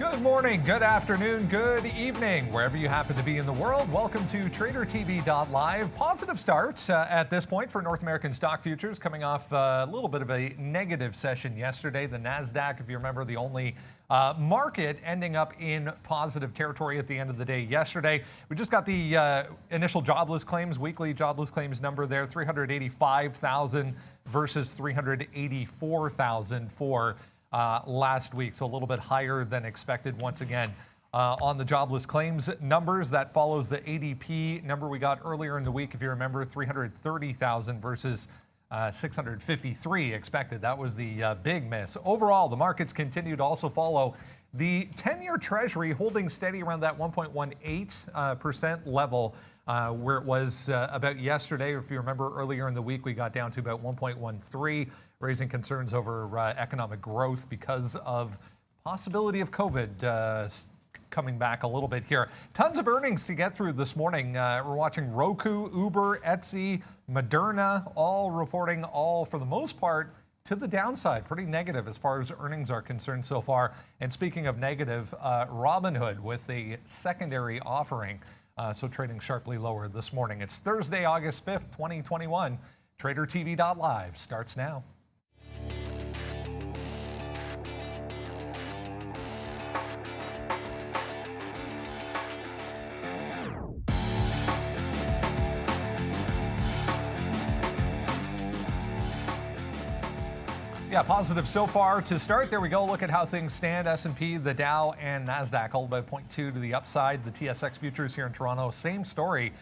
Good morning, good afternoon, good evening, wherever you happen to be in the world. Welcome to tradertv.live. Positive starts at this point for North American stock futures, coming off a little bit of a negative session yesterday. The NASDAQ, if you remember, the only market ending up in positive territory at the end of the day yesterday. We just got the initial jobless claims, weekly jobless claims number there, 385,000 versus 384,000 for last week, so a little bit higher than expected once again. On the jobless claims numbers, that follows the ADP number we got earlier in the week. If you remember, 330,000 versus 653 expected. That was the big miss. Overall, the markets continue to also follow the 10-year Treasury holding steady around that 1.18% level where it was about yesterday. If you remember, earlier in the week, we got down to about 1.13, raising concerns over economic growth because of possibility of COVID coming back a little bit here. Tons of earnings to get through this morning. We're watching Roku, Uber, Etsy, Moderna, all reporting, all for the most part to the downside, pretty negative as far as earnings are concerned so far. And speaking of negative, Robinhood with a secondary offering, so trading sharply lower this morning. It's Thursday, August 5th, 2021. TraderTV.live starts now. Yeah, positive so far to start. There we go. Look at how things stand. S&P, the Dow, and NASDAQ all about 0.2 to the upside. The TSX futures here in Toronto, same story,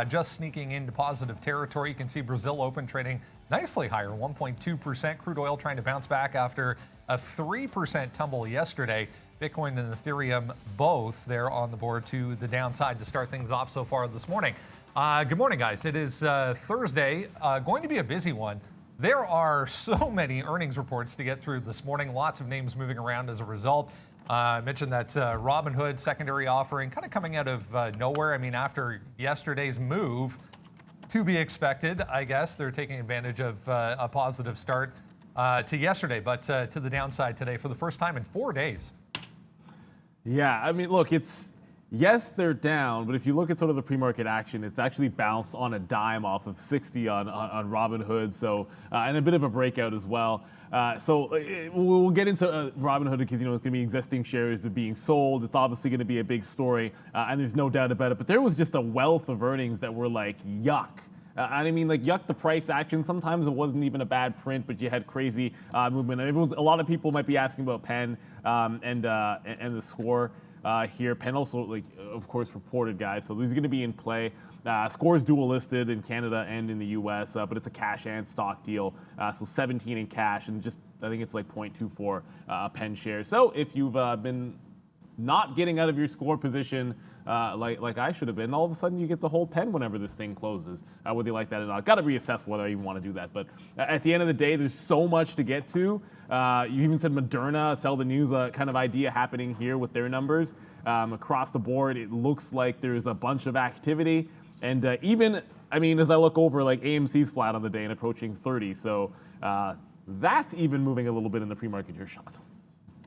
just sneaking into positive territory. You can see Brazil Open trading nicely higher, 1.2%. Crude oil trying to bounce back after a 3% tumble yesterday. Bitcoin and Ethereum both there on the board to the downside to start things off so far this morning. Good morning, guys. It is Thursday, going to be a busy one. There are so many earnings reports to get through this morning. Lots of names moving around as a result. I mentioned that Robinhood secondary offering kind of coming out of nowhere. I mean, after yesterday's move, to be expected, I guess. They're taking advantage of a positive start to yesterday, but to the downside today for the first time in 4 days. Yeah, I mean, look, yes, they're down, but if you look at sort of the pre-market action, it's actually bounced on a dime off of 60 on Robinhood, so and a bit of a breakout as well. We'll get into Robinhood because, it's going to be existing shares that are being sold. It's obviously going to be a big story, and there's no doubt about it. But there was just a wealth of earnings that were like, yuck. I mean, like, yuck the price action. Sometimes it wasn't even a bad print, but you had crazy movement. And a lot of people might be asking about Penn and the score. Here, Penn also, of course, reported, guys, so these are going to be in play. Score is dual listed in Canada and in the US, but it's a cash and stock deal, so 17 in cash, and just, I think it's like 0.24 Penn shares. So if you've been not getting out of your score position like I should have been, all of a sudden you get to hold Penn whenever this thing closes, whether you like that or not. Got to reassess whether I even want to do that. But at the end of the day, there's so much to get to. You even said Moderna, sell the news kind of idea happening here with their numbers. Across the board, it looks like there's a bunch of activity. And even, I mean, as I look over, like AMC's flat on the day and approaching 30. So that's even moving a little bit in the pre-market here, Sean.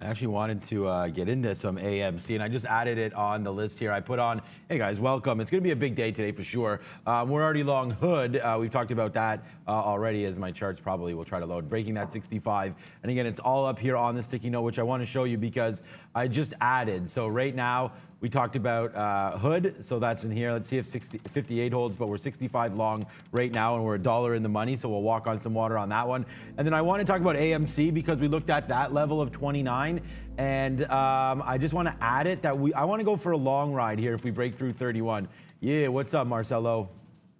I actually wanted to get into some AMC, and I just added it on the list here. I put on, hey guys, welcome. It's going to be a big day today for sure. We're already long hood. We've talked about that already, as my charts probably will try to load, breaking that 65. And again, it's all up here on the sticky note, which I want to show you because I just added. So right now, we talked about hood, so that's in here. Let's see if 58 holds, but we're 65 long right now, and we're $1 in the money, so we'll walk on some water on that one. And then I want to talk about AMC because we looked at that level of 29, and I just want to add it that I want to go for a long ride here if we break through 31. Yeah, what's up, Marcelo?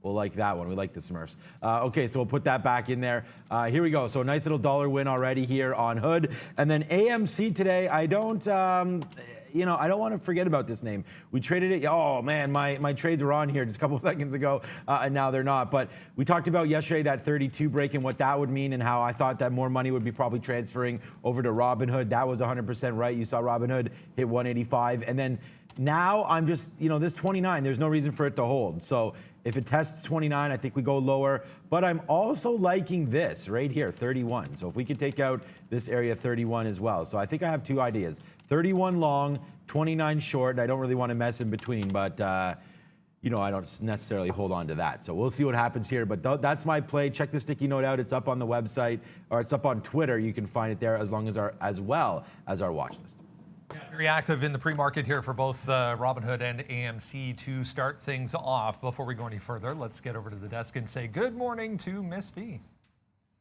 We'll like that one. We like the Smurfs. Okay, so we'll put that back in there. Here we go. So a nice little dollar win already here on hood. And then AMC today, I don't want to forget about this name. We traded it. Oh, man, my trades were on here just a couple of seconds ago, and now they're not. But we talked about yesterday that 32 break and what that would mean and how I thought that more money would be probably transferring over to Robinhood. That was 100% right. You saw Robinhood hit 185. And then now I'm just, this 29, there's no reason for it to hold. So if it tests 29, I think we go lower. But I'm also liking this right here, 31. So if we could take out this area 31 as well. So I think I have two ideas. 31 long, 29 short. I don't really want to mess in between, but you know, I don't necessarily hold on to that. So we'll see what happens here. But that's my play. Check the sticky note out. It's up on the website, or it's up on Twitter. You can find it there as well as our watch list. Very active in the pre-market here for both Robinhood and AMC. To start things off, before we go any further, let's get over to the desk and say good morning to Miss V.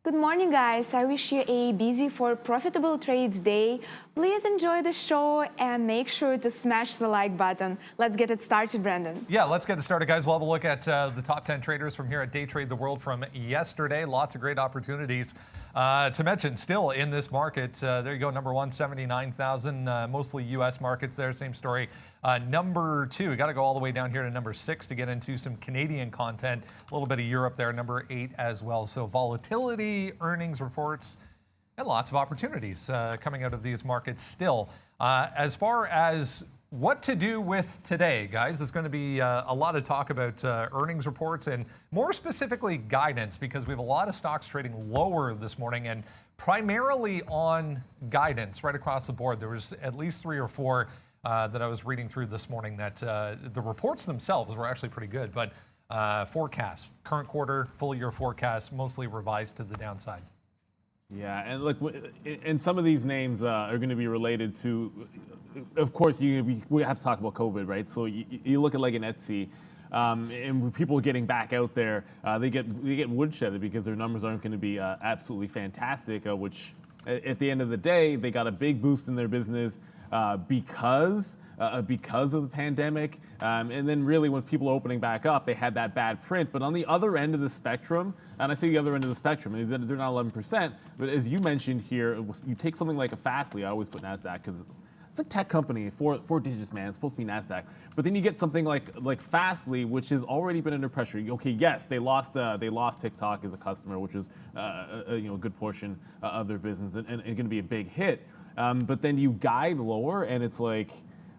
Good morning, guys. I wish you a busy for profitable trades day. Please enjoy the show and make sure to smash the like button. Let's get it started, Brandon. Yeah, let's get it started, guys. We'll have a look at the top 10 traders from here at Day Trade the World from yesterday. Lots of great opportunities to mention still in this market. There you go, number one, 79,000, mostly U.S. markets there. Same story. Number two, we got to go all the way down here to number 6 to get into some Canadian content. A little bit of Europe there, number 8 as well. So volatility, earnings reports, and lots of opportunities coming out of these markets still. As far as what to do with today, guys, there's going to be a lot of talk about earnings reports and more specifically guidance, because we have a lot of stocks trading lower this morning and primarily on guidance right across the board. There was at least 3 or 4 that I was reading through this morning that the reports themselves were actually pretty good, but forecasts, current quarter, full year forecasts, mostly revised to the downside. Yeah, and look, and some of these names are going to be related to, of course, we have to talk about COVID, right? So you look at like an Etsy, and when people are getting back out there, they get woodshedded because their numbers aren't going to be absolutely fantastic, which at the end of the day, they got a big boost in their business because of the pandemic. And then really when people are opening back up, they had that bad print. But on the other end of the spectrum, and I say the other end of the spectrum, and they're not 11%, but as you mentioned here, you take something like a Fastly, I always put NASDAQ because it's a tech company, four digits, man. It's supposed to be NASDAQ. But then you get something like Fastly, which has already been under pressure. Okay, yes, they lost TikTok as a customer, which is a good portion of their business and going to be a big hit. But then you guide lower, and it's like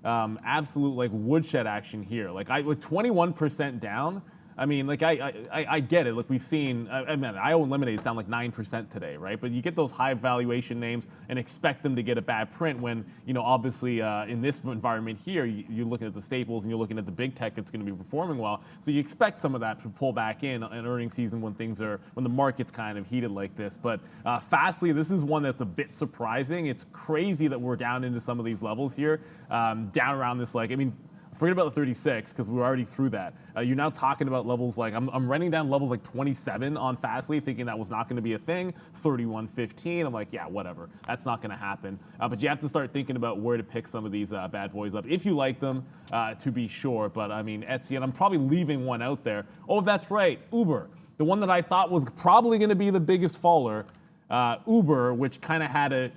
absolute like woodshed action here. Like with 21% down. I mean, like I get it. Like we've seen, I mean, I own Lemonade. It's down like 9% today, right? But you get those high valuation names and expect them to get a bad print when, obviously in this environment here, you're looking at the staples and you're looking at the big tech that's going to be performing well. So you expect some of that to pull back in earnings season when the market's kind of heated like this. But Fastly, this is one that's a bit surprising. It's crazy that we're down into some of these levels here, down around this forget about the 36 because we're already through that. You're now talking about levels like, I'm running down levels like 27 on Fastly, thinking that was not going to be a thing. 31.15. I'm like, yeah, whatever. That's not going to happen. But you have to start thinking about where to pick some of these bad boys up if you like them, to be sure. But I mean, Etsy, and I'm probably leaving one out there. Oh, that's right, Uber, the one that I thought was probably going to be the biggest faller. Uber, which kind of had a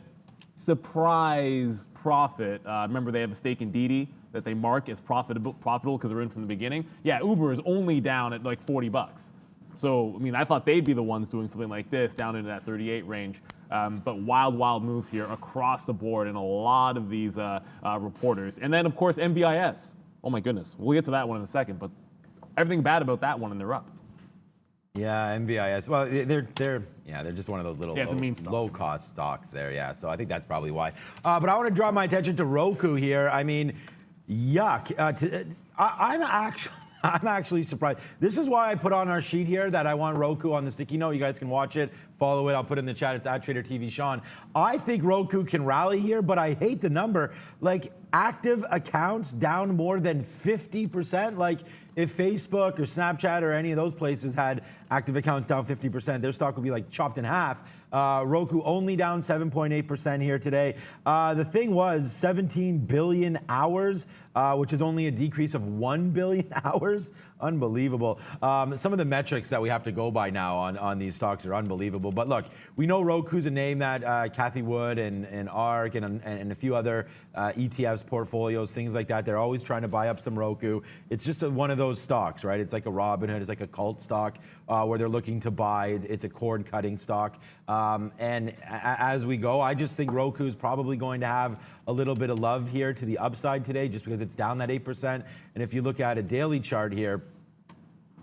surprise profit. Remember, they have a stake in DTTW that they mark as profitable because they're in from the beginning. Yeah, Uber is only down at like $40. So, I mean, I thought they'd be the ones doing something like this down into that 38 range. But wild moves here across the board in a lot of these reporters. And then, of course, MVIS. Oh, my goodness. We'll get to that one in a second. But everything bad about that one, and they're up. Yeah, MVIS. Well, they're just one of those little low-cost stocks there. Yeah, so I think that's probably why. But I want to draw my attention to Roku here. I mean, yuck. I'm actually surprised. This is why I put on our sheet here that I want Roku on the sticky note. You guys can watch it, follow it. I'll put it in the chat. It's at TraderTV Sean. I think Roku can rally here, but I hate the number. Like, active accounts down more than 50%. Like, if Facebook or Snapchat or any of those places had active accounts down 50%, their stock would be like chopped in half. Roku only down 7.8% here today. The thing was 17 billion hours, which is only a decrease of 1 billion hours. Unbelievable. Some of the metrics that we have to go by now on these stocks are unbelievable. But look, we know Roku's a name that Kathy Wood and ARK and a few other ETFs, portfolios, things like that, they're always trying to buy up some Roku. It's just one of those stocks, right? It's like a Robinhood, it's like a cult stock where they're looking to buy. It's a cord cutting stock. And as we go, I just think Roku is probably going to have a little bit of love here to the upside today just because it's down that 8%. And if you look at a daily chart here,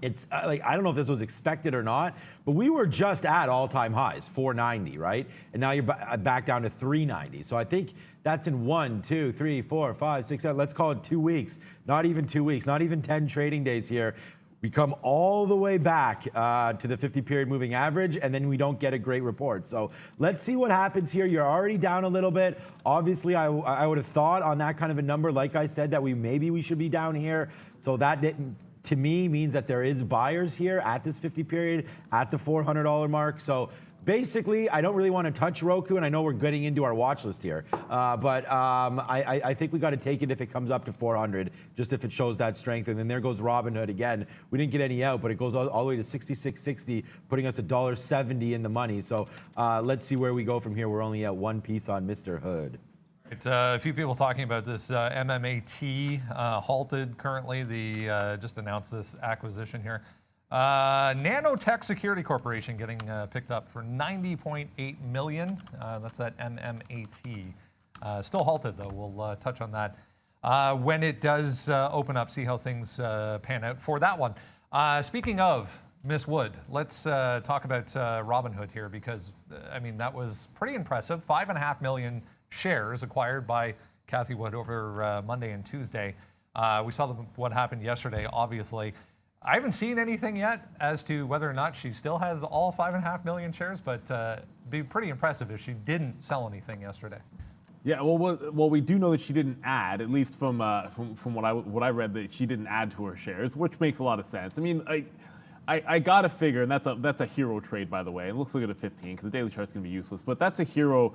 It's like, I don't know if this was expected or not, but we were just at all-time highs, 490, right? And now you're back down to 390. So I think that's in 1, 2, 3, 4, 5, 6, 7, let's call it 2 weeks. Not even 2 weeks, not even 10 trading days here. We come all the way back to the 50-period moving average, and then we don't get a great report. So let's see what happens here. You're already down a little bit. Obviously, I would have thought on that kind of a number, like I said, that maybe we should be down here. So that didn't, to me, means that there is buyers here at this 50 period, at the $400 mark. So basically, I don't really want to touch Roku, and I know we're getting into our watch list here, but I think we got to take it if it comes up to 400, just if it shows that strength. And then there goes Robinhood again. We didn't get any out, but it goes all the way to 66.60, putting us $1.70 in the money. So let's see where we go from here. We're only at one piece on Mr. Hood. It's a few people talking about this MMAT halted currently. Just announced this acquisition here. Nanotech Security Corporation getting picked up for $90.8 million. That's that MMAT. Still halted though. We'll touch on that when it does open up. See how things pan out for that one. Speaking of Miss Wood, let's talk about Robinhood here because I mean that was pretty impressive. 5.5 million shares acquired by Cathie Wood over Monday and Tuesday. We saw what happened yesterday, obviously. I haven't seen anything yet as to whether or not she still has all 5.5 million shares, but it'd be pretty impressive if she didn't sell anything yesterday. Yeah, well, we do know that she didn't add, at least from what I read, that she didn't add to her shares, which makes a lot of sense. I mean, I gotta figure, and that's a hero trade, by the way. It looks like at a 15 because the daily chart's gonna be useless, but that's a hero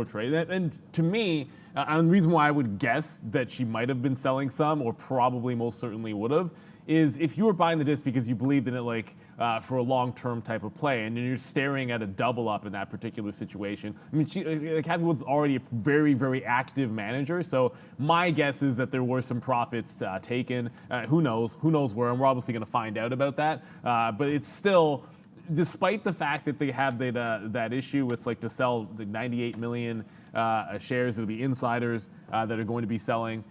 trade. And to me, and the reason why I would guess that she might have been selling some, or probably most certainly would have, is if you were buying the disc because you believed in it like for a long-term type of play, and you're staring at a double up in that particular situation. I mean, Cathie Wood's already a very, very active manager, so my guess is that there were some profits taken. Who knows? Who knows where? And we're obviously going to find out about that. But it's still, despite the fact that they have that issue, it's like to sell the 98 million shares. It'll be insiders that are going to be selling.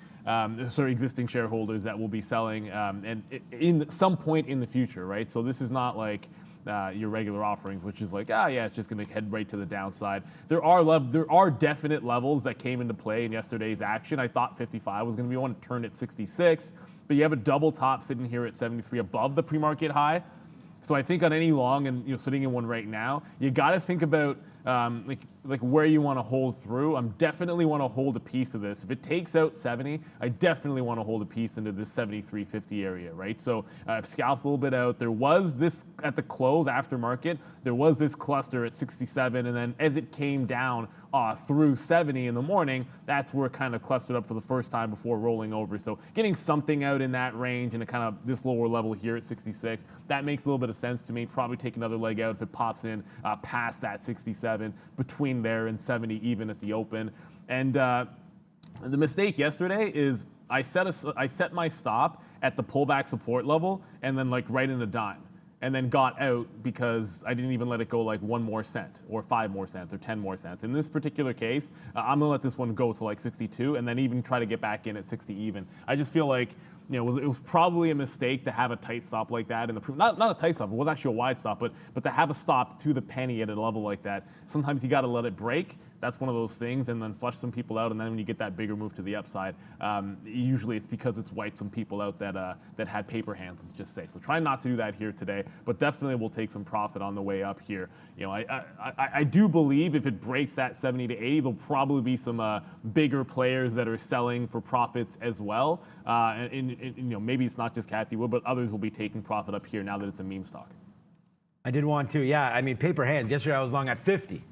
Existing shareholders that will be selling and in some point in the future, right? So this is not like your regular offerings, which is like, yeah, it's just going to head right to the downside. There are definite levels that came into play in yesterday's action. I thought 55 was going to be one, it turned at 66, but you have a double top sitting here at 73 above the pre-market high. So I think on any long, and sitting in one right now, you got to think about like where you want to hold through. I definitely want to hold a piece of this. If it takes out 70, I definitely want to hold a piece into this 73.50 area, right? So I've scalped a little bit out. There was this at the close after market. There was this cluster at 67, and then as it came down through 70 in the morning, that's where it kind of clustered up for the first time before rolling over. So getting something out in that range and a kind of this lower level here at 66, that makes a little bit of sense to me. Probably take another leg out if it pops in past that 67, between there and 70 even at the open. And the mistake yesterday is I set my stop at the pullback support level and then like right in a dime, and then got out because I didn't even let it go like 1 more cent or 5 more cents or 10 more cents. In this particular case, I'm gonna let this one go to like 62 and then even try to get back in at 60 even. I just feel like it was probably a mistake to have a tight stop like that in the not a tight stop. It was actually a wide stop, but to have a stop to the penny at a level like that, sometimes you got to let it break. That's one of those things, and then flush some people out, and then when you get that bigger move to the upside, usually it's because it's wiped some people out that had paper hands, let's just say. So try not to do that here today, but definitely we'll take some profit on the way up here. I do believe if it breaks that 70 to 80, there'll probably be some bigger players that are selling for profits as well. And maybe it's not just Cathie Wood, but others will be taking profit up here now that it's a meme stock. I did want to, yeah. I mean, paper hands. Yesterday I was long at 50.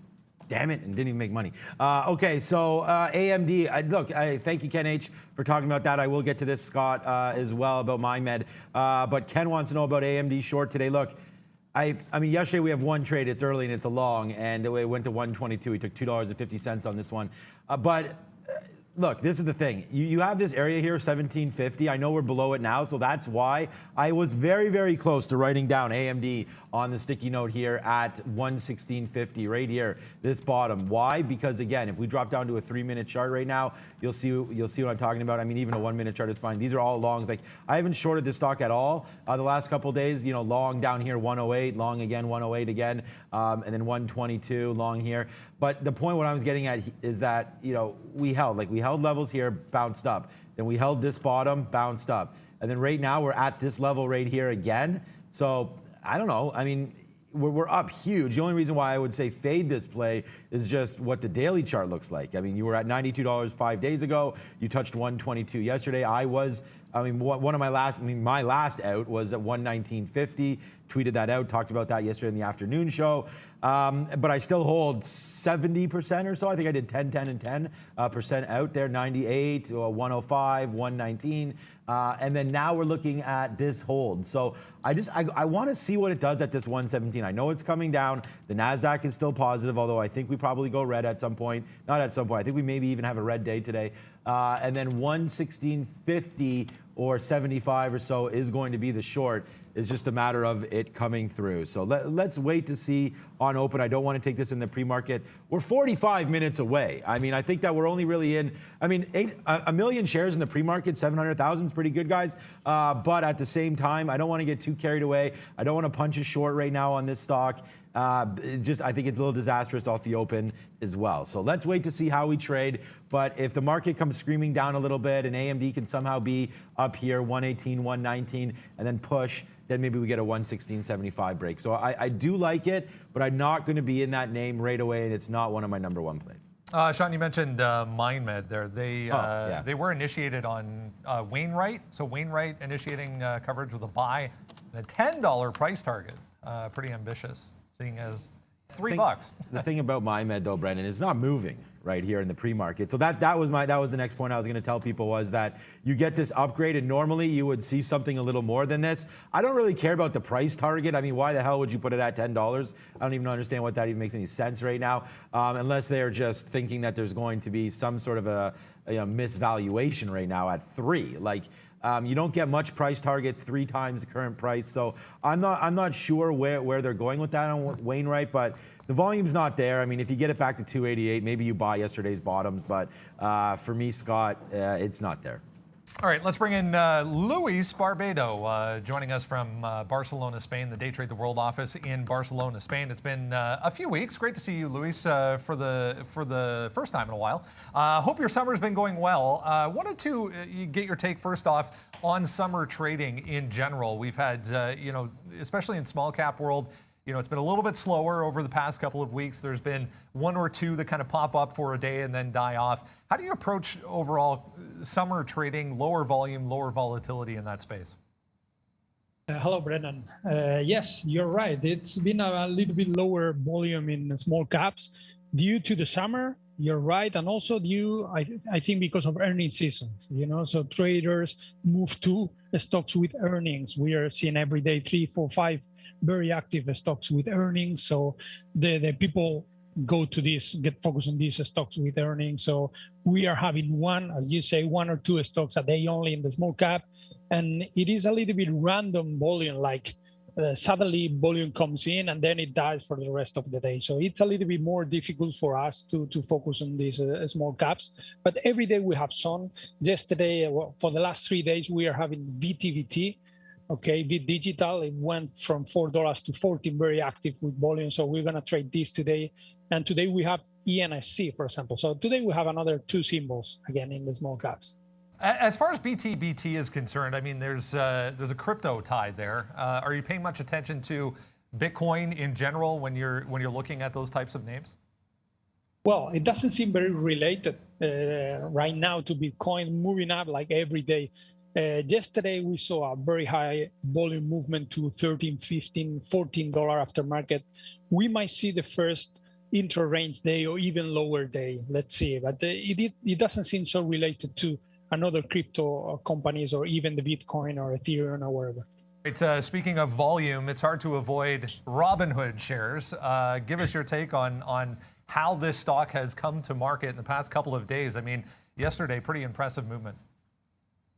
Damn it, and didn't even make money. Okay, so AMD, look, thank you, Ken H., for talking about that. I will get to this, Scott, as well, about MyMed. But Ken wants to know about AMD short today. Look, I mean, yesterday we have one trade. It's early and it's a long, and it went to 122. We took $2.50 on this one. But look, this is the thing. You have this area here, 1750. I know we're below it now, so that's why I was very, very close to writing down AMD on the sticky note here at 116.50 right here, this bottom. Why? Because again, if we drop down to a 3-minute chart right now, you'll see what I'm talking about. I mean, even a 1-minute chart is fine. These are all longs. Like, I haven't shorted this stock at all the last couple of days. You know, long down here 108, long again 108 again, and then 122 long here. But the point what I was getting at is that, you know, we held levels here, bounced up. Then we held this bottom, bounced up. And then right now we're at this level right here again. So I don't know. I mean, we're up huge. The only reason why I would say fade this play is just what the daily chart looks like. I mean, you were at $92 5 days ago. You touched 122 yesterday. One of my last out was at 119.50. Tweeted that out, talked about that yesterday in the afternoon show. But I still hold 70% or so. I think I did 10, 10, and 10% out there, 98, 105, 119. And then now we're looking at this hold. So I want to see what it does at this 117. I know it's coming down. The NASDAQ is still positive, although I think we probably go red at some point. Not at some point. I think we maybe even have a red day today. And then 116.50 or 75 or so is going to be the short. It's just a matter of it coming through. So let's wait to see on open. I don't want to take this in the pre-market. We're 45 minutes away. I mean, I think that we're only really in, a million shares in the pre-market, 700,000 is pretty good, guys. But at the same time, I don't want to get too carried away. I don't want to punch a short right now on this stock. I think it's a little disastrous off the open as well. So let's wait to see how we trade. But if the market comes screaming down a little bit and AMD can somehow be up here, 118, 119, and then push, then maybe we get a 116.75 break. So I do like it, but I'm not going to be in that name right away, and it's not one of my number one plays. Sean, you mentioned MindMed there. They were initiated on Wainwright. So Wainwright initiating coverage with a buy and a $10 price target. Pretty ambitious, seeing as $3. The thing about MindMed though, Brendan, is not moving right here in the pre-market. So that was the next point I was going to tell people, was that you get this upgrade and normally you would see something a little more than this. I don't really care about the price target. I mean, why the hell would you put it at $10? I don't even understand what that even makes any sense right now, unless they're just thinking that there's going to be some sort of a misvaluation right now at 3. Like, you don't get much price targets 3 times the current price, so I'm not sure where they're going with that on Wainwright, but the volume's not there. I mean, if you get it back to 288, maybe you buy yesterday's bottoms, but for me, Scott, it's not there. All right, let's bring in Luis Barbado, joining us from Barcelona, Spain, the Day Trade the World office in Barcelona, Spain. It's been a few weeks. Great to see you, Luis, for the first time in a while. Hope your summer's been going well. Wanted to get your take first off on summer trading in general. We've had, especially in small cap world, it's been a little bit slower over the past couple of weeks. There's been 1 or 2 that kind of pop up for a day and then die off. How do you approach overall summer trading, lower volume, lower volatility in that space? Hello, Brendan. Yes, you're right. It's been a little bit lower volume in small caps due to the summer. You're right. And also I think because of earnings seasons, so traders move to stocks with earnings. We are seeing every day 3, 4, 5 very active stocks with earnings. So the people go to this, get focused on these stocks with earnings. So we are having 1 or 2 stocks a day only in the small cap. And it is a little bit random volume, like suddenly volume comes in and then it dies for the rest of the day. So it's a little bit more difficult for us to focus on these small caps. But every day we have some. Yesterday, for the last 3 days, we are having VTVT. Okay, the digital, it went from $4 to 14, very active with volume. So we're going to trade this today. And today we have ENSC, for example. So today we have another 2 symbols, again, in the small caps. As far as BTBT is concerned, I mean, there's a crypto tide there. Are you paying much attention to Bitcoin in general when you're looking at those types of names? Well, it doesn't seem very related right now to Bitcoin moving up like every day. Yesterday, we saw a very high volume movement to $13, $15, $14 after market. We might see the first intra-range day or even lower day. Let's see. But it doesn't seem so related to another crypto companies or even the Bitcoin or Ethereum or whatever. It's, speaking of volume, it's hard to avoid Robinhood shares. Give us your take on how this stock has come to market in the past couple of days. I mean, yesterday. Pretty impressive movement.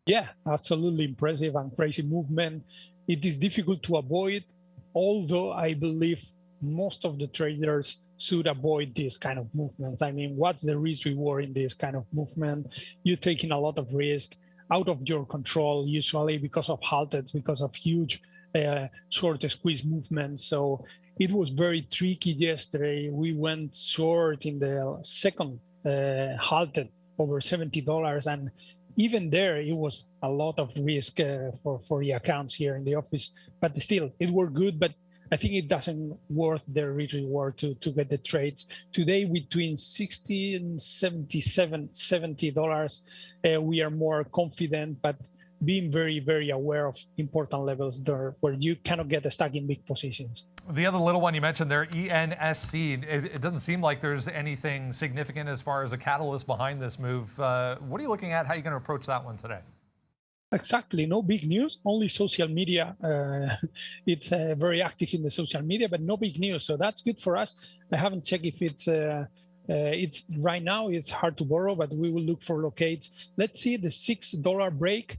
Yeah, absolutely impressive and crazy movement. It is difficult to avoid, although I believe most of the traders should avoid this kind of movements. I mean, what's the risk reward in this kind of movement? You're taking a lot of risk out of your control, usually because of halted, because of huge short squeeze movements. So it was very tricky yesterday. We went short in the second halted over $70, and even there, it was a lot of risk for the accounts here in the office. But still, it worked good. But I think it doesn't worth the risk reward to get the trades. Today, between $60 and $70, we are more confident, but being very, very aware of important levels there where you cannot get stuck in big positions. The other little one you mentioned there, ENSC, it doesn't seem like there's anything significant as far as a catalyst behind this move. What are you looking at? How are you going to approach that one today? Exactly. No big news, only social media. It's very active in the social media, but no big news. So that's good for us. I haven't checked if it's right now, it's hard to borrow, but we will look for locates. Let's see the $6 break.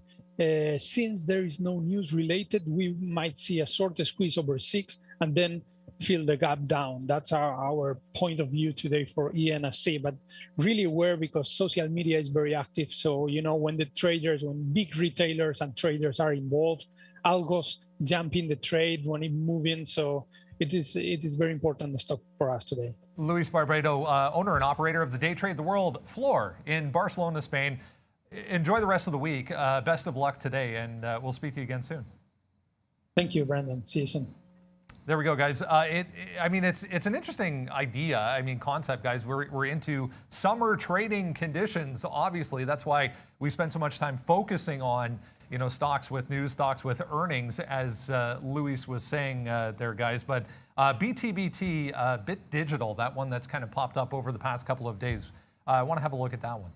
Since there is no news related, we might see a short squeeze over 6 and then fill the gap down. That's our point of view today for ENSC, but really aware because social media is very active. So, you know, when the traders, when big retailers and traders are involved, algos jump in the trade when it moves in. So it is very important stock for us today. Luis Barbredo, owner and operator of the Day Trade the World floor in Barcelona, Spain. Enjoy the rest of the week. Best of luck today, and we'll speak to you again soon. Thank you, Brandon. See you soon. There we go, guys. I mean, it's an interesting idea. I mean, concept, guys. We're into summer trading conditions. Obviously, that's why we spend so much time focusing on, you know, stocks with news, stocks with earnings, as Luis was saying there, guys. But BTBT, Bit Digital, that one that's kind of popped up over the past couple of days. I want to have a look at that one.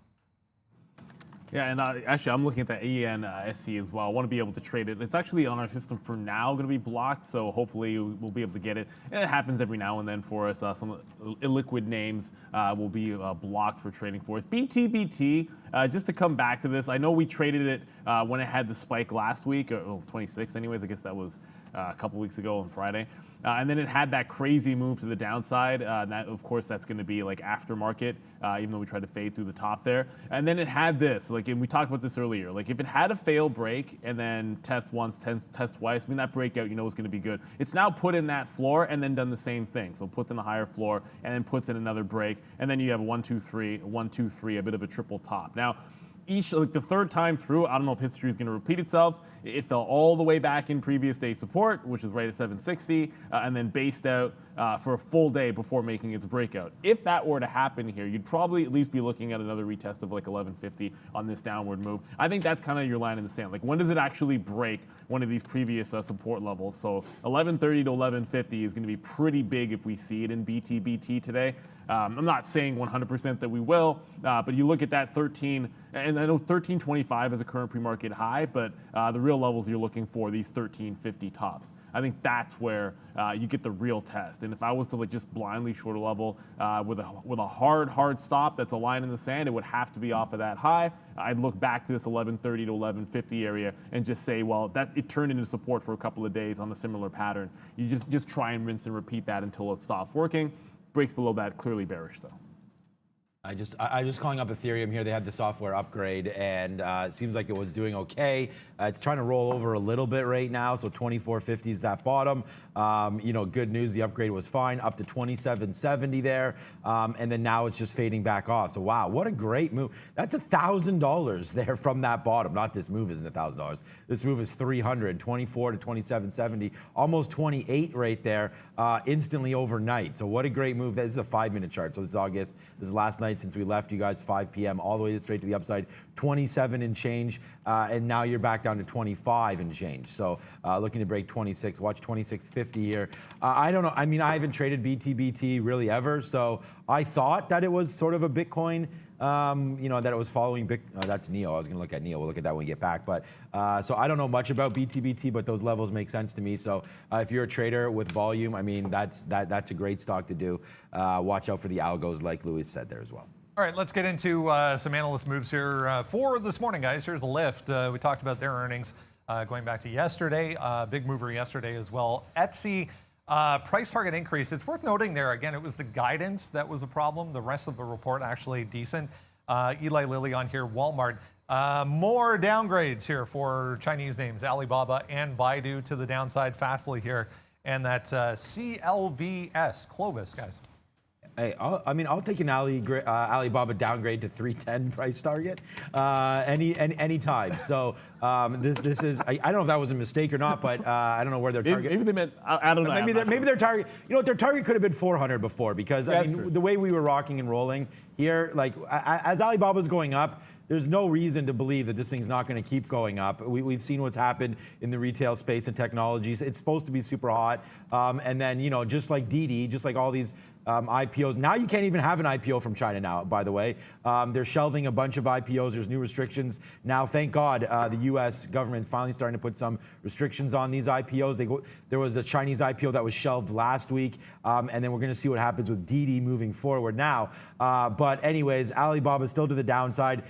Yeah, and actually, I'm looking at the ENSC as well. I want to be able to trade it. It's actually on our system for now going to be blocked, so hopefully we'll be able to get it. And it happens every now and then for us. Some illiquid names will be blocked for trading for us. BTBT, just to come back to this, I know we traded it when it had the spike last week, or 26 anyways. I guess that was a couple weeks ago on Friday. And then it had that crazy move to the downside. That, of course, that's going to be like aftermarket, even though we tried to fade through the top there. And then it had this, like, and we talked about this earlier. Like, if it had a fail break and then test once, test twice, I mean, that breakout, you know, is going to be good. It's now put in that floor and then done the same thing. So it puts in a higher floor and then puts in another break. And then you have a 1, 2, 3, 1, 2, 3, a bit of a triple top. Now, like the third time through, I don't know if history is going to repeat itself. It fell all the way back in previous day support, which is right at 760, and then based out for a full day before making its breakout. If that were to happen here, you'd probably at least be looking at another retest of like 1150 on this downward move. I think that's kind of your line in the sand. Like, when does it actually break one of these previous support levels? So 1130 to 1150 is going to be pretty big if we see it in BTBT today. I'm not saying 100% that we will, but you look at that 13, and I know 1325 is a current pre-market high, but the real levels you're looking for, these 1350 tops. I think that's where you get the real test. And if I was to like just blindly short a level with a hard stop that's a line in the sand, it would have to be off of that high. I'd look back to this 1130 to 1150 area and just say, well, that it turned into support for a couple of days on a similar pattern. You just try and rinse and repeat that until it stops working. Breaks below that, clearly bearish though. I just calling up Ethereum here. They had the software upgrade, and it seems like it was doing okay. It's trying to roll over a little bit right now, so 2450 is that bottom. You know, good news, the upgrade was fine, up to 2770 there, and then now it's just fading back off. So wow, what a great move. That's $1,000 there from that bottom. Not this move isn't $1,000. This move is 300, 24 to 2770, almost 28 right there, instantly overnight. So what a great move. This is a 5-minute chart. So this is August. This is last night since we left you guys, 5 p.m. all the way straight to the upside, 27 and change, and now you're back down to 25 and change. So looking to break 26. Watch 2650 here. I don't know. I mean, I haven't traded BTBT really ever, so I thought that it was sort of a Bitcoin. You know, that it was following that's NEO. I was going to look at NEO. We'll look at that when we get back. But so I don't know much about BTBT, but those levels make sense to me. So if you're a trader with volume, I mean, that's a great stock to do. Watch out for the algos, like Luis said there as well. All right, let's get into some analyst moves here for this morning, guys. Here's the lift. We talked about their earnings going back to yesterday. Big mover yesterday as well. Etsy price target increase. It's worth noting there, again, it was the guidance that was a problem. The rest of the report actually decent. Eli Lilly on here, Walmart. More downgrades here for Chinese names, Alibaba and Baidu to the downside. Fastly here. And that's CLVS, Clovis, guys. Hey, I'll take an Alibaba downgrade to 310 price target any time. So this is I don't know if that was a mistake or not, but I don't know where their target. Maybe they meant I don't know. Maybe their target. You know what, their target could have been 400 before, because I mean the way we were rocking and rolling here, like as Alibaba's going up, there's no reason to believe that this thing's not going to keep going up. We've seen what's happened in the retail space and technologies. It's supposed to be super hot. And then, you know, just like DD, just like all these IPOs. Now you can't even have an IPO from China now, by the way. They're shelving a bunch of IPOs. There's new restrictions. Now, thank God, the U.S. government finally starting to put some restrictions on these IPOs. There was a Chinese IPO that was shelved last week, and then we're going to see what happens with DD moving forward now. But anyways, Alibaba is still to the downside.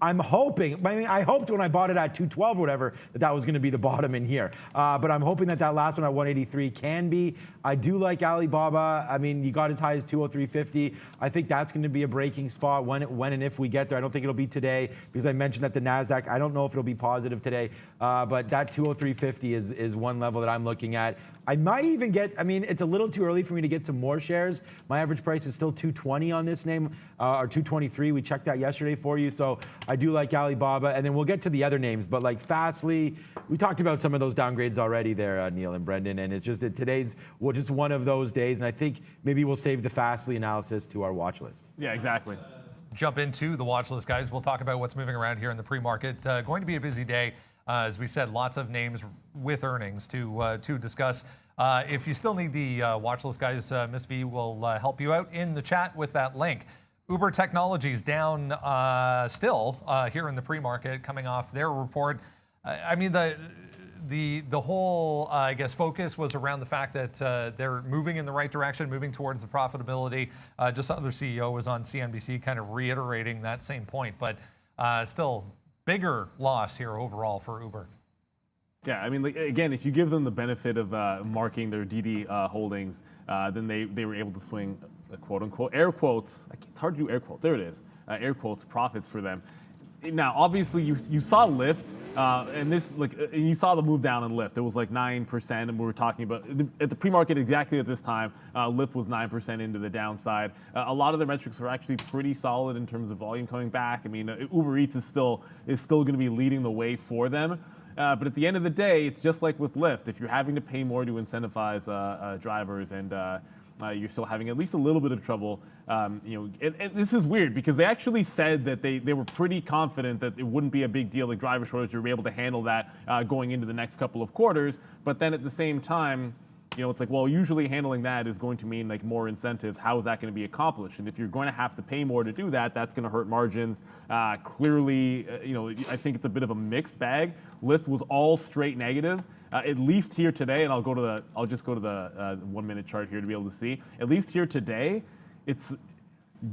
I'm hoping, I mean, I hoped when I bought it at 212 or whatever that was going to be the bottom in here. But I'm hoping that last one at 183 can be. I do like Alibaba. I mean, you got as high as 203.50. I think that's going to be a breaking spot when and if we get there. I don't think it'll be today, because I mentioned that the NASDAQ, I don't know if it'll be positive today. But that 203.50 is one level that I'm looking at. I might even get, I mean, it's a little too early for me to get some more shares. My average price is still 220 on this name, or 223. We checked that yesterday for you. So I do like Alibaba. And then we'll get to the other names. But like Fastly, we talked about some of those downgrades already there, Neil and Brendan. And it's just that today's just one of those days. And I think maybe we'll save the Fastly analysis to our watch list. Yeah, exactly. Jump into the watch list, guys. We'll talk about what's moving around here in the pre-market. Going to be a busy day. As we said, lots of names with earnings to discuss. If you still need the watch list, guys, Miss V will help you out in the chat with that link. Uber Technologies down still here in the pre-market, coming off their report. I mean, the whole, I guess, focus was around the fact that they're moving in the right direction, moving towards the profitability. Just the other CEO was on CNBC kind of reiterating that same point, but still bigger loss here overall for Uber. Yeah, I mean, like, again, if you give them the benefit of marking their DD holdings, then they were able to swing, quote unquote, air quotes. It's hard to do air quotes. There it is, air quotes, profits for them. Now, obviously, you saw lift, and this you saw the move down in lift. It was like 9%, and we were talking about at the pre-market exactly at this time. Lift was 9% into the downside. A lot of the metrics were actually pretty solid in terms of volume coming back. I mean, Uber Eats is still going to be leading the way for them. But at the end of the day, it's just like with Lyft. If you're having to pay more to incentivize drivers and you're still having at least a little bit of trouble, and this is weird because they actually said that they were pretty confident that it wouldn't be a big deal, like driver shortage, you'll be able to handle that going into the next couple of quarters. But then at the same time, it's like, well, usually handling that is going to mean like more incentives. How is that going to be accomplished? And if you're going to have to pay more to do that, that's going to hurt margins. Clearly, I think it's a bit of a mixed bag. Lyft was all straight negative, at least here today. And I'll just go to the 1 minute chart here to be able to see. At least here today, it's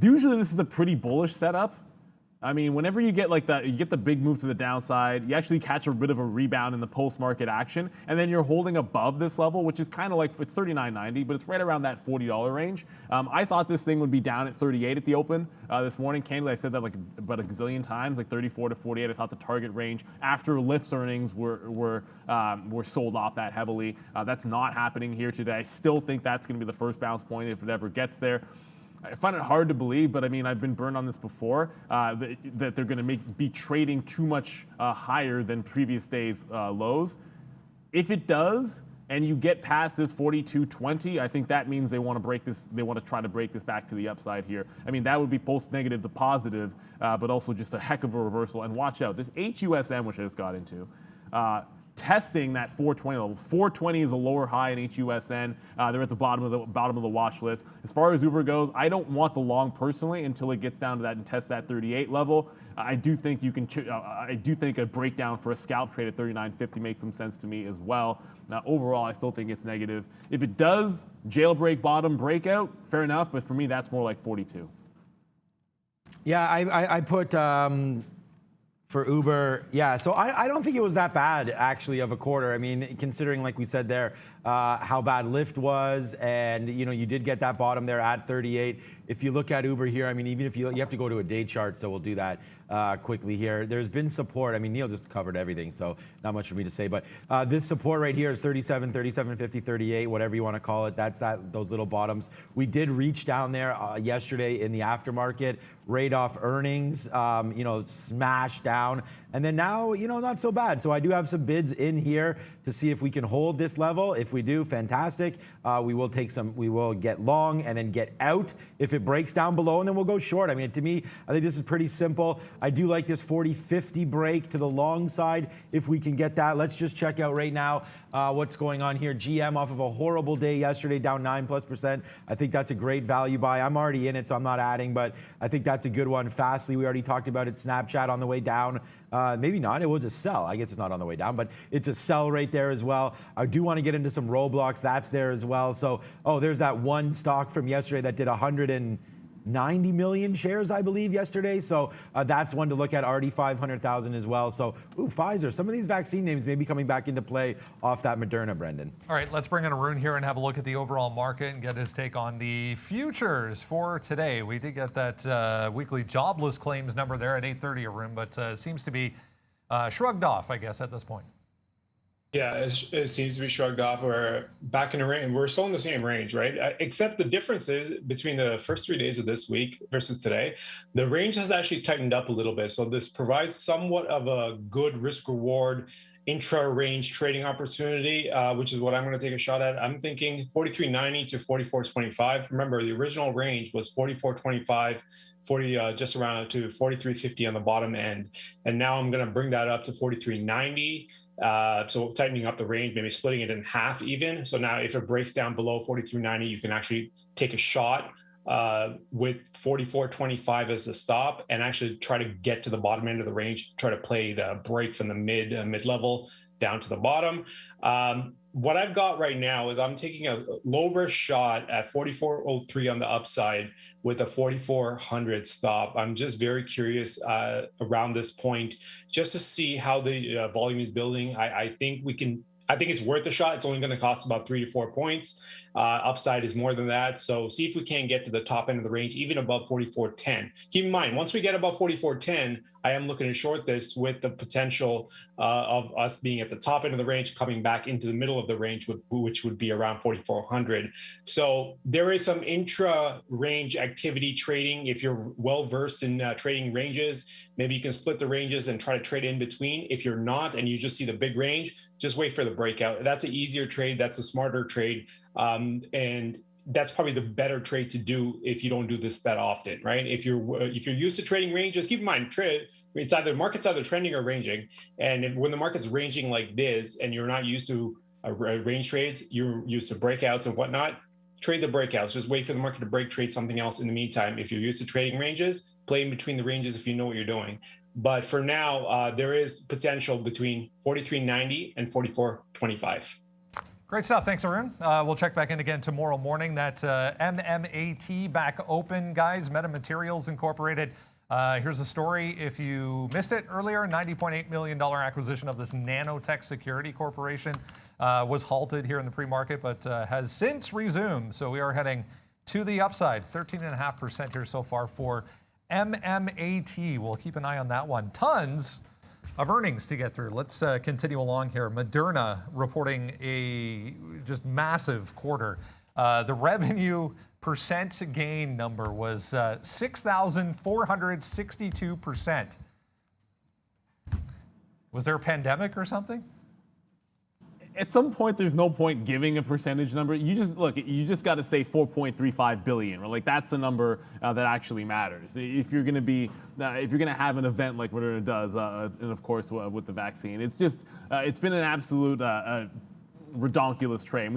usually this is a pretty bullish setup. I mean, whenever you get like that, you get the big move to the downside, you actually catch a bit of a rebound in the post-market action, and then you're holding above this level, which is kind of like, it's $39.90, but it's right around that $40 range. I thought this thing would be down at 38 at the open this morning. Candidly, I said that like about a gazillion times, like 34 to 48. I thought the target range after Lyft's earnings were sold off that heavily. That's not happening here today. I still think that's going to be the first bounce point if it ever gets there. I find it hard to believe, but I mean, I've been burned on this before, that they're going to be trading too much higher than previous days' lows. If it does, and you get past this 42.20, I think that means they want to break this. They want to try to break this back to the upside here. I mean, that would be both negative to positive, but also just a heck of a reversal. And watch out, this HUSM, which I just got into, testing that 420 level. 420 is a lower high in HUSN. They're at the bottom of the watch list. As far as Uber goes, I don't want the long personally until it gets down to that and tests that 38 level. I do think you can. I do think a breakdown for a scalp trade at 39.50 makes some sense to me as well. Now, overall, I still think it's negative. If it does jailbreak bottom breakout, fair enough. But for me, that's more like 42. Yeah, I put for Uber, yeah. So I don't think it was that bad actually of a quarter. I mean, considering like we said there, how bad Lyft was, and you did get that bottom there at 38. If you look at Uber here, I mean, even if you have to go to a day chart, so we'll do that quickly here. There's been support. I mean, Neil just covered everything, so not much for me to say. But this support right here is 37, 37, 50, 38, whatever you want to call it. That's those little bottoms. We did reach down there yesterday in the aftermarket, right off earnings, smash down, and then now, not so bad. So I do have some bids in here to see if we can hold this level. If we do, fantastic. We will get long and then get out if it breaks down below, and then we'll go short. I mean, to me, I think this is pretty simple. I do like this 40-50 break to the long side if we can get that. Let's just check out right now what's going on here. GM off of a horrible day yesterday, down 9+%. I think that's a great value buy. I'm already in it, so I'm not adding, but I think that's a good one. Fastly, we already talked about it. Snapchat on the way down. Maybe not. It was a sell. I guess it's not on the way down, but it's a sell right there as well. I do want to get into some Roblox. That's there as well. So, there's that one stock from yesterday that did 190 million shares, I believe, yesterday. So that's one to look at, already 500,000 as well. So, Pfizer, some of these vaccine names may be coming back into play off that Moderna, Brendan. All right, let's bring in Arun here and have a look at the overall market and get his take on the futures for today. We did get that weekly jobless claims number there at 8:30, Arun, but seems to be shrugged off, I guess, at this point. Yeah, it seems to be shrugged off. We're back in the range. We're still in the same range, right? Except the difference is between the first 3 days of this week versus today, the range has actually tightened up a little bit. So this provides somewhat of a good risk-reward intra-range trading opportunity, which is what I'm going to take a shot at. I'm thinking 43.90 to 44.25. Remember, the original range was 44.25, just around to 43.50 on the bottom end. And now I'm going to bring that up to 43.90. So tightening up the range, maybe splitting it in half even. So now if it breaks down below 43.90, you can actually take a shot with 44.25 as the stop and actually try to get to the bottom end of the range, try to play the break from the mid-level down to the bottom. What I've got right now is I'm taking a low risk shot at 44.03 on the upside with a 4400 stop. I'm just very curious around this point just to see how the volume is building. I think it's worth a shot. It's only going to cost about 3 to 4 points. Upside is more than that. So see if we can get to the top end of the range, even above 44.10. Keep in mind, once we get above 44.10, I am looking to short this with the potential of us being at the top end of the range, coming back into the middle of the range, which would be around 4,400. So there is some intra-range activity trading. If you're well-versed in trading ranges, maybe you can split the ranges and try to trade in between. If you're not and you just see the big range, just wait for the breakout. That's an easier trade. That's a smarter trade. And that's probably the better trade to do if you don't do this that often, right? If you're used to trading ranges, keep in mind, market's either trending or ranging. And when the market's ranging like this, and you're not used to range trades, you're used to breakouts and whatnot, trade the breakouts. Just wait for the market to break, trade something else in the meantime. If you're used to trading ranges, play in between the ranges if you know what you're doing. But for now, there is potential between 43.90 and 44.25. Great stuff. Thanks, Arun. We'll check back in again tomorrow morning. That MMAT back open, guys. Metamaterials Incorporated. Here's a story. If you missed it earlier, $90.8 million acquisition of this nanotech security corporation was halted here in the pre-market, but has since resumed. So we are heading to the upside. 13.5% here so far for MMAT. We'll keep an eye on that one. Tons of earnings to get through. Let's continue along here. Moderna reporting a just massive quarter. The revenue percent gain number was 6,462%. Was there a pandemic or something? At some point, there's no point giving a percentage number. You just got to say 4.35 billion. Right? Like that's the number that actually matters. If you're going to have an event like Moderna does, and of course with the vaccine, it's been an absolute redonkulous trade.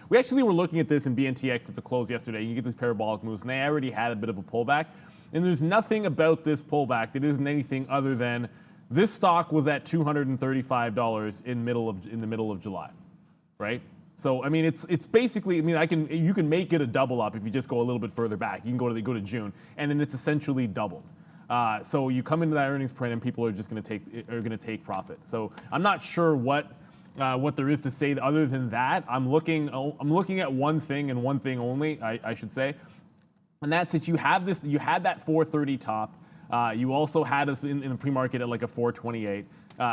We actually were looking at this in BNTX at the close yesterday. You get these parabolic moves, and they already had a bit of a pullback. And there's nothing about this pullback that isn't anything other than this stock was at $235 in the middle of July, right? So I mean, it's basically, I mean, you can make it a double up if you just go a little bit further back. You can go to June, and then it's essentially doubled. So you come into that earnings print and people are just going to take profit. So I'm not sure what there is to say other than that. I'm looking at one thing and one thing only, I should say, and that's that you had that 430 top. You also had us in the pre-market at like a 428.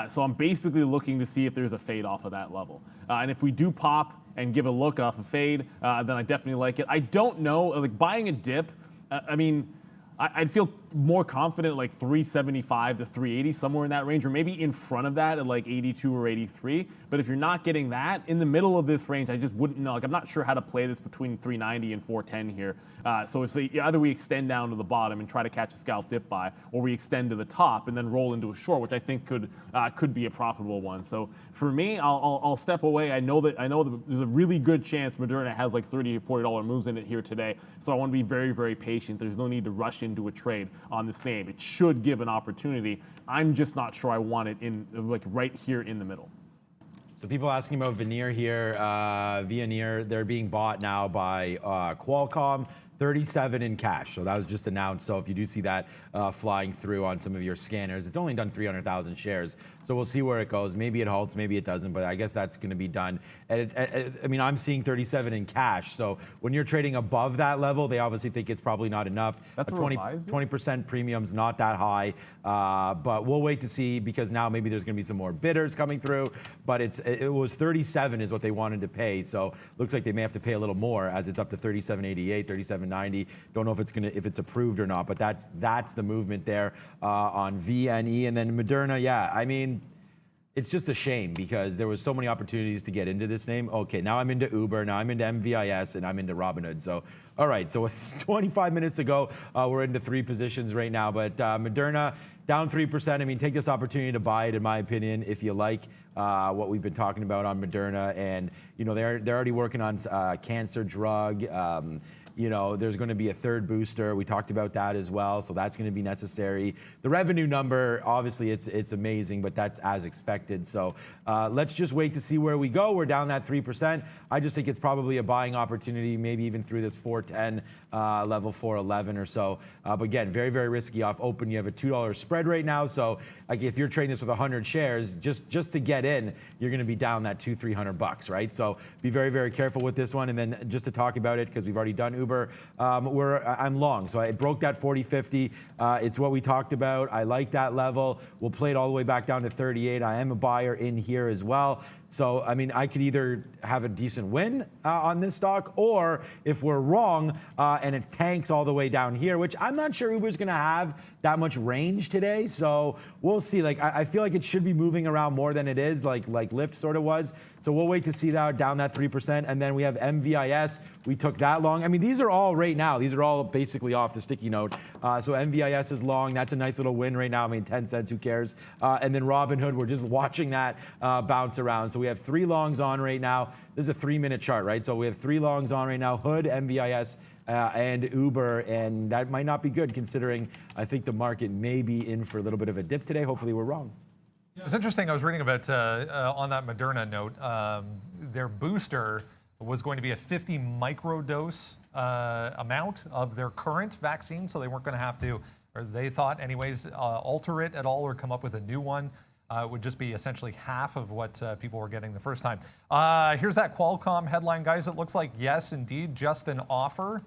So I'm basically looking to see if there's a fade off of that level. And if we do pop and give a look off a fade, then I definitely like it. I don't know, like buying a dip, I mean, I'd feel more confident like 375 to 380, somewhere in that range, or maybe in front of that at like 82 or 83. But if you're not getting that, in the middle of this range, I just wouldn't know. Like, I'm not sure how to play this between 390 and 410 here. So it's either we extend down to the bottom and try to catch a scalp dip buy, or we extend to the top and then roll into a short, which I think could be a profitable one. So for me, I'll step away. I know that there's a really good chance Moderna has like $30 or $40 moves in it here today. So I want to be very, very patient. There's no need to rush into a trade on this name. It should give an opportunity. I'm just not sure I want it in like right here in the middle. So people asking about Veneer here. Veneer, they're being bought now by Qualcomm. 37 in cash. So that was just announced. So if you do see that flying through on some of your scanners, it's only done 300,000 shares. So we'll see where it goes. Maybe it halts, maybe it doesn't, but I guess that's going to be done. I mean, I'm seeing 37 in cash. So when you're trading above that level, they obviously think it's probably not enough. That's 20% premium's not that high, but we'll wait to see, because now maybe there's going to be some more bidders coming through. But it was 37 is what they wanted to pay. So looks like they may have to pay a little more, as it's up to 37.88, 37.90. Don't know if it's approved or not, but that's the movement there on VNE. And then Moderna, yeah, I mean, it's just a shame because there was so many opportunities to get into this name. Okay, now I'm into Uber, now I'm into MVIS, and I'm into Robinhood. So, all right, so with 25 minutes to go, we're into 3 positions right now. But Moderna, down 3%. I mean, take this opportunity to buy it, in my opinion, if you like what we've been talking about on Moderna. And, you know, they're already working on cancer drug. You know, there's going to be a third booster. We talked about that as well, so that's going to be necessary. The revenue number, obviously, it's amazing, but that's as expected. So let's just wait to see where we go. We're down that 3%. I just think it's probably a buying opportunity, maybe even through this 410 level, 411 or so. But again, very, very risky off open. You have a $2 spread right now, so like if you're trading this with 100 shares, just to get in, you're going to be down that $200-300, right? So be very, very careful with this one. And then just to talk about it, because we've already done Uber, I'm long. So I broke that 40-50. It's what we talked about. I like that level. We'll play it all the way back down to 38. I am a buyer in here as well. So, I mean, I could either have a decent win on this stock, or if we're wrong and it tanks all the way down here, which I'm not sure Uber's going to have that much range today. So we'll see. Like, I feel like it should be moving around more than it is, like Lyft sort of was. So we'll wait to see that down that 3%. And then we have MVIS. We took that long. I mean, these are all right now. These are all basically off the sticky note. So MVIS is long. That's a nice little win right now. I mean, 10 cents, who cares? And then Robinhood, we're just watching that bounce around. So we have 3 longs on right now. This is a 3-minute chart, right? So we have 3 longs on right now: Hood, MVIS, and Uber, and that might not be good considering I think the market may be in for a little bit of a dip today. Hopefully we're wrong. It was interesting. I was reading about on that Moderna note, their booster was going to be a 50 microdose amount of their current vaccine, so they weren't going to have to, or they thought anyways, alter it at all or come up with a new one. It would just be essentially half of what people were getting the first time. Here's that Qualcomm headline, guys. It looks like, yes, indeed, just an offer.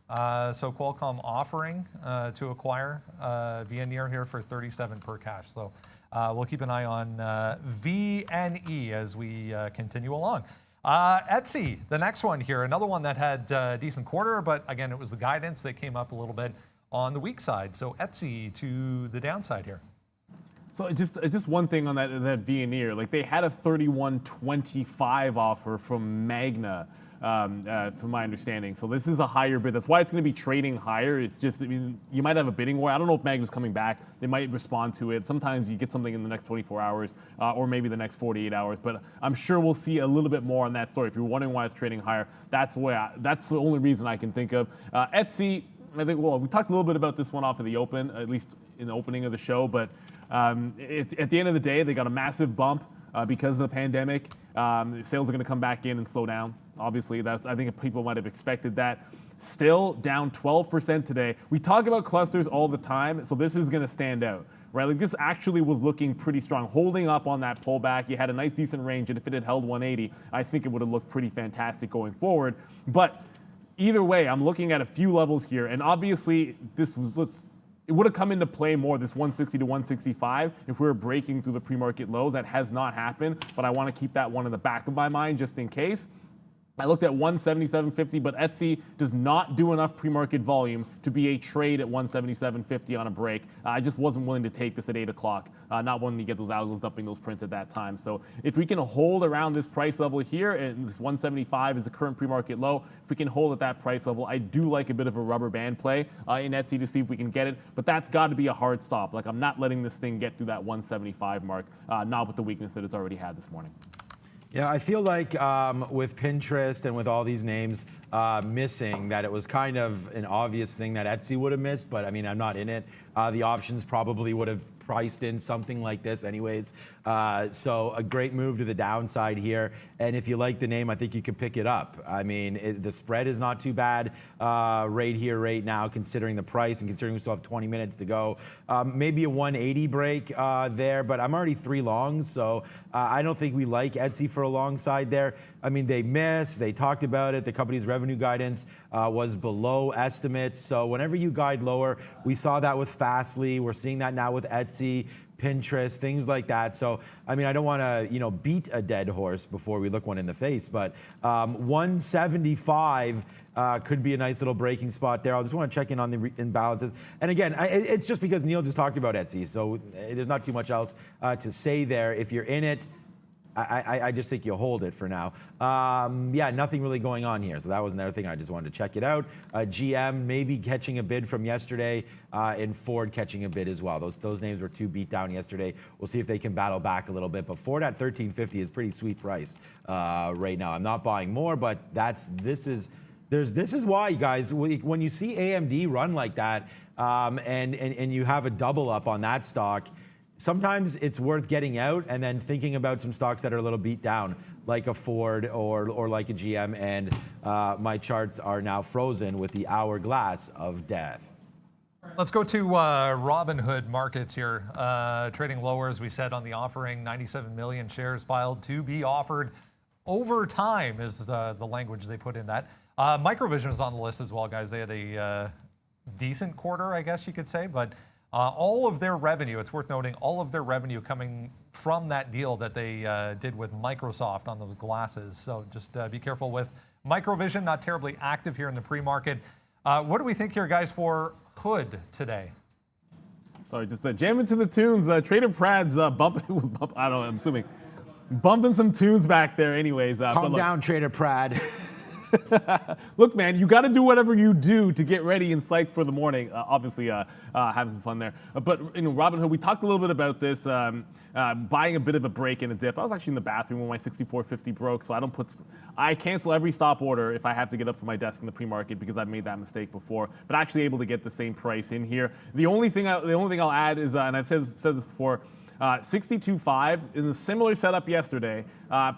So Qualcomm offering to acquire Veneer here for 37 per cash. So we'll keep an eye on VNE as we continue along. Etsy, the next one here, another one that had a decent quarter, but again, it was the guidance that came up a little bit on the weak side. So Etsy to the downside here. So just one thing on that Veneer, like they had a 31.25 offer from Magna, from my understanding. So this is a higher bid. That's why it's going to be trading higher. It's just, I mean, you might have a bidding war. I don't know if Magna's coming back. They might respond to it. Sometimes you get something in the next 24 hours or maybe the next 48 hours. But I'm sure we'll see a little bit more on that story. If you're wondering why it's trading higher, that's the only reason I can think of. Etsy, I think, well, we talked a little bit about this one off of the open, at least in the opening of the show. But at the end of the day, they got a massive bump because of the pandemic. Sales are going to come back in and slow down. Obviously, I think people might have expected that. Still down 12% today. We talk about clusters all the time, so this is going to stand out, right? Like this actually was looking pretty strong, holding up on that pullback. You had a nice decent range, and if it had held 180, I think it would have looked pretty fantastic going forward. But either way, I'm looking at a few levels here, and obviously it would have come into play more, this 160 to 165, if we were breaking through the pre-market lows. That has not happened, but I want to keep that one in the back of my mind just in case. I looked at 177.50, but Etsy does not do enough pre-market volume to be a trade at 177.50 on a break. I just wasn't willing to take this at 8 o'clock, not wanting to get those algos dumping those prints at that time. So if we can hold around this price level here, and this 175 is the current pre-market low, if we can hold at that price level, I do like a bit of a rubber band play in Etsy to see if we can get it, but that's got to be a hard stop. Like I'm not letting this thing get through that 175 mark, not with the weakness that it's already had this morning. Yeah, I feel like with Pinterest and with all these names missing, that it was kind of an obvious thing that Etsy would have missed, but I mean, I'm not in it. The options probably would have priced in something like this anyways. So a great move to the downside here. And if you like the name, I think you could pick it up. I mean, the spread is not too bad right here, right now, considering the price and considering we still have 20 minutes to go. Maybe a 180 break there, but I'm already 3 longs, so I don't think we like Etsy for a long side there. I mean, they missed, they talked about it. The company's revenue guidance was below estimates. So whenever you guide lower, we saw that with Fastly. We're seeing that now with Etsy, Pinterest, things like that. So, I mean, I don't want to, beat a dead horse before we look one in the face, but 175 could be a nice little breaking spot there. I just want to check in on the imbalances. And again, it's just because Neil just talked about Etsy, so there's not too much else to say there. If you're in it, I just think you'll hold it for now. Yeah, nothing really going on here. So that was another thing. I just wanted to check it out. GM maybe catching a bid from yesterday, and Ford catching a bid as well. Those names were 2 beat down yesterday. We'll see if they can battle back a little bit. But Ford at 13.50 is pretty sweet price right now. I'm not buying more, but this is why, you guys, when you see AMD run like that, and you have a double up on that stock, sometimes it's worth getting out and then thinking about some stocks that are a little beat down, like a Ford or like a GM. And my charts are now frozen with the hourglass of death. Let's go to Robinhood markets here. Trading lower, as we said on the offering, 97 million shares filed to be offered over time is the language they put in that. Microvision is on the list as well, guys. They had a decent quarter, I guess you could say, but all of their revenue, it's worth noting, all of their revenue coming from that deal that they did with Microsoft on those glasses. So just be careful with Microvision, not terribly active here in the pre-market. What do we think here, guys, for Hood today? Sorry, just jamming to the tunes. Trader Prad's bumping, I don't know, I'm assuming, bumping some tunes back there anyways. Calm down, Trader Prad. Look, man, you got to do whatever you do to get ready and psyched for the morning. Obviously, having some fun there. But in Robinhood, we talked a little bit about this, buying a bit of a break in a dip. I was actually in the bathroom when my 64.50 broke, so I cancel every stop order if I have to get up from my desk in the pre-market because I've made that mistake before. But actually able to get the same price in here. The only thing I'll add is, and I've said this before, 62.5 in a similar setup yesterday,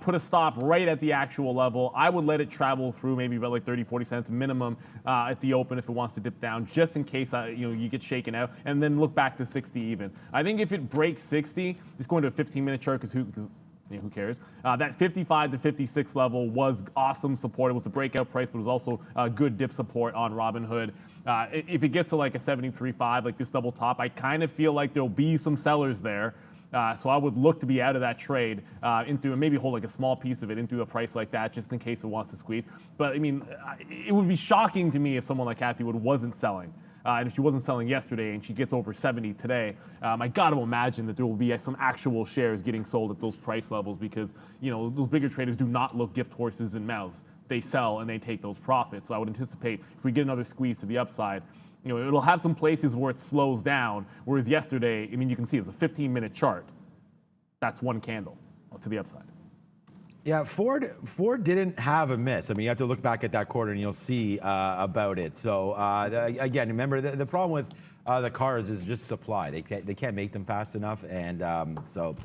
put a stop right at the actual level. I would let it travel through maybe about like 30, 40 cents minimum at the open if it wants to dip down, just in case you get shaken out, and then look back to 60 even. I think if it breaks 60, it's going to a 15-minute chart because who cares? That 55 to 56 level was awesome support. It was a breakout price, but it was also good dip support on Robinhood. If it gets to like a 73.5, like this double top, I kind of feel like there'll be some sellers there. So I would look to be out of that trade into, and maybe hold like a small piece of it into a price like that, just in case it wants to squeeze. But I mean, it would be shocking to me if someone like Kathy Wood wasn't selling. And if she wasn't selling yesterday and she gets over 70 today, I got to imagine that there will be some actual shares getting sold at those price levels because, those bigger traders do not look gift horses in mouths. They sell and they take those profits. So I would anticipate if we get another squeeze to the upside, it'll have some places where it slows down, whereas yesterday, I mean, you can see it's a 15-minute chart. That's one candle to the upside. Yeah, Ford didn't have a miss. I mean, you have to look back at that quarter and you'll see about it. So again, remember the problem with the cars is just supply. They can't make them fast enough, and so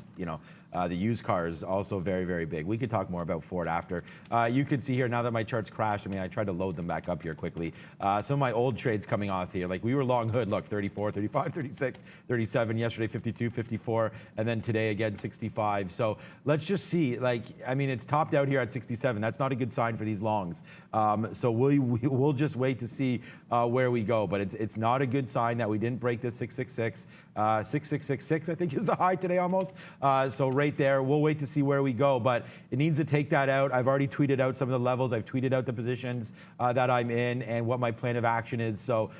The used cars also very, very big. We could talk more about Ford after. You can see here now that my charts crashed. I mean, I tried to load them back up here quickly. Some of my old trades coming off here, like we were long hood. Look, 34, 35, 36, 37. Yesterday, 52, 54, and then today again 65. So let's just see. Like, I mean, it's topped out here at 67. That's not a good sign for these longs. So we'll just wait to see where we go. But it's not a good sign that we didn't break this 666. 6666, I think, is the high today almost. So right there, we'll wait to see where we go. But it needs to take that out. I've already tweeted out some of the levels. I've tweeted out the positions that I'm in and what my plan of action is. So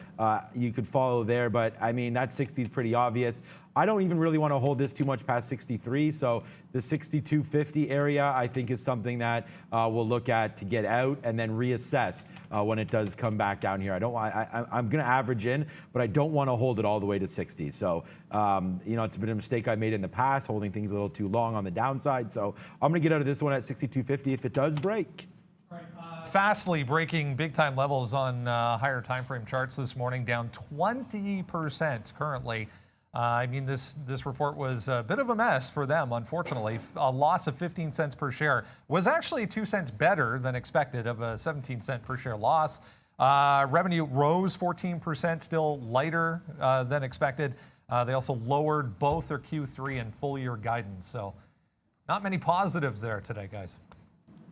you could follow there. But I mean, that 60 is pretty obvious. I don't even really want to hold this too much past 63. So the 62.50 area, I think, is something that we'll look at to get out and then reassess when it does come back down here. I'm going to average in, but I don't want to hold it all the way to 60. So, you know, it's been a mistake I made in the past, holding things a little too long on the downside. So I'm going to get out of this one at 62.50 if it does break. Fastly breaking big time levels on higher time frame charts this morning, down 20% currently. I mean, this report was a bit of a mess for them, unfortunately. A loss of 15 cents per share was actually 2 cents better than expected of a 17-cent per share loss. Revenue rose 14%, still lighter than expected. They also lowered both their Q3 and full year guidance. So not many positives there today, guys.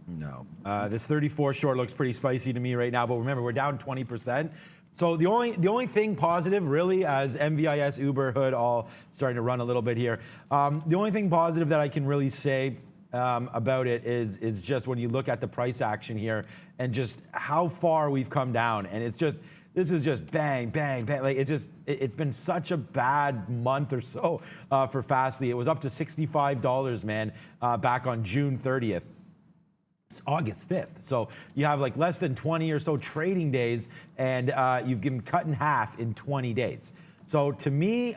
No. This 34 short looks pretty spicy to me right now, but remember, we're down 20%. So the only thing positive, really, as MVIS, Uber, Hood all starting to run a little bit here, the only thing positive that I can really say about it is just when you look at the price action here and just how far we've come down. And it's just, this is just bang, bang, bang. Like it's been such a bad month or so for Fastly. It was up to $65, man, back on June 30th. It's August 5th. So you have like less than 20 or so trading days, and you've been cut in half in 20 days. So to me,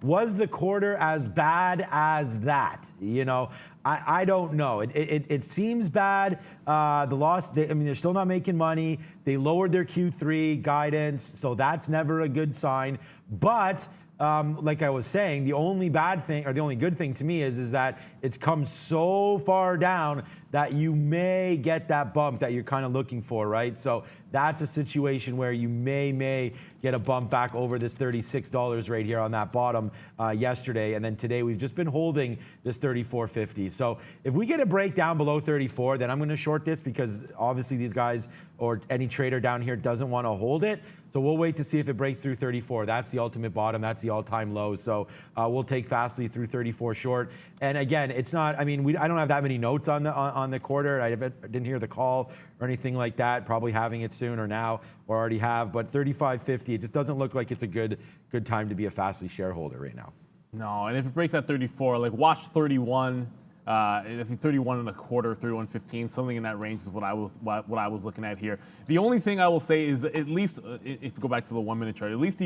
was the quarter as bad as that? You know, I don't know. It seems bad. The loss, I mean, they're still not making money. They lowered their Q3 guidance, so that's never a good sign. But like I was saying, the only bad thing, or the only good thing to me is that it's come so far down that you may get that bump that you're kind of looking for, right? So that's a situation where you may get a bump back over this $36 right here on that bottom yesterday. And then today we've just been holding this 34.50. So if we get a break down below 34, then I'm going to short this because obviously these guys or any trader down here doesn't want to hold it. So we'll wait to see if it breaks through 34. That's the ultimate bottom. That's the all-time low. So we'll take Fastly through 34 short. And again, it's not, I mean, I don't have that many notes on the quarter. I didn't hear the call or anything like that. Probably having it soon or now, or already have. But 35.50, it just doesn't look like it's a good time to be a Fastly shareholder right now. No, and if it breaks at 34, like watch 31. I think 31 and a quarter, 31.15, something in that range is what I was looking at here. The only thing I will say is, at least if you go back to the 1 minute chart, at least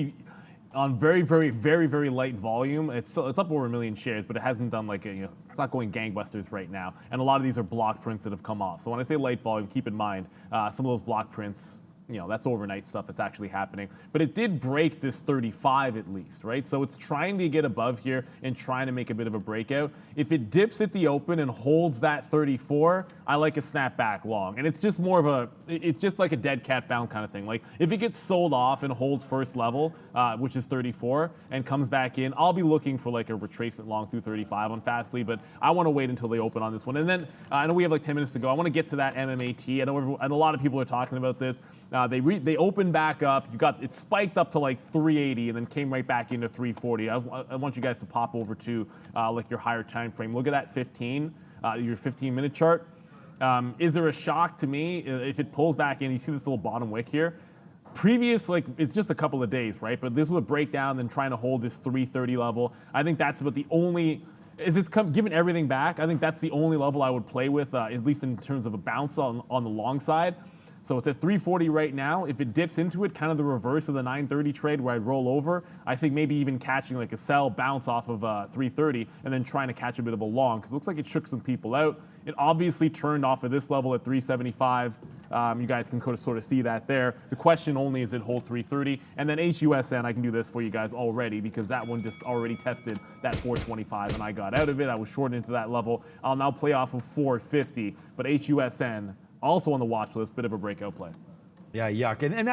on very, very, very, very light volume, it's up over 1 million shares, but it hasn't done like it's not going gangbusters right now. And a lot of these are block prints that have come off. So when I say light volume, keep in mind some of those block prints, that's overnight stuff that's actually happening. But it did break this 35 at least, right? So it's trying to get above here and trying to make a bit of a breakout. If it dips at the open and holds that 34, I like a snap back long. And it's just more of it's just like a dead cat bound kind of thing. Like if it gets sold off and holds first level, which is 34, and comes back in, I'll be looking for like a retracement long through 35 on Fastly, but I want to wait until they open on this one. And then I know we have like 10 minutes to go. I want to get to that MMAT. I know a lot of people are talking about this. They opened back up. It spiked up to like 380 and then came right back into 340. I want you guys to pop over to like your higher time frame. Look at that 15, your 15-minute chart. Is there a shock to me if it pulls back in? You see this little bottom wick here. Previous, like it's just a couple of days, right? But this was a breakdown, then trying to hold this 330 level. I think that's about the only. As it's given everything back, I think that's the only level I would play with, at least in terms of a bounce on the long side. So it's at 340 right now. If it dips into it, kind of the reverse of the 930 trade where I'd roll over, I think maybe even catching like a sell bounce off of 330 and then trying to catch a bit of a long, because it looks like it shook some people out. It obviously turned off of this level at 375. You guys can sort of see that there. The question only is it hold 330. And then HUSN, I can do this for you guys already because that one just already tested that 425 and I got out of it. I was short into that level. I'll now play off of 450, but HUSN, also on the watch list, bit of a breakout play. Yeah, yuck. And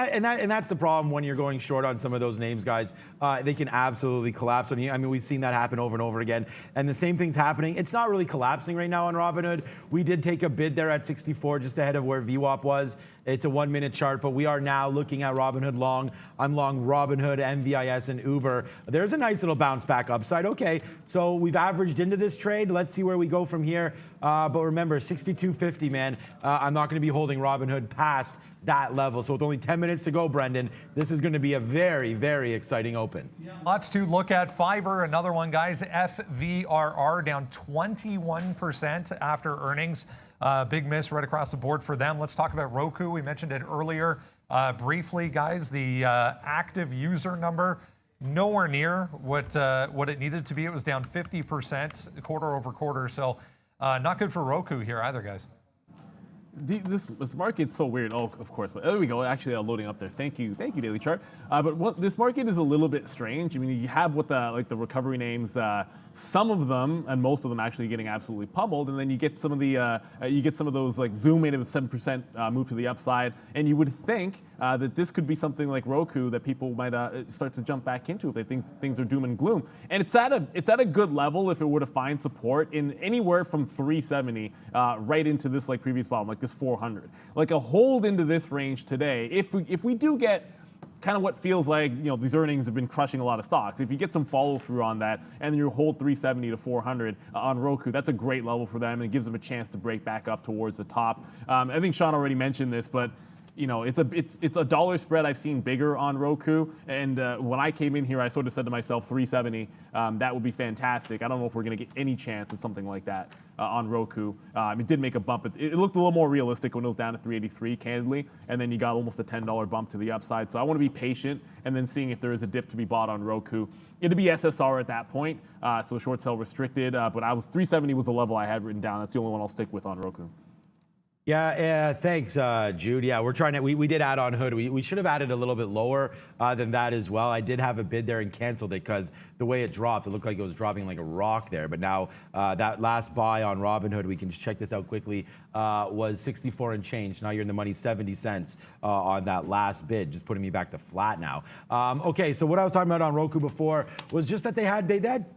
that's the problem when you're going short on some of those names, guys. They can absolutely collapse on you. I mean, we've seen that happen over and over again. And the same thing's happening. It's not really collapsing right now on Robinhood. We did take a bid there at 64, just ahead of where VWAP was. It's a 1 minute chart, but we are now looking at Robinhood long. I'm long Robinhood, MVIS, and Uber. There's a nice little bounce back upside. Okay, so we've averaged into this trade. Let's see where we go from here. But remember, 62.50, man. I'm not going to be holding Robinhood past that level. So with only 10 minutes to go, Brendan, this is going to be a very, very exciting open. Lots to look at. Fiverr, another one, guys. FVRR down 21% after earnings. Big miss right across the board for them. Let's talk about Roku. We mentioned it earlier briefly, guys. The active user number, nowhere near what it needed to be. It was down 50% quarter over quarter. So not good for Roku here either, guys. This market's so weird. Oh, of course. But there we go. Actually, loading up there. Thank you, Daily Chart. But this market is a little bit strange. I mean, you have what the recovery names. Some of them and most of them actually getting absolutely pummeled, and then you get some of those like Zoom made a 7% move to the upside, and you would think that this could be something like Roku that people might start to jump back into if they think things are doom and gloom. And it's at a good level if it were to find support in anywhere from 370 right into this like previous bottom, like this 400, like a hold into this range today. If we do get kind of what feels like, these earnings have been crushing a lot of stocks. If you get some follow through on that and you hold 370 to 400 on Roku, that's a great level for them and it gives them a chance to break back up towards the top. I think Sean already mentioned this, but it's a dollar spread I've seen bigger on Roku. And when I came in here, I sort of said to myself, 370, that would be fantastic. I don't know if we're going to get any chance at something like that on Roku. It did make a bump. It looked a little more realistic when it was down to 383, candidly. And then you got almost a $10 bump to the upside. So I want to be patient and then seeing if there is a dip to be bought on Roku. It'd be SSR at that point, so short sale restricted. But 370 was the level I had written down. That's the only one I'll stick with on Roku. Yeah, thanks, Jude. Yeah, we're trying to, we did add on Hood. We should have added a little bit lower than that as well. I did have a bid there and canceled it because the way it dropped, it looked like it was dropping like a rock there. But now that last buy on Robinhood, we can just check this out quickly, was 64 and change. Now you're in the money 70 cents on that last bid, just putting me back to flat now. Okay, so what I was talking about on Roku before was just that they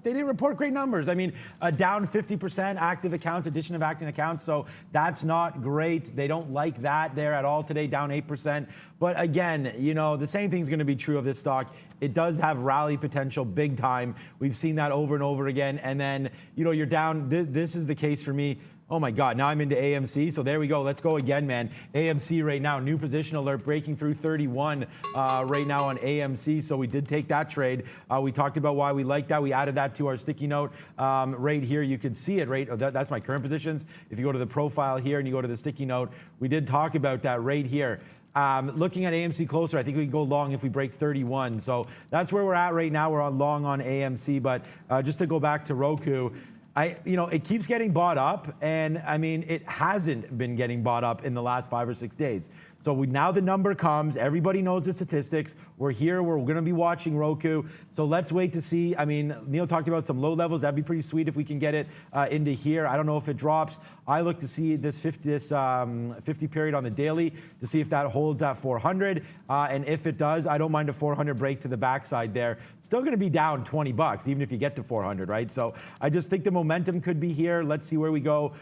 didn't report great numbers. I mean, down 50% active accounts, addition of active accounts. So that's not great. They don't like that there at all today, down 8%. But again, the same thing's going to be true of this stock. It does have rally potential big time. We've seen that over and over again. And then, you're down. This is the case for me. Oh my God, now I'm into AMC. So there we go. Let's go again, man. AMC right now, new position alert, breaking through 31 right now on AMC. So we did take that trade. We talked about why we like that. We added that to our sticky note right here. You can see it, right? That's my current positions. If you go to the profile here and you go to the sticky note, we did talk about that right here. Looking at AMC closer, I think we can go long if we break 31. So that's where we're at right now. We're on long on AMC. But just to go back to Roku, it keeps getting bought up, and I mean, it hasn't been getting bought up in the last 5 or 6 days. So now the number comes, everybody knows the statistics. We're here, we're going to be watching Roku. So let's wait to see. I mean, Neil talked about some low levels. That'd be pretty sweet if we can get it into here. I don't know if it drops. I look to see this 50 period on the daily to see if that holds at 400. And if it does, I don't mind a 400 break to the backside there. Still going to be down 20 bucks, even if you get to 400, right? So I just think the momentum could be here. Let's see where we go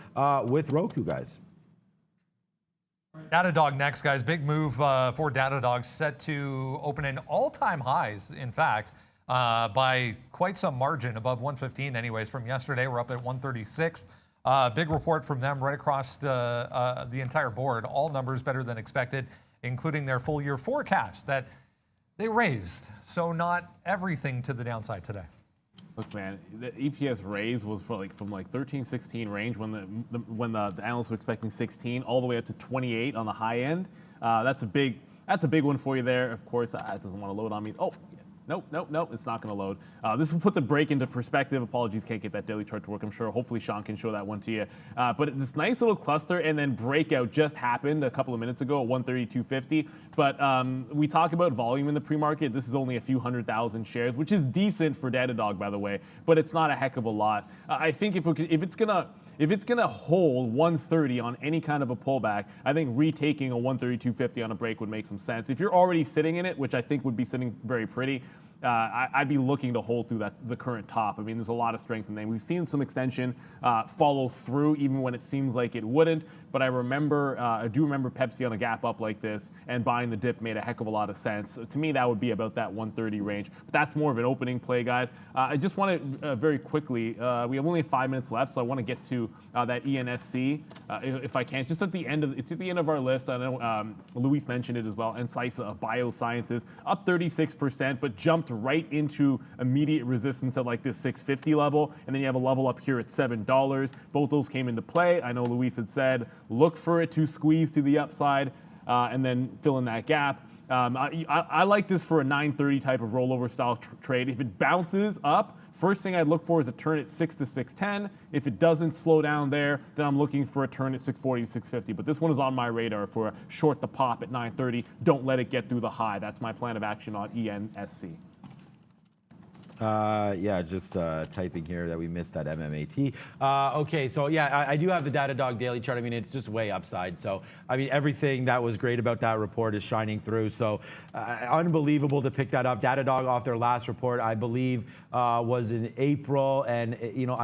with Roku, guys. Datadog next, guys. Big move for Datadog, set to open in all-time highs, in fact, by quite some margin, above 115 anyways. From yesterday, we're up at 136. Big report from them right across the entire board. All numbers better than expected, including their full-year forecast that they raised. So not everything to the downside today. Look, man, the EPS raise was from 13, 16 range when the analysts were expecting 16, all the way up to 28 on the high end. That's a big one for you there. Of course, it doesn't want to load on me. Oh. Nope, it's not going to load. This puts a break into perspective. Apologies, can't get that daily chart to work, I'm sure. Hopefully, Sean can show that one to you. But this nice little cluster and then breakout just happened a couple of minutes ago at 132.50. But we talk about volume in the pre-market. This is only a few 100,000 shares, which is decent for Datadog, by the way, but it's not a heck of a lot. I think if it's gonna hold 130 on any kind of a pullback, I think retaking a 132.50 on a break would make some sense. If you're already sitting in it, which I think would be sitting very pretty, I'd be looking to hold through the current top. I mean, there's a lot of strength in there. We've seen some extension follow through even when it seems like it wouldn't. But I do remember Pepsi on a gap up like this, and buying the dip made a heck of a lot of sense. To me, that would be about that 130 range. But that's more of an opening play, guys. I just want to very quickly, we have only 5 minutes left, so I want to get to that ENSC if I can. It's just at the end of our list. I know Luis mentioned it as well. NYSE Biosciences up 36%, but jumped right into immediate resistance at like this 650 level, and then you have a level up here at $7. Both those came into play. I know Luis had said look for it to squeeze to the upside and then fill in that gap. I like this for a 930 type of rollover style trade. If it bounces up, first thing I'd look for is a turn at 6 to 610. If it doesn't slow down there, then I'm looking for a turn at 640 to 650. But this one is on my radar for a short the pop at 930. Don't let it get through the high. That's my plan of action on ENSC. Yeah, just typing here that we missed that MMAT. Okay, so yeah, I do have the Datadog daily chart. I mean, it's just way upside. So, I mean, everything that was great about that report is shining through. So, unbelievable to pick that up. Datadog off their last report, I believe, was in April. And, you know,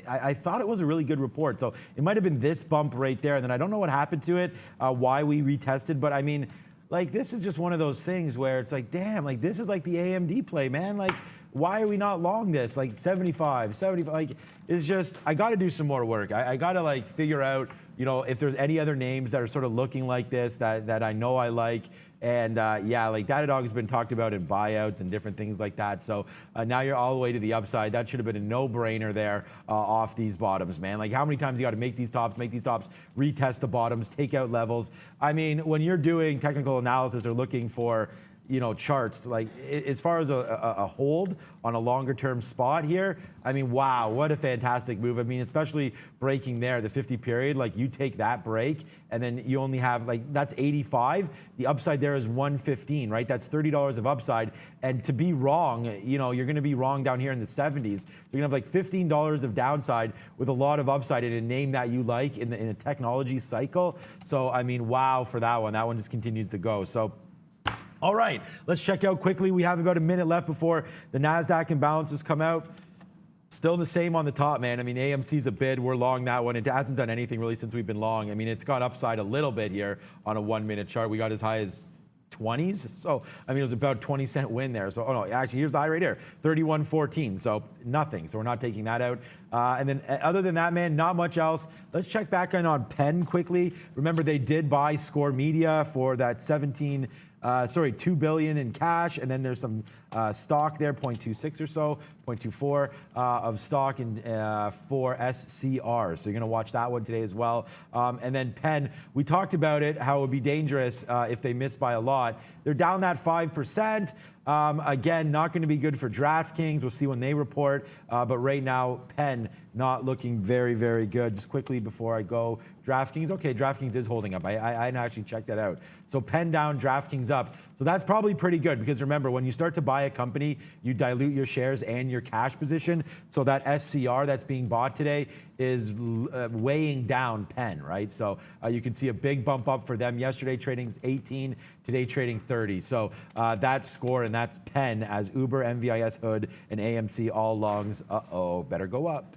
I thought it was a really good report. So, it might have been this bump right there. And then I don't know what happened to it, why we retested. But, I mean, like, this is just one of those things where it's like, damn, like, this is like the AMD play, man. Like, why are we not long this? Like 75, like, it's just, I got to do some more work. I got to like figure out, you know, if there's any other names that are sort of looking like this that I know I like. And yeah, like Datadog has been talked about in buyouts and different things like that. So now you're all the way to the upside. That should have been a no-brainer there off these bottoms, man. Like how many times you got to make these tops, retest the bottoms, take out levels. I mean, when you're doing technical analysis or looking for, you know, charts, like as far as a hold on a longer term spot here, I mean, wow, what a fantastic move. I mean, especially breaking there, the 50 period, like you take that break and then you only have like, that's 85. The upside there is 115, right? That's $30 of upside. And to be wrong, you know, you're going to be wrong down here in the 70s. You're going to have like $15 of downside with a lot of upside in a name that you like in a technology cycle. So, I mean, wow for that one. That one just continues to go. So, all right, let's check out quickly. We have about a minute left before the NASDAQ imbalances come out. Still the same on the top, man. I mean, AMC's a bid. We're long that one. It hasn't done anything really since we've been long. I mean, it's gone upside a little bit here on a 1 minute chart. We got as high as 20s. So, I mean, it was about 20-cent win there. So, oh no, actually, here's the high right here, 31.14. So, nothing. So, we're not taking that out. And then, other than that, man, not much else. Let's check back in on Penn quickly. Remember, they did buy Score Media for that 2 billion in cash, and then there's some stock there, 0.26 or so, 0.24 of stock in for SCR. So you're going to watch that one today as well. And then Penn, we talked about it, how it would be dangerous if they miss by a lot. They're down that 5%. Again, not going to be good for DraftKings. We'll see when they report. But right now, Penn not looking very, very good. Just quickly before I go, DraftKings. Okay, DraftKings is holding up. I actually checked that out. So Penn down, DraftKings up. So that's probably pretty good because remember, when you start to buy a company, you dilute your shares and your cash position. So that SCR that's being bought today is weighing down Penn, right? So you can see a big bump up for them. Yesterday trading 18, today trading 30. So that's Score and that's Penn as Uber, MVIS, Hood, and AMC all longs. Uh-oh, better go up.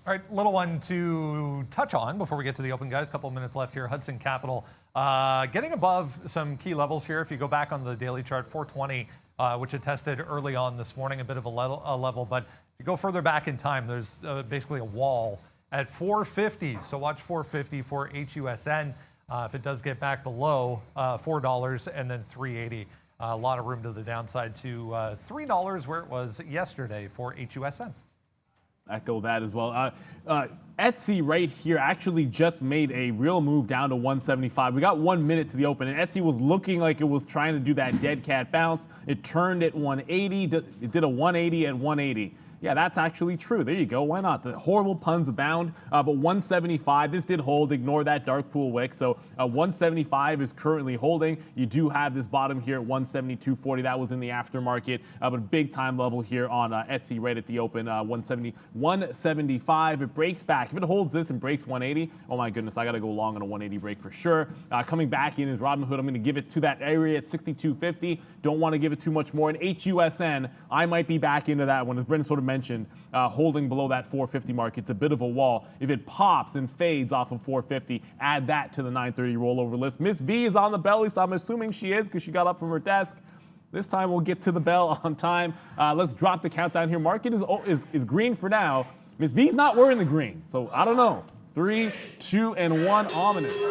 All right, little one to touch on before we get to the open, guys. A couple of minutes left here. Hudson Capital getting above some key levels here. If you go back on the daily chart, 420, which it tested early on this morning, a bit of a level. But if you go further back in time, there's basically a wall at 450. So watch 450 for HUSN. If it does get back below $4 and then 380, a lot of room to the downside to $3 where it was yesterday for HUSN. Echo that as well. Etsy right here actually just made a real move down to 175. We got 1 minute to the open, and Etsy was looking like it was trying to do that dead cat bounce. It turned at 180. It did a 180 at 180. Yeah, that's actually true. There you go. Why not? The horrible puns abound. But 175, this did hold. Ignore that dark pool wick. So 175 is currently holding. You do have this bottom here at 172.40. That was in the aftermarket. But big time level here on Etsy right at the open. 175. It breaks back. If it holds this and breaks 180, oh my goodness, I got to go long on a 180 break for sure. Coming back in is Robinhood. I'm going to give it to that area at 62.50. Don't want to give it too much more. And HUSN, I might be back into that one, as Brendan sort of mentioned, holding below that 450 mark. It's a bit of a wall. If it pops and fades off of 450, add that to the 930 rollover list. Miss V is on the belly, so I'm assuming she is because she got up from her desk. This time we'll get to the bell on time. Let's drop the countdown here. Market is green for now. Miss V's not wearing the green, so I don't know. 3, 2, and 1, ominous.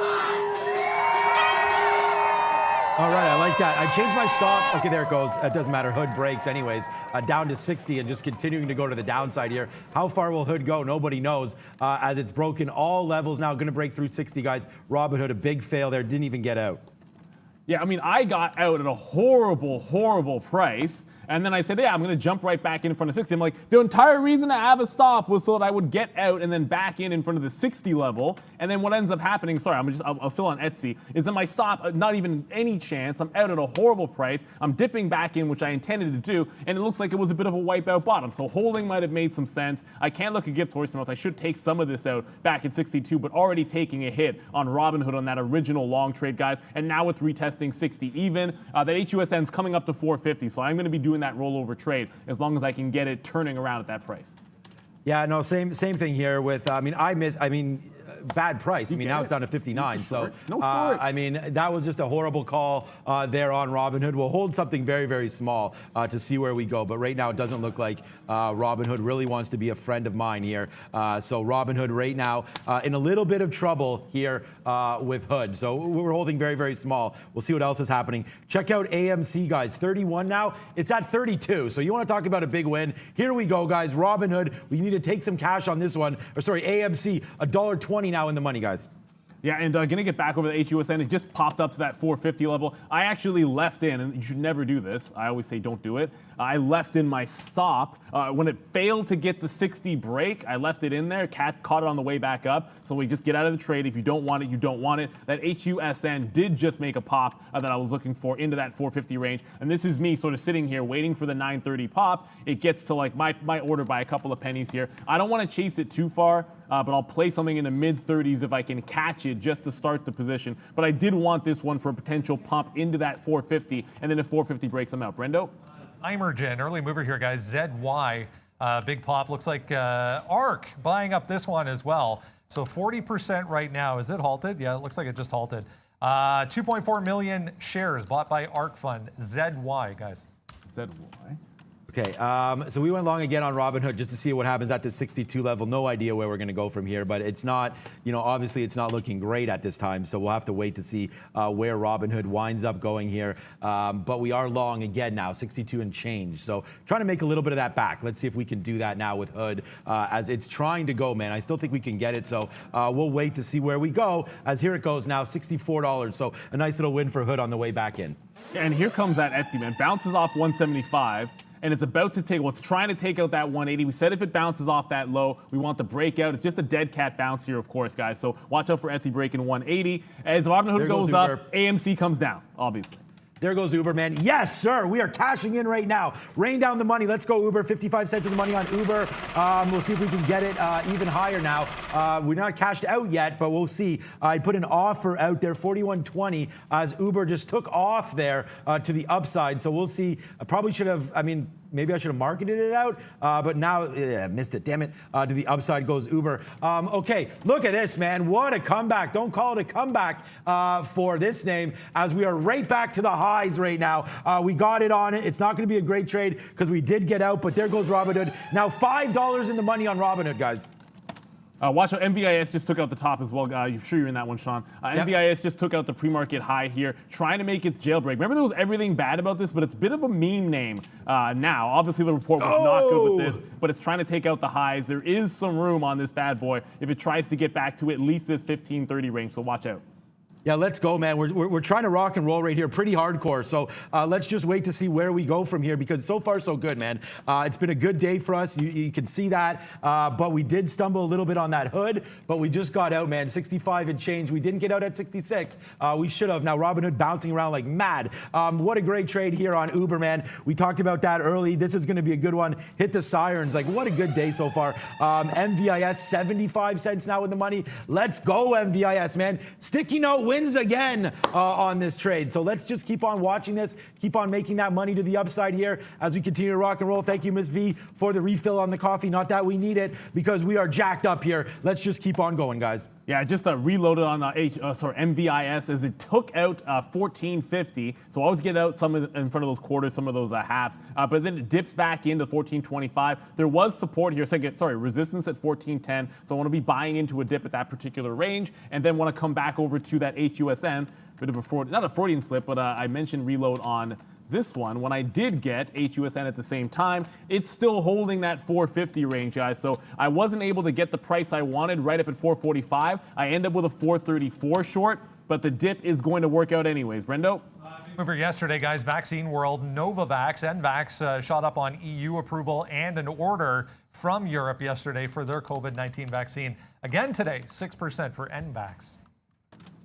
All right, I like that. I changed my stop. Okay, there it goes. It doesn't matter. Hood breaks anyways. Down to 60 and just continuing to go to the downside here. How far will Hood go? Nobody knows as it's broken all levels now. Going to break through 60, guys. Robinhood, a big fail there. Didn't even get out. Yeah, I mean, I got out at a horrible, horrible price. And then I said, yeah, I'm going to jump right back in front of 60. I'm like, the entire reason to have a stop was so that I would get out and then back in front of the 60 level. And then what ends up happening, sorry, I'm still on Etsy, is that my stop, not even any chance. I'm out at a horrible price. I'm dipping back in, which I intended to do. And it looks like it was a bit of a wipeout bottom. So holding might have made some sense. I can't look a gift horse mouth. I should take some of this out back at 62, but already taking a hit on Robinhood on that original long trade, guys. And now it's retesting 60 even. That HUSN's coming up to 450. So I'm going to be doing that rollover trade as long as I can get it turning around at that price. Yeah, no, same thing here with, bad price. I mean, now it's down to 59. So, I mean, that was just a horrible call there on Robinhood. We'll hold something very, very small to see where we go. But right now, it doesn't look like Robinhood really wants to be a friend of mine here. So Robinhood right now in a little bit of trouble here with Hood. So we're holding very, very small. We'll see what else is happening. Check out AMC, guys. 31 now. It's at 32. So you want to talk about a big win. Here we go, guys. Robinhood, we need to take some cash on this one. Or sorry, AMC, $1.20 now in the money, guys. Yeah, and going to get back over the HUSN. It just popped up to that 450 level. I actually left in, and you should never do this. I always say don't do it. I left in my stop. When it failed to get the 60 break, I left it in there. Cat caught it on the way back up. So we just get out of the trade. If you don't want it, you don't want it. That HUSN did just make a pop that I was looking for into that 450 range. And this is me sort of sitting here waiting for the 930 pop. It gets to like my order by a couple of pennies here. I don't want to chase it too far. But I'll play something in the mid-30s if I can catch it just to start the position. But I did want this one for a potential pump into that 450, and then if 450 breaks, I'm out. Brendo? Imergen, early mover here, guys. ZY, big pop. Looks like ARK buying up this one as well. So 40% right now. Is it halted? Yeah, it looks like it just halted. 2.4 million shares bought by ARK Fund. ZY, guys. ZY. Okay, so we went long again on Robinhood just to see what happens at the 62 level. No idea where we're going to go from here, but it's not, obviously it's not looking great at this time, so we'll have to wait to see where Robinhood winds up going here. But we are long again now, 62 and change. So trying to make a little bit of that back. Let's see if we can do that now with Hood as it's trying to go, man. I still think we can get it, so we'll wait to see where we go as here it goes now, $64. So a nice little win for Hood on the way back in. And here comes that Etsy, man. Bounces off 175. And it's about to take, well, it's trying to take out that 180. We said if it bounces off that low, we want the breakout. It's just a dead cat bounce here, of course, guys. So watch out for Etsy breaking 180. As Robinhood goes up, AMC comes down, obviously. There goes Uber, man. Yes, sir. We are cashing in right now. Rain down the money. Let's go, Uber. 55 cents of the money on Uber. We'll see if we can get it even higher now. We're not cashed out yet, but we'll see. I put an offer out there, 41.20, as Uber just took off there to the upside. So we'll see. I probably should have, maybe I should have marketed it out, but now, missed it, damn it. To the upside goes Uber. Okay, look at this, man. What a comeback. Don't call it a comeback for this name, as we are right back to the highs right now. We got it on it. It's not going to be a great trade because we did get out, but there goes Robinhood. Now $5 in the money on Robinhood, guys. Watch out, NVIS just took out the top as well. I'm sure you're in that one, Sean. NVIS just took out the pre-market high here, trying to make its jailbreak. Remember there was everything bad about this, but it's a bit of a meme name now. Obviously the report was not good with this, but it's trying to take out the highs. There is some room on this bad boy if it tries to get back to at least this 1530 range, so watch out. Yeah, let's go, man. We're trying to rock and roll right here, pretty hardcore. So let's just wait to see where we go from here, because so far so good, man. It's been a good day for us. You can see that. But we did stumble a little bit on that hood, but we just got out, man. 65 and change. We didn't get out at 66. We should have. Now Robinhood bouncing around like mad. What a great trade here on Uber, man. We talked about that early. This is going to be a good one. Hit the sirens. Like, what a good day so far. MVIS 75 cents now in the money. Let's go, MVIS, man. Sticky note wins again on this trade. So let's just keep on watching this, keep on making that money to the upside here as we continue to rock and roll. Thank you, Ms. V, for the refill on the coffee. Not that we need it, because we are jacked up here. Let's just keep on going, guys. Yeah, just reloaded on MVIS as it took out 1450. So always get out some in front of those quarters, some of those halves. But then it dips back into 1425. There was support here. Resistance at 1410. So I want to be buying into a dip at that particular range, and then want to come back over to that HUSN. Bit of a not a Freudian slip, but I mentioned reload on this one. When I did get HUSN at the same time, it's still holding that 450 range, guys. So I wasn't able to get the price I wanted right up at 445. I end up with a 434 short, but the dip is going to work out anyways. Brendo? Mover yesterday, guys. Vaccine world, Novavax, NVAX shot up on EU approval and an order from Europe yesterday for their COVID-19 vaccine. Again today, 6% for NVAX.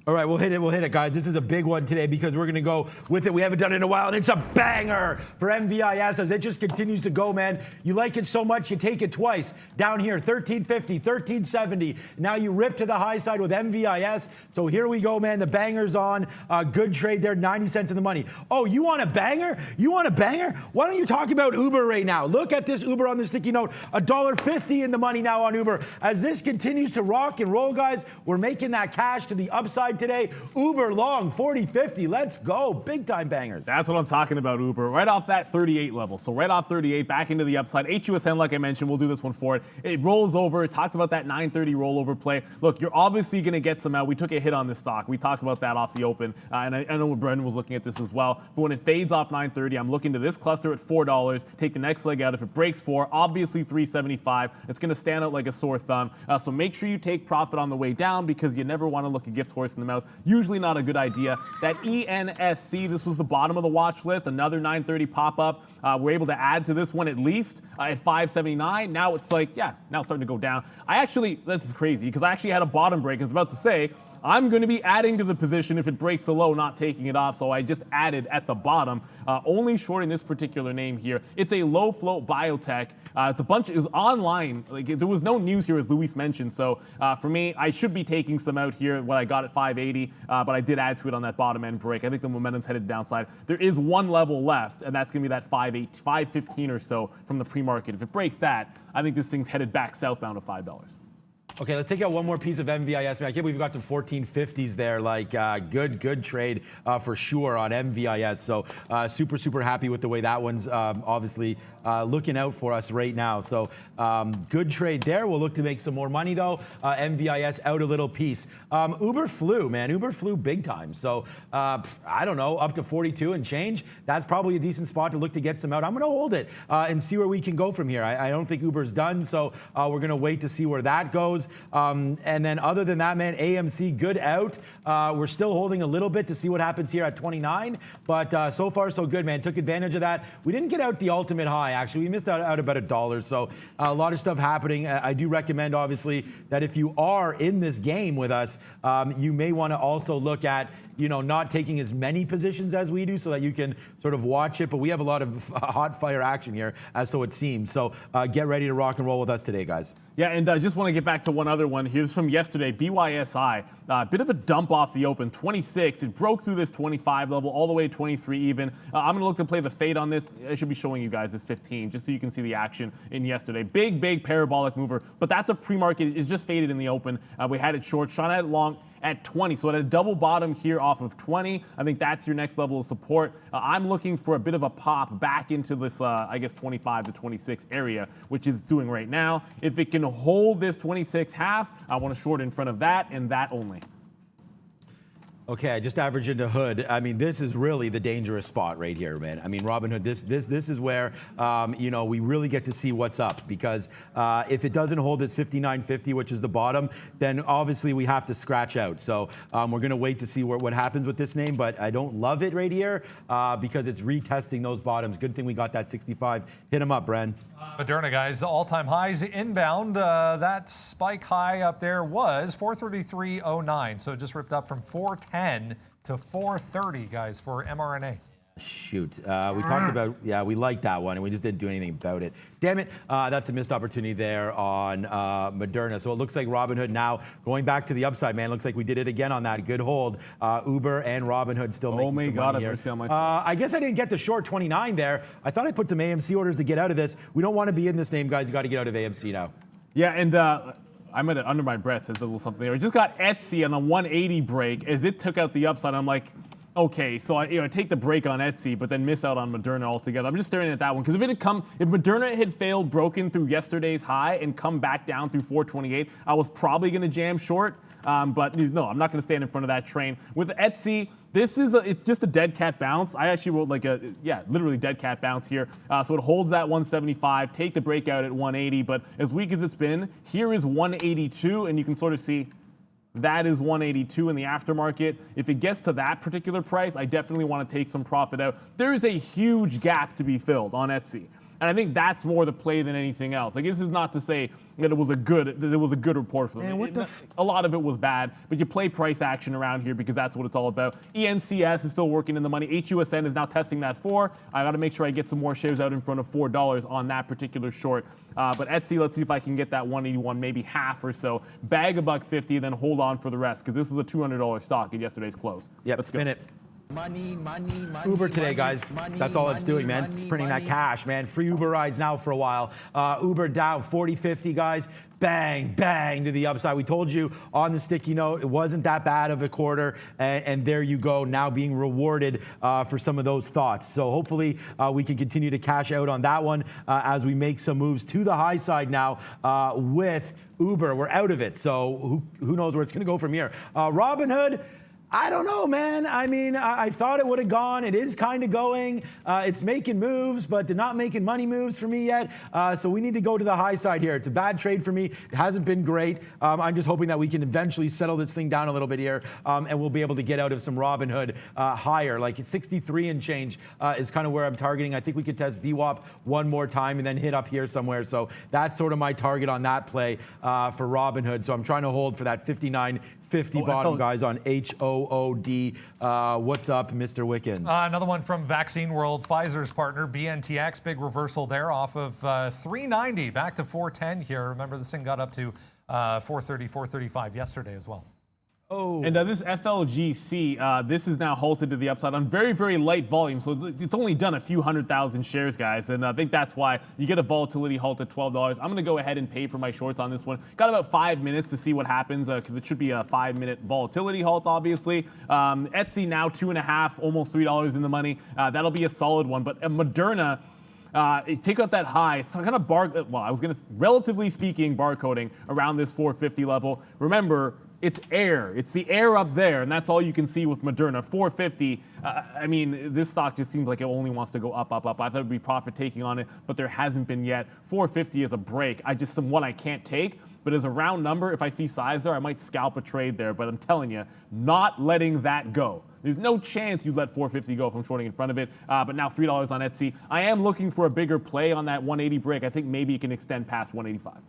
All right, we'll hit it, guys. This is a big one today because we're going to go with it. We haven't done it in a while, and it's a banger for MVIS as it just continues to go, man. You like it so much, you take it twice. Down here, 1350, 1370. Now you rip to the high side with MVIS. So here we go, man. The banger's on. Good trade there, 90 cents in the money. Oh, you want a banger? You want a banger? Why don't you talk about Uber right now? Look at this Uber on the sticky note. $1.50 in the money now on Uber. As this continues to rock and roll, guys, we're making that cash to the upside today. Uber long 40-50. Let's go. Big time bangers. That's what I'm talking about, Uber. Right off that 38 level. So right off 38, back into the upside. HUSN, like I mentioned, we'll do this one for it. It rolls over. It talked about that 930 rollover play. Look, you're obviously going to get some out. We took a hit on this stock. We talked about that off the open. And I know Brendan was looking at this as well. But when it fades off 930, I'm looking to this cluster at $4. Take the next leg out. If it breaks 4, obviously 375. It's going to stand out like a sore thumb. So make sure you take profit on the way down, because you never want to look a gift horse in the mouth. Usually not a good idea. That ENSC, this was the bottom of the watch list. Another 930 pop-up. We're able to add to this one at least at 579. Now it's like, yeah, now it's starting to go down. This is crazy, because I actually had a bottom break. I was about to say, I'm going to be adding to the position if it breaks a low, not taking it off. So I just added at the bottom, only shorting this particular name here. It's a low float biotech. It was online. There was no news here, as Luis mentioned. So for me, I should be taking some out here, what I got at 580, but I did add to it on that bottom end break. I think the momentum's headed downside. There is one level left, and that's going to be that 515 or so from the pre-market. If it breaks that, I think this thing's headed back southbound to $5. Okay, let's take out one more piece of MVIS. Man, I can't believe we've got some 1450s there. Like, good trade for sure on MVIS. So super happy with the way that one's obviously looking out for us right now. So good trade there. We'll look to make some more money though. MVIS out a little piece. Uber flew, man. Uber flew big time. So I don't know, up to 42 and change. That's probably a decent spot to look to get some out. I'm going to hold it and see where we can go from here. I don't think Uber's done, so we're going to wait to see where that goes. And then other than that, man, AMC good out. We're still holding a little bit to see what happens here at 29, but so far so good, man. Took advantage of that. We didn't get out the ultimate high, actually. We missed out about $1, so a lot of stuff happening. I do recommend, obviously, that if you are in this game with us, you may want to also look at not taking as many positions as we do, so that you can sort of watch it. But we have a lot of hot fire action here, so it seems. So get ready to rock and roll with us today, guys. Yeah, and I just want to get back to one other one. Here's from yesterday, BYSI. Bit of a dump off the open, 26. It broke through this 25 level all the way to 23 even. I'm going to look to play the fade on this. I should be showing you guys this 15, just so you can see the action in yesterday. Big parabolic mover, but that's a pre-market. It's just faded in the open. We had it short, shot at it long. at 20. So at a double bottom here off of 20, I think that's your next level of support. I'm looking for a bit of a pop back into this, I guess, 25 to 26 area, which it's doing right now. If it can hold this 26.5, I want to short in front of that and that only. Okay, I just averaged into hood. I mean, this is really the dangerous spot right here, man. I mean, Robinhood, this is where you know, we really get to see what's up, because if it doesn't hold this 59.50, which is the bottom, then obviously we have to scratch out. So we're gonna wait to see what happens with this name, but I don't love it right here because it's retesting those bottoms. Good thing we got that 65. Hit him up, Bren. Moderna, guys, all-time highs inbound. That spike high up there was 433.09, so it just ripped up from 410 to 430, guys, for mRNA. Shoot, we talked about, yeah, we liked that one, and we just didn't do anything about it. Damn it, that's a missed opportunity there on Moderna. So it looks like Robinhood now going back to the upside, man. Looks like we did it again on that. Good hold. Uber and Robinhood still making some money here. I guess I didn't get the short 29 there. I thought I put some AMC orders to get out of this. We don't want to be in this name, guys. You got to get out of AMC now. Yeah, and I might have, under my breath, says a little something there. I just got Etsy on the 180 break as it took out the upside. I'm like, okay, so I take the break on Etsy, but then miss out on Moderna altogether. I'm just staring at that one, because if Moderna had failed, broken through yesterday's high and come back down through 428, I was probably going to jam short. But no, I'm not going to stand in front of that train. With Etsy, it's just a dead cat bounce. I actually wrote literally dead cat bounce here. So it holds that 175, take the breakout at 180, but as weak as it's been, here is 182, and you can sort of see that is 182 in the aftermarket. If it gets to that particular price, I definitely want to take some profit out. There is a huge gap to be filled on Etsy. And I think that's more the play than anything else. Like, this is not to say that it was a good report for them. Man, a lot of it was bad, but you play price action around here because that's what it's all about. ENCS is still working in the money. HUSN is now testing that 4. I got to make sure I get some more shares out in front of $4 on that particular short. But Etsy, let's see if I can get that 181, maybe half or so. Bag $1.50, then hold on for the rest, because this is a $200 stock at yesterday's close. Yep, let's spin go. it. Uber today, guys. That's all it's doing, man. It's printing that cash, man. Free Uber rides now for a while. Uber down 40.50, guys. Bang, bang to the upside. We told you on the sticky note, it wasn't that bad of a quarter. And there you go, now being rewarded for some of those thoughts. So hopefully we can continue to cash out on that one as we make some moves to the high side now with Uber. We're out of it. So who knows where it's going to go from here. Robinhood, I don't know, man. I mean, I thought it would have gone. It is kind of going. It's making moves, but they're not making money moves for me yet. So we need to go to the high side here. It's a bad trade for me. It hasn't been great. I'm just hoping that we can eventually settle this thing down a little bit here, and we'll be able to get out of some Robinhood higher. Like 63 and change is kind of where I'm targeting. I think we could test VWAP one more time and then hit up here somewhere. So that's sort of my target on that play for Robinhood. So I'm trying to hold for that 59.50 bottom, guys, on HOOD. What's up, Mr. Wicken? Another one from Vaccine World, Pfizer's partner, BNTX. Big reversal there off of 390 back to 410 here. Remember, this thing got up to 430, 435 yesterday as well. Oh. And this FLGC, this is now halted to the upside on very, very light volume. So it's only done a few 100,000 shares, guys. And I think that's why you get a volatility halt at $12. I'm going to go ahead and pay for my shorts on this one. Got about 5 minutes to see what happens because it should be a 5-minute volatility halt, obviously. Etsy now 2.5, almost $3 in the money. That'll be a solid one. But Moderna, take out that high. It's kind of relatively speaking, barcoding around this 450 level. Remember, it's air. It's the air up there, and that's all you can see with Moderna. 450. I mean, this stock just seems like it only wants to go up, up, up. I thought it would be profit taking on it, but there hasn't been yet. 450 is a break. One I can't take, but as a round number, if I see size there, I might scalp a trade there. But I'm telling you, not letting that go. There's no chance you'd let 450 go if I'm shorting in front of it. But now $3 on Etsy. I am looking for a bigger play on that 180 break. I think maybe it can extend past 185.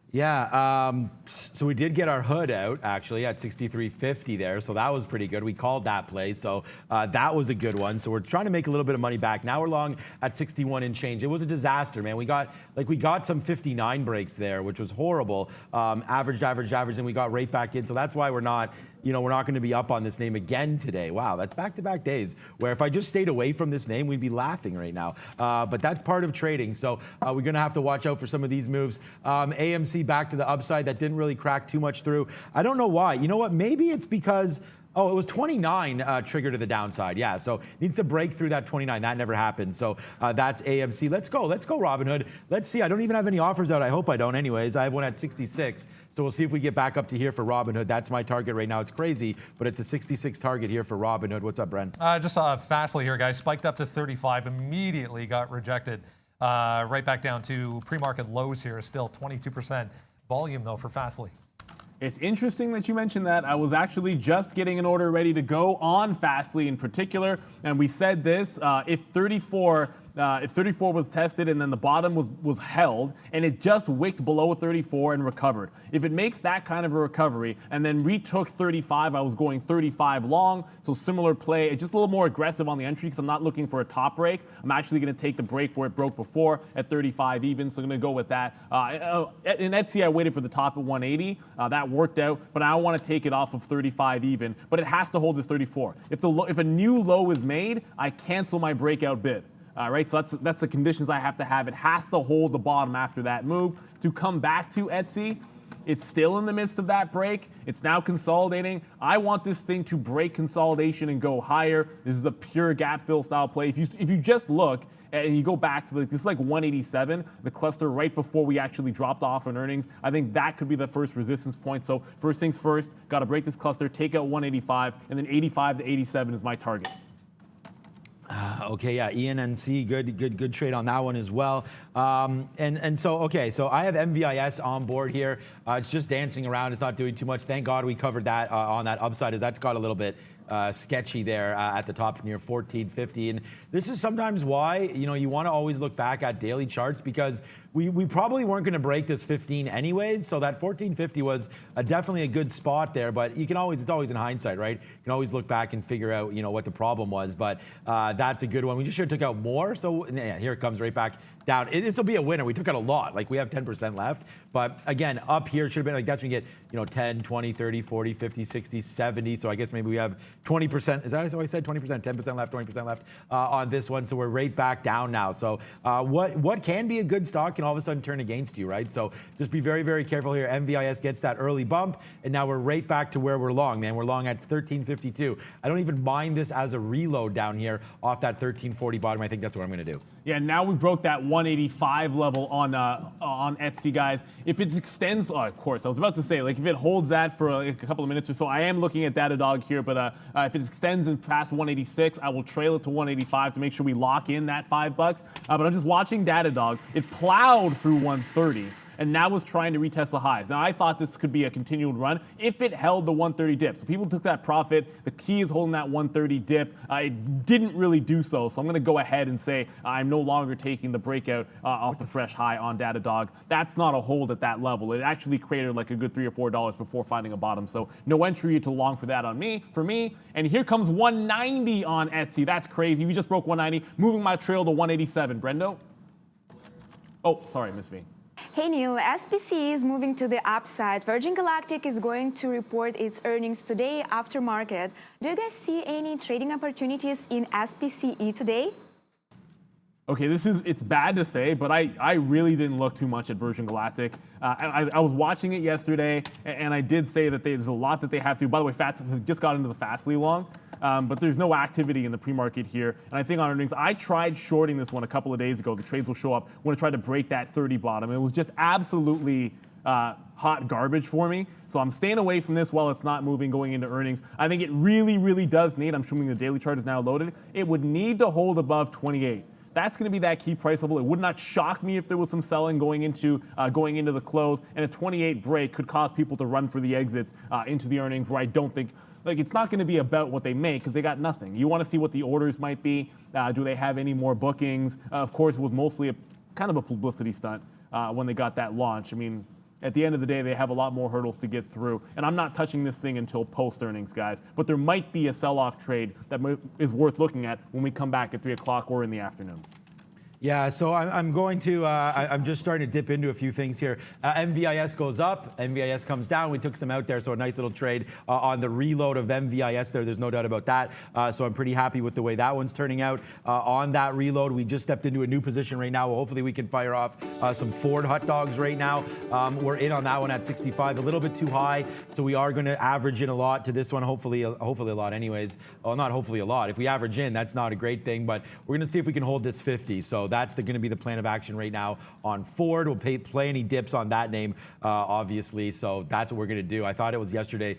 Yeah, so we did get our hood out, actually, at 63.50 there, so that was pretty good. We called that play, so that was a good one. So we're trying to make a little bit of money back. Now we're long at 61 and change. It was a disaster, man. We got some 59 breaks there, which was horrible. Averaged, and we got right back in. So that's why we're not, we're not going to be up on this name again today. Wow, that's back-to-back days where if I just stayed away from this name, we'd be laughing right now. But that's part of trading, so we're going to have to watch out for some of these moves. AMC back to the upside. That didn't really crack too much through. I don't know why. You know what? Maybe it's because it was 29 trigger to the downside. Yeah, so needs to break through that 29. That never happened. So that's AMC. Let's go, Robinhood. Let's see. I don't even have any offers out. I hope I don't anyways. I have one at 66. So we'll see if we get back up to here for Robinhood. That's my target right now. It's crazy, but it's a 66 target here for Robinhood. What's up, Bren? Just saw Fastly here, guys. Spiked up to 35, immediately got rejected. Right back down to pre-market lows here. Still 22% volume, though, for Fastly. It's interesting that you mentioned that. I was actually just getting an order ready to go on Fastly in particular, and we said this, if 34 was tested and then the bottom was held and it just wicked below 34 and recovered. If it makes that kind of a recovery and then retook 35, I was going 35 long, so similar play, just a little more aggressive on the entry because I'm not looking for a top break. I'm actually going to take the break where it broke before at 35 even, so I'm going to go with that. In Etsy, I waited for the top at 180. That worked out, but I want to take it off of 35 even, but it has to hold this 34. If a new low is made, I cancel my breakout bid. Right, so that's the conditions I have to have. It has to hold the bottom after that move. To come back to Etsy, it's still in the midst of that break. It's now consolidating. I want this thing to break consolidation and go higher. This is a pure gap fill style play. If you just look and you go back to this is like 187, the cluster right before we actually dropped off on earnings. I think that could be the first resistance point. So first things first, got to break this cluster, take out 185, and then 85 to 87 is my target. Okay, yeah, ENNC, good trade on that one as well. So I have MVIS on board here. It's just dancing around. It's not doing too much. Thank God we covered that on that upside, as that's got a little bit sketchy there at the top near 1450. And this is sometimes why, you want to always look back at daily charts, because we probably weren't going to break this 15 anyways. So that 1450 was definitely a good spot there, but it's always in hindsight, right? You can always look back and figure out, what the problem was, but that's a good one. We just should have took out more. So yeah, here it comes right back down. This will be a winner. We took out a lot. Like, we have 10% left, but again, up here should have been like, that's when you get, 10, 20, 30, 40, 50, 60, 70. So I guess maybe we have 20%. Is that what I said? 20%, 10% left, 20% left on this one. So we're right back down now. So what can be a good stock can all of a sudden turn against you, right? So just be very, very careful here. MVIS gets that early bump, and now we're right back to where we're long, man. We're long at 1352. I don't even mind this as a reload down here off that 1340 bottom. I think that's what I'm going to do. Yeah, now we broke that 185 level on Etsy, guys. If it extends, of course, I was about to say, like, if it holds that for a couple of minutes or so, I am looking at Datadog here, but if it extends and past 186, I will trail it to 185 to make sure we lock in that $5. But I'm just watching Datadog. It plowed through 130. And now was trying to retest the highs. Now, I thought this could be a continued run if it held the 130 dip. So people took that profit. The key is holding that 130 dip. It didn't really do so. So I'm going to go ahead and say I'm no longer taking the breakout off the fresh high on Datadog. That's not a hold at that level. It actually created like a good $3 or $4 before finding a bottom. So no entry to long for that for me. And here comes 190 on Etsy. That's crazy. We just broke 190, moving my trail to 187. Brendo? Oh, sorry, Miss V. Hey Neil, SPC is moving to the upside. Virgin Galactic is going to report its earnings today after market. Do you guys see any trading opportunities in SPCE today? Okay, it's bad to say, but I really didn't look too much at Virgin Galactic. I was watching it yesterday, and I did say that there's a lot that they have to. By the way, Fats just got into the Fastly long, but there's no activity in the pre-market here. And I think on earnings, I tried shorting this one a couple of days ago. The trades will show up when I tried to break that 30 bottom. It was just absolutely hot garbage for me. So I'm staying away from this while it's not moving going into earnings. I think it really, really does need, I'm assuming the daily chart is now loaded, it would need to hold above 28. That's going to be that key price level. It would not shock me if there was some selling going into the close, and a 28 break could cause people to run for the exits into the earnings, where I don't think, like, it's not going to be about what they make because they got nothing. You want to see what the orders might be. Do they have any more bookings? Of course, it was mostly kind of a publicity stunt when they got that launch. I mean, at the end of the day, they have a lot more hurdles to get through. And I'm not touching this thing until post-earnings, guys. But there might be a sell-off trade that is worth looking at when we come back at 3 o'clock or in the afternoon. Yeah, so I'm going to, I'm just starting to dip into a few things here. MVIS goes up, MVIS comes down. We took some out there, so a nice little trade on the reload of MVIS there. There's no doubt about that. So I'm pretty happy with the way that one's turning out. On that reload, we just stepped into a new position right now. Hopefully we can fire off some Ford hot dogs right now. We're in on that one at 65, a little bit too high. So we are going to average in a lot to this one, hopefully a lot anyways. Well, not hopefully a lot. If we average in, that's not a great thing, but we're going to see if we can hold this 50. So that's going to be the plan of action right now on Ford. We'll play any dips on that name, obviously. So that's what we're going to do. I thought it was yesterday.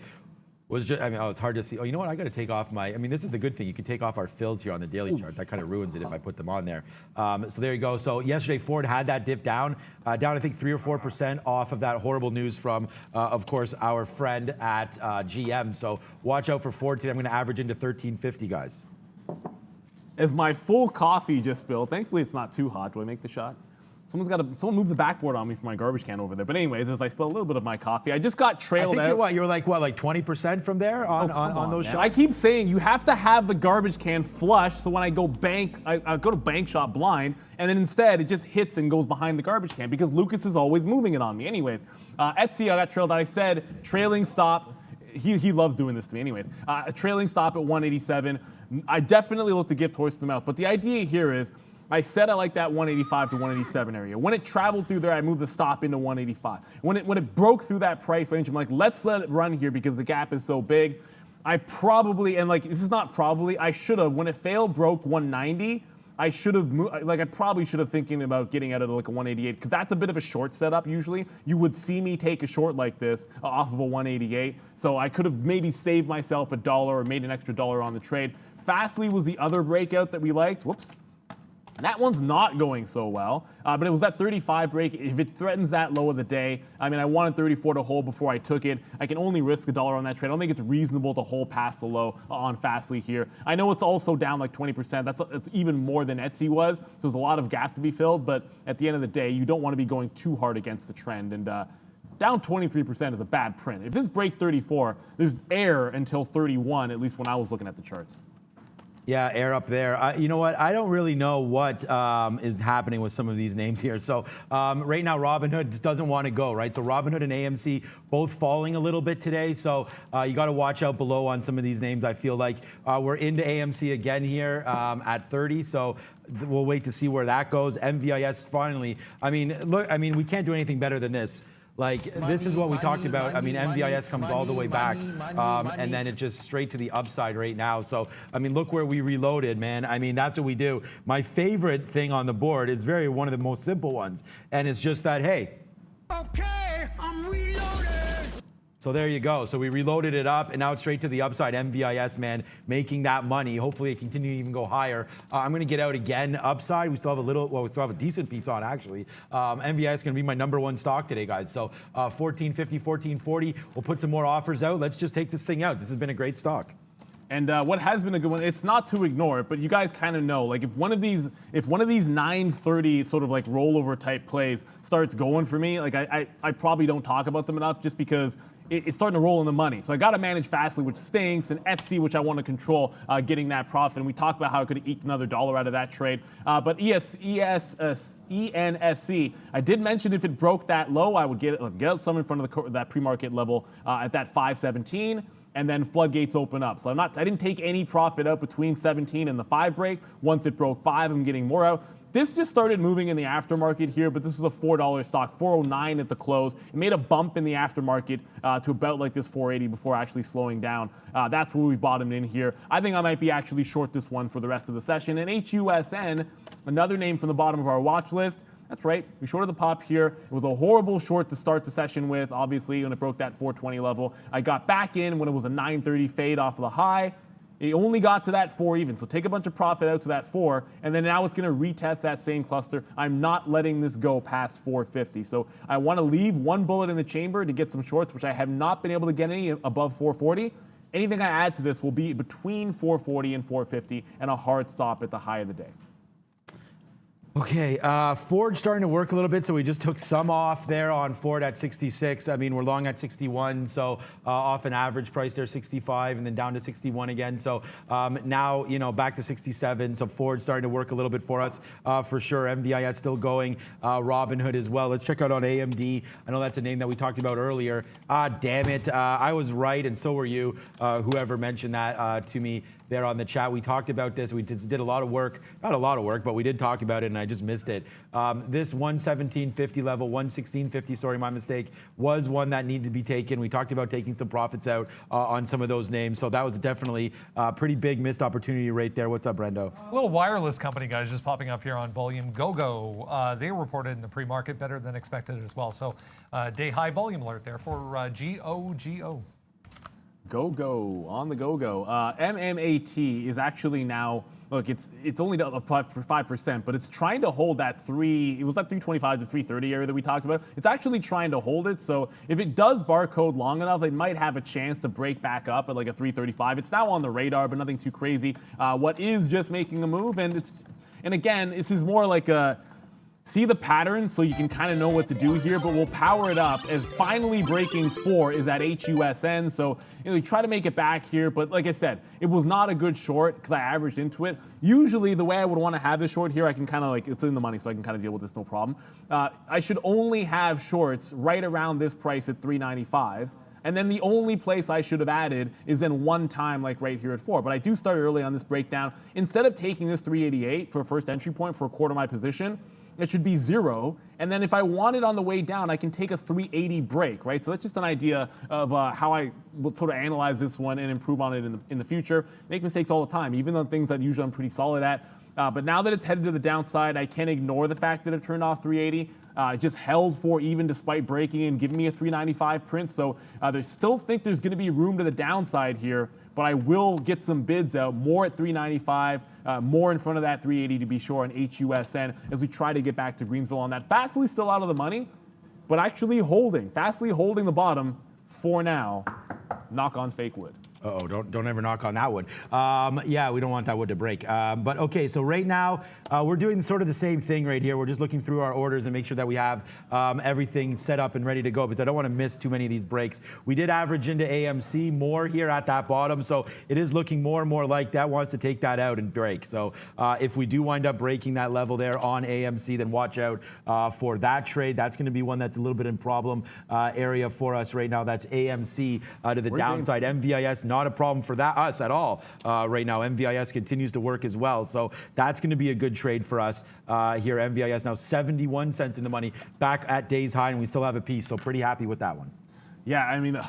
Was just, I mean, it's hard to see. Oh, you know what? I got to take off my, I mean, this is the good thing. You can take off our fills here on the daily chart. That kind of ruins it if I put them on there. So there you go. So yesterday, Ford had that dip down, I think 3 or 4% off of that horrible news from, of course, our friend at GM. So watch out for Ford today. I'm going to average into 1350, guys. As my full coffee just spilled, thankfully it's not too hot. Do I make the shot? Someone moved the backboard on me for my garbage can over there. But anyways, as I spill a little bit of my coffee, I just got trailed out. I think you're like 20% from there on those shots? I keep saying you have to have the garbage can flush, so when I go I go to bank shot blind, and then instead it just hits and goes behind the garbage can because Lucas is always moving it on me. Anyways, Etsy, I got trailed out. I said trailing stop. He loves doing this to me. Anyways, a trailing stop at 187. I definitely look to gift horse them out, but the idea here is I said I like that 185 to 187 area. When it traveled through there, I moved the stop into 185. When it broke through that price range, I'm like, let's let it run here because the gap is so big. I probably, and like this is not probably, I should have, when it failed, broke 190. I probably should have thinking about getting out of like a 188 because that's a bit of a short setup usually. You would see me take a short like this off of a 188. So I could have maybe saved myself $1 or made an extra $1 on the trade. Fastly was the other breakout that we liked. Whoops. That one's not going so well, but it was that 35 break. If it threatens that low of the day, I mean, I wanted 34 to hold before I took it. I can only risk $1 on that trade. I don't think it's reasonable to hold past the low on Fastly here. I know it's also down like 20%. That's even more than Etsy was. So there's a lot of gap to be filled, but at the end of the day, you don't want to be going too hard against the trend. And down 23% is a bad print. If this breaks 34, there's air until 31, at least when I was looking at the charts. Yeah, air up there. You know what? I don't really know what is happening with some of these names here. So right now, Robinhood just doesn't want to go, right? So Robinhood and AMC both falling a little bit today. So you got to watch out below on some of these names. I feel like we're into AMC again here at 30. So we'll wait to see where that goes. MVIS finally. I mean, look. I mean, we can't do anything better than this. Like, this is what we talked about. I mean, MVIS comes all the way back, and then it just straight to the upside right now. So, I mean, look where we reloaded, man. I mean, that's what we do. My favorite thing on the board is one of the most simple ones, and it's just that, hey. Okay, I'm reloaded. So there you go. So we reloaded it up, and now it's straight to the upside. MVIS, man, making that money. Hopefully it continue to even go higher. I'm going to get out again upside. We still have we still have a decent piece on, actually. MVIS is going to be my #1 stock today, guys. So 1450, 1440. We'll put some more offers out. Let's just take this thing out. This has been a great stock. And what has been a good one, it's not to ignore it, but you guys kind of know, like if one of these 930 sort of like rollover type plays starts going for me, like I probably don't talk about them enough just because it's starting to roll in the money. So I got to manage Fastly, which stinks, and Etsy, which I want to control, getting that profit. And we talked about how I could have eked another $1 out of that trade. But ENSC, I did mention if it broke that low, I would get out some in front of that pre-market level at that 517. And then floodgates open up. So I didn't take any profit out between 17 and the 5 break. Once it broke 5, I'm getting more out. This just started moving in the aftermarket here, but this was a $4 stock, 409 at the close. It made a bump in the aftermarket to about like this 480 before actually slowing down. That's where we bottomed in here. I think I might be actually short this one for the rest of the session. And HUSN, another name from the bottom of our watch list. That's right, we shorted the pop here. It was a horrible short to start the session with, obviously, when it broke that 420 level. I got back in when it was a 930 fade off of the high. It only got to that 4 even, so take a bunch of profit out to that 4, and then now it's going to retest that same cluster. I'm not letting this go past 450, so I want to leave one bullet in the chamber to get some shorts, which I have not been able to get any above 440. Anything I add to this will be between 440 and 450, and a hard stop at the high of the day. Okay, Ford starting to work a little bit, so we just took some off there on Ford at 66. I mean, we're long at 61, so off an average price there, 65, and then down to 61 again. So now, back to 67. So Ford starting to work a little bit for us for sure. MVIS still going, Robinhood as well. Let's check out on AMD. I know that's a name that we talked about earlier. Damn it, I was right, and so were you. Whoever mentioned that to me there on the chat. We talked about this. We did a lot of work, not a lot of work, but we did talk about it, and I just missed it. This 117.50 level, 116.50, sorry, my mistake, was one that needed to be taken. We talked about taking some profits out on some of those names, so that was definitely a pretty big missed opportunity right there. What's up, Brendo? A little wireless company, guys, just popping up here on volume. GoGo, they reported in the pre-market better than expected as well. So day high volume alert there for GOGO. Go on the go. MMAT is actually now, look, it's only up 5%, but it's trying to hold that it was at 325 to 330 area that we talked about. It's actually trying to hold it. So if it does barcode long enough, it might have a chance to break back up at like a 335. It's now on the radar, but nothing too crazy. What is just making a move, and again, this is more like see the pattern so you can kind of know what to do here, but we'll power it up as finally breaking 4 is at HUSN. So you try to make it back here, but like I said, it was not a good short because I averaged into it. Usually the way I would want to have this short here, I can kind of it's in the money, so I can kind of deal with this no problem. I should only have shorts right around this price at 395. And then the only place I should have added is in one time, like right here at 4. But I do start early on this breakdown. Instead of taking this 388 for a first entry point for a quarter of my position, it should be 0. And then if I want it on the way down, I can take a 380 break, right? So that's just an idea of how I will sort of analyze this one and improve on it in the future. Make mistakes all the time, even on things that usually I'm pretty solid at. But now that it's headed to the downside, I can't ignore the fact that it turned off 380. It just held for even despite breaking and giving me a 395 print. So they still think there's going to be room to the downside here, but I will get some bids out, more at 395, more in front of that 380 to be sure on HUSN as we try to get back to Greensville on that. Fastly still out of the money, but actually Fastly holding the bottom for now. Knock on fake wood. Uh-oh, don't ever knock on that wood. Yeah, we don't want that wood to break. But okay, so right now, we're doing sort of the same thing right here. We're just looking through our orders and make sure that we have everything set up and ready to go because I don't want to miss too many of these breaks. We did average into AMC more here at that bottom, so it is looking more and more like that wants to take that out and break. So if we do wind up breaking that level there on AMC, then watch out for that trade. That's going to be one that's a little bit in problem area for us right now. That's AMC to the downside. MVIS, not a problem for us at all right now. MVIS continues to work as well. So that's going to be a good trade for us here. MVIS now 71 cents in the money, back at day's high, and we still have a piece. So pretty happy with that one. Yeah, I mean,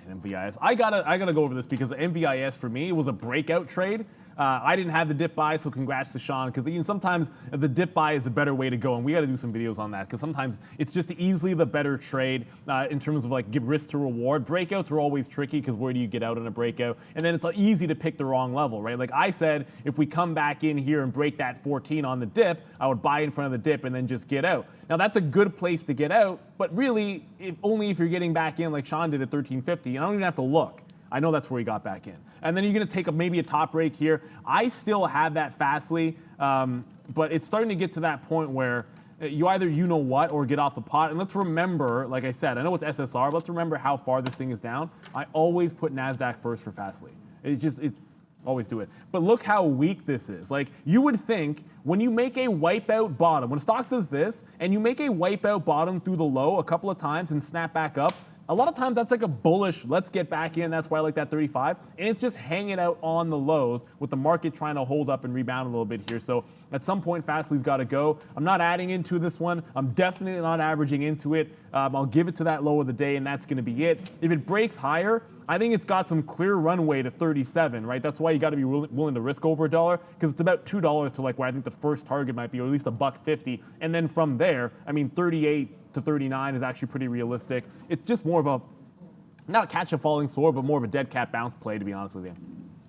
MVIS. I gotta go over this because MVIS for me was a breakout trade. I didn't have the dip buy, so congrats to Sean, because sometimes the dip buy is the better way to go, and we got to do some videos on that, because sometimes it's just easily the better trade in terms of like give risk to reward. Breakouts are always tricky, because where do you get out in a breakout? And then it's easy to pick the wrong level, right? Like I said, if we come back in here and break that 14 on the dip, I would buy in front of the dip and then just get out. Now that's a good place to get out, but really, only if you're getting back in like Sean did at 1350, and I don't even have to look. I know that's where he got back in. And then you're going to take maybe a top break here. I still have that Fastly, but it's starting to get to that point where you either you know what or get off the pot. And let's remember, like I said, I know it's SSR, but let's remember how far this thing is down. I always put NASDAQ first for Fastly. It's always do it. But look how weak this is. Like you would think when you make a wipeout bottom, when stock does this and you make a wipeout bottom through the low a couple of times and snap back up, a lot of times that's like a bullish, let's get back in. That's why I like that 35. And it's just hanging out on the lows with the market trying to hold up and rebound a little bit here. So at some point, Fastly's got to go. I'm not adding into this one. I'm definitely not averaging into it. I'll give it to that low of the day, and that's going to be it. If it breaks higher, I think it's got some clear runway to 37, right? That's why you got to be willing to risk over $1, because it's about $2 to like where I think the first target might be, or at least $1.50. And then from there, I mean, 38 to 39 is actually pretty realistic. It's just more of a, not a catch a falling sword, but more of a dead cat bounce play, to be honest with you.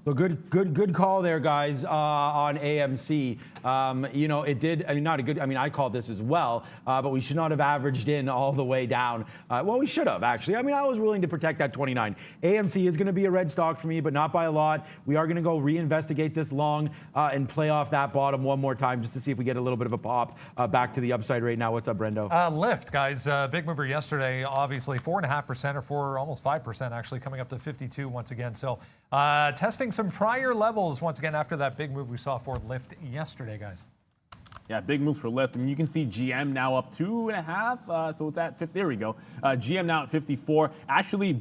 So good call there, guys, on AMC. You know, it did, I mean, not a good, I mean, I called this as well, but we should not have averaged in all the way down. Well, we should have, actually. I mean, I was willing to protect that 29. AMC is going to be a red stock for me, but not by a lot. We are going to go reinvestigate this long and play off that bottom one more time just to see if we get a little bit of a pop back to the upside right now. What's up, Brendo? Lyft, guys, big mover yesterday, obviously 4.5% or almost 5% actually, coming up to 52 once again. So testing some prior levels once again after that big move we saw for Lyft yesterday, guys. Yeah, big move for Lyft. I mean, you can see GM now up 2.5, so it's at 50. There we go. GM now at 54, actually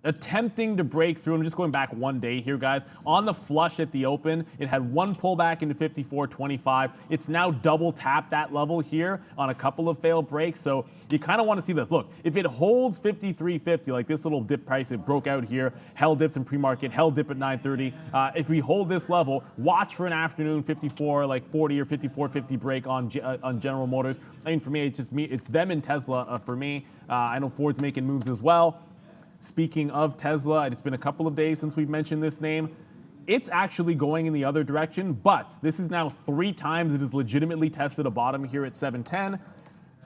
attempting to break through. I'm just going back one day here, guys. On the flush at the open, it had one pullback into 54.25. It's now double tapped that level here on a couple of failed breaks. So you kind of want to see this. Look, if it holds 53.50, like this little dip price, it broke out here, held dips in pre-market, held dip at 9:30. If we hold this level, watch for an afternoon 54, like 40 or 54.50 break on General Motors. I mean, for me, it's them and Tesla for me. I know Ford's making moves as well. Speaking of Tesla, it's been a couple of days since we've mentioned this name. It's actually going in the other direction, but this is now 3 times it has legitimately tested a bottom here at 710.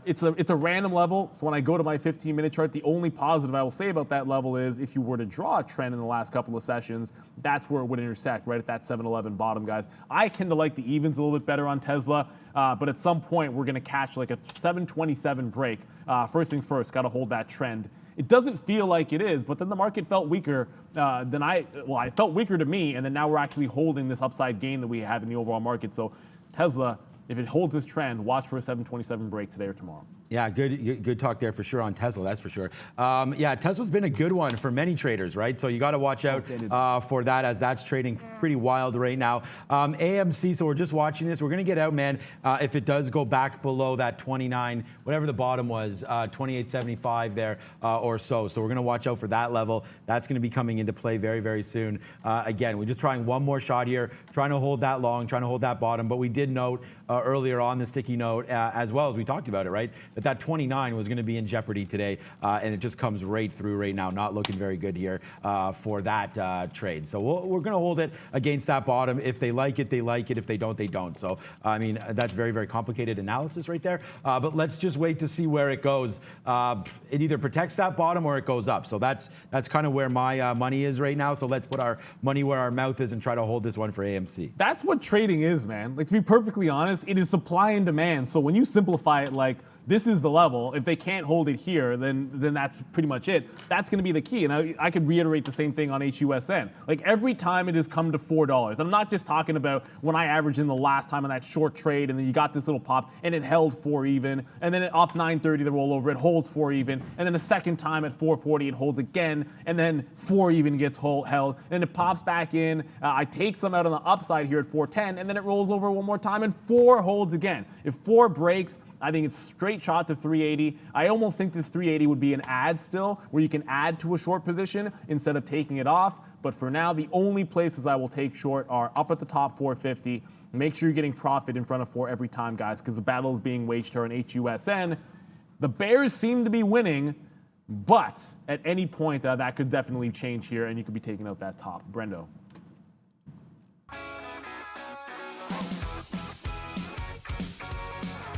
It's a random level, so when I go to my 15-minute chart, the only positive I will say about that level is if you were to draw a trend in the last couple of sessions, that's where it would intersect, right at that 711 bottom, guys. I tend to like the evens a little bit better on Tesla, but at some point we're going to catch like a 727 break. First things first, got to hold that trend. It doesn't feel like it is, but then the market felt weaker it felt weaker to me, and then now we're actually holding this upside gain that we have in the overall market. So Tesla, if it holds this trend, watch for a 727 break today or tomorrow. Yeah, good talk there for sure on Tesla, that's for sure. Yeah, Tesla's been a good one for many traders, right? So you got to watch out for that as that's trading pretty wild right now. AMC, so we're just watching this. We're going to get out, man, if it does go back below that 29, whatever the bottom was, 28.75 there or so. So we're going to watch out for that level. That's going to be coming into play very, very soon. Again, we're just trying one more shot here, trying to hold that long, trying to hold that bottom. But we did note earlier on the sticky note, as well as we talked about it, right? That 29 was going to be in jeopardy today, and it just comes right through right now. Not looking very good here for that trade. So we're going to hold it against that bottom. If they like it, they like it. If they don't, they don't. So, I mean, that's very, very complicated analysis right there. But let's just wait to see where it goes. It either protects that bottom or it goes up. So that's kind of where my money is right now. So let's put our money where our mouth is and try to hold this one for AMC. That's what trading is, man. Like, to be perfectly honest, it is supply and demand. So when you simplify it like, this is the level. If they can't hold it here, then that's pretty much it. That's going to be the key. And I could reiterate the same thing on HUSN. Like every time it has come to $4. I'm not just talking about when I averaged in the last time on that short trade and then you got this little pop and it held 4 even. And then off 9:30 the rollover, it holds 4 even. And then a second time at 4:40 it holds again. And then 4 even gets held. And it pops back in. I take some out on the upside here at 410 and then it rolls over one more time and 4 holds again. If 4 breaks, I think it's straight shot to 380. I almost think this 380 would be an add still, where you can add to a short position instead of taking it off. But for now, the only places I will take short are up at the top 450. Make sure you're getting profit in front of 4 every time, guys, because the battle is being waged here on HUSN. The bears seem to be winning, but at any point, that could definitely change here, and you could be taking out that top. Brendo.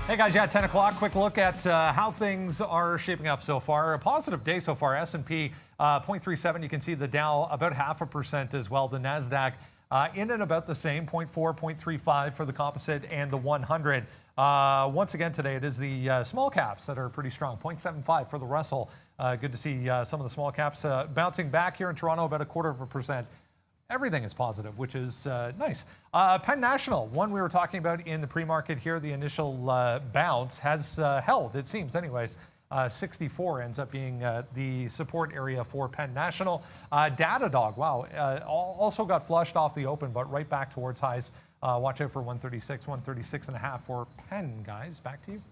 Hey guys, yeah, 10 o'clock. Quick look at how things are shaping up so far. A positive day so far. S&P 0.37. You can see the Dow about 0.5% as well. The NASDAQ in and about the same, 0.4, 0.35 for the composite and the 100. Once again today, it is the small caps that are pretty strong, 0.75 for the Russell. Good to see some of the small caps bouncing back here in Toronto, about 0.25%. Everything is positive, which is nice. Penn National, one we were talking about in the pre-market here, the initial bounce has held, it seems anyways. 64 ends up being the support area for Penn National. Datadog, wow, also got flushed off the open, but right back towards highs. Watch out for 136, 136.5 for Penn, guys. Back to you.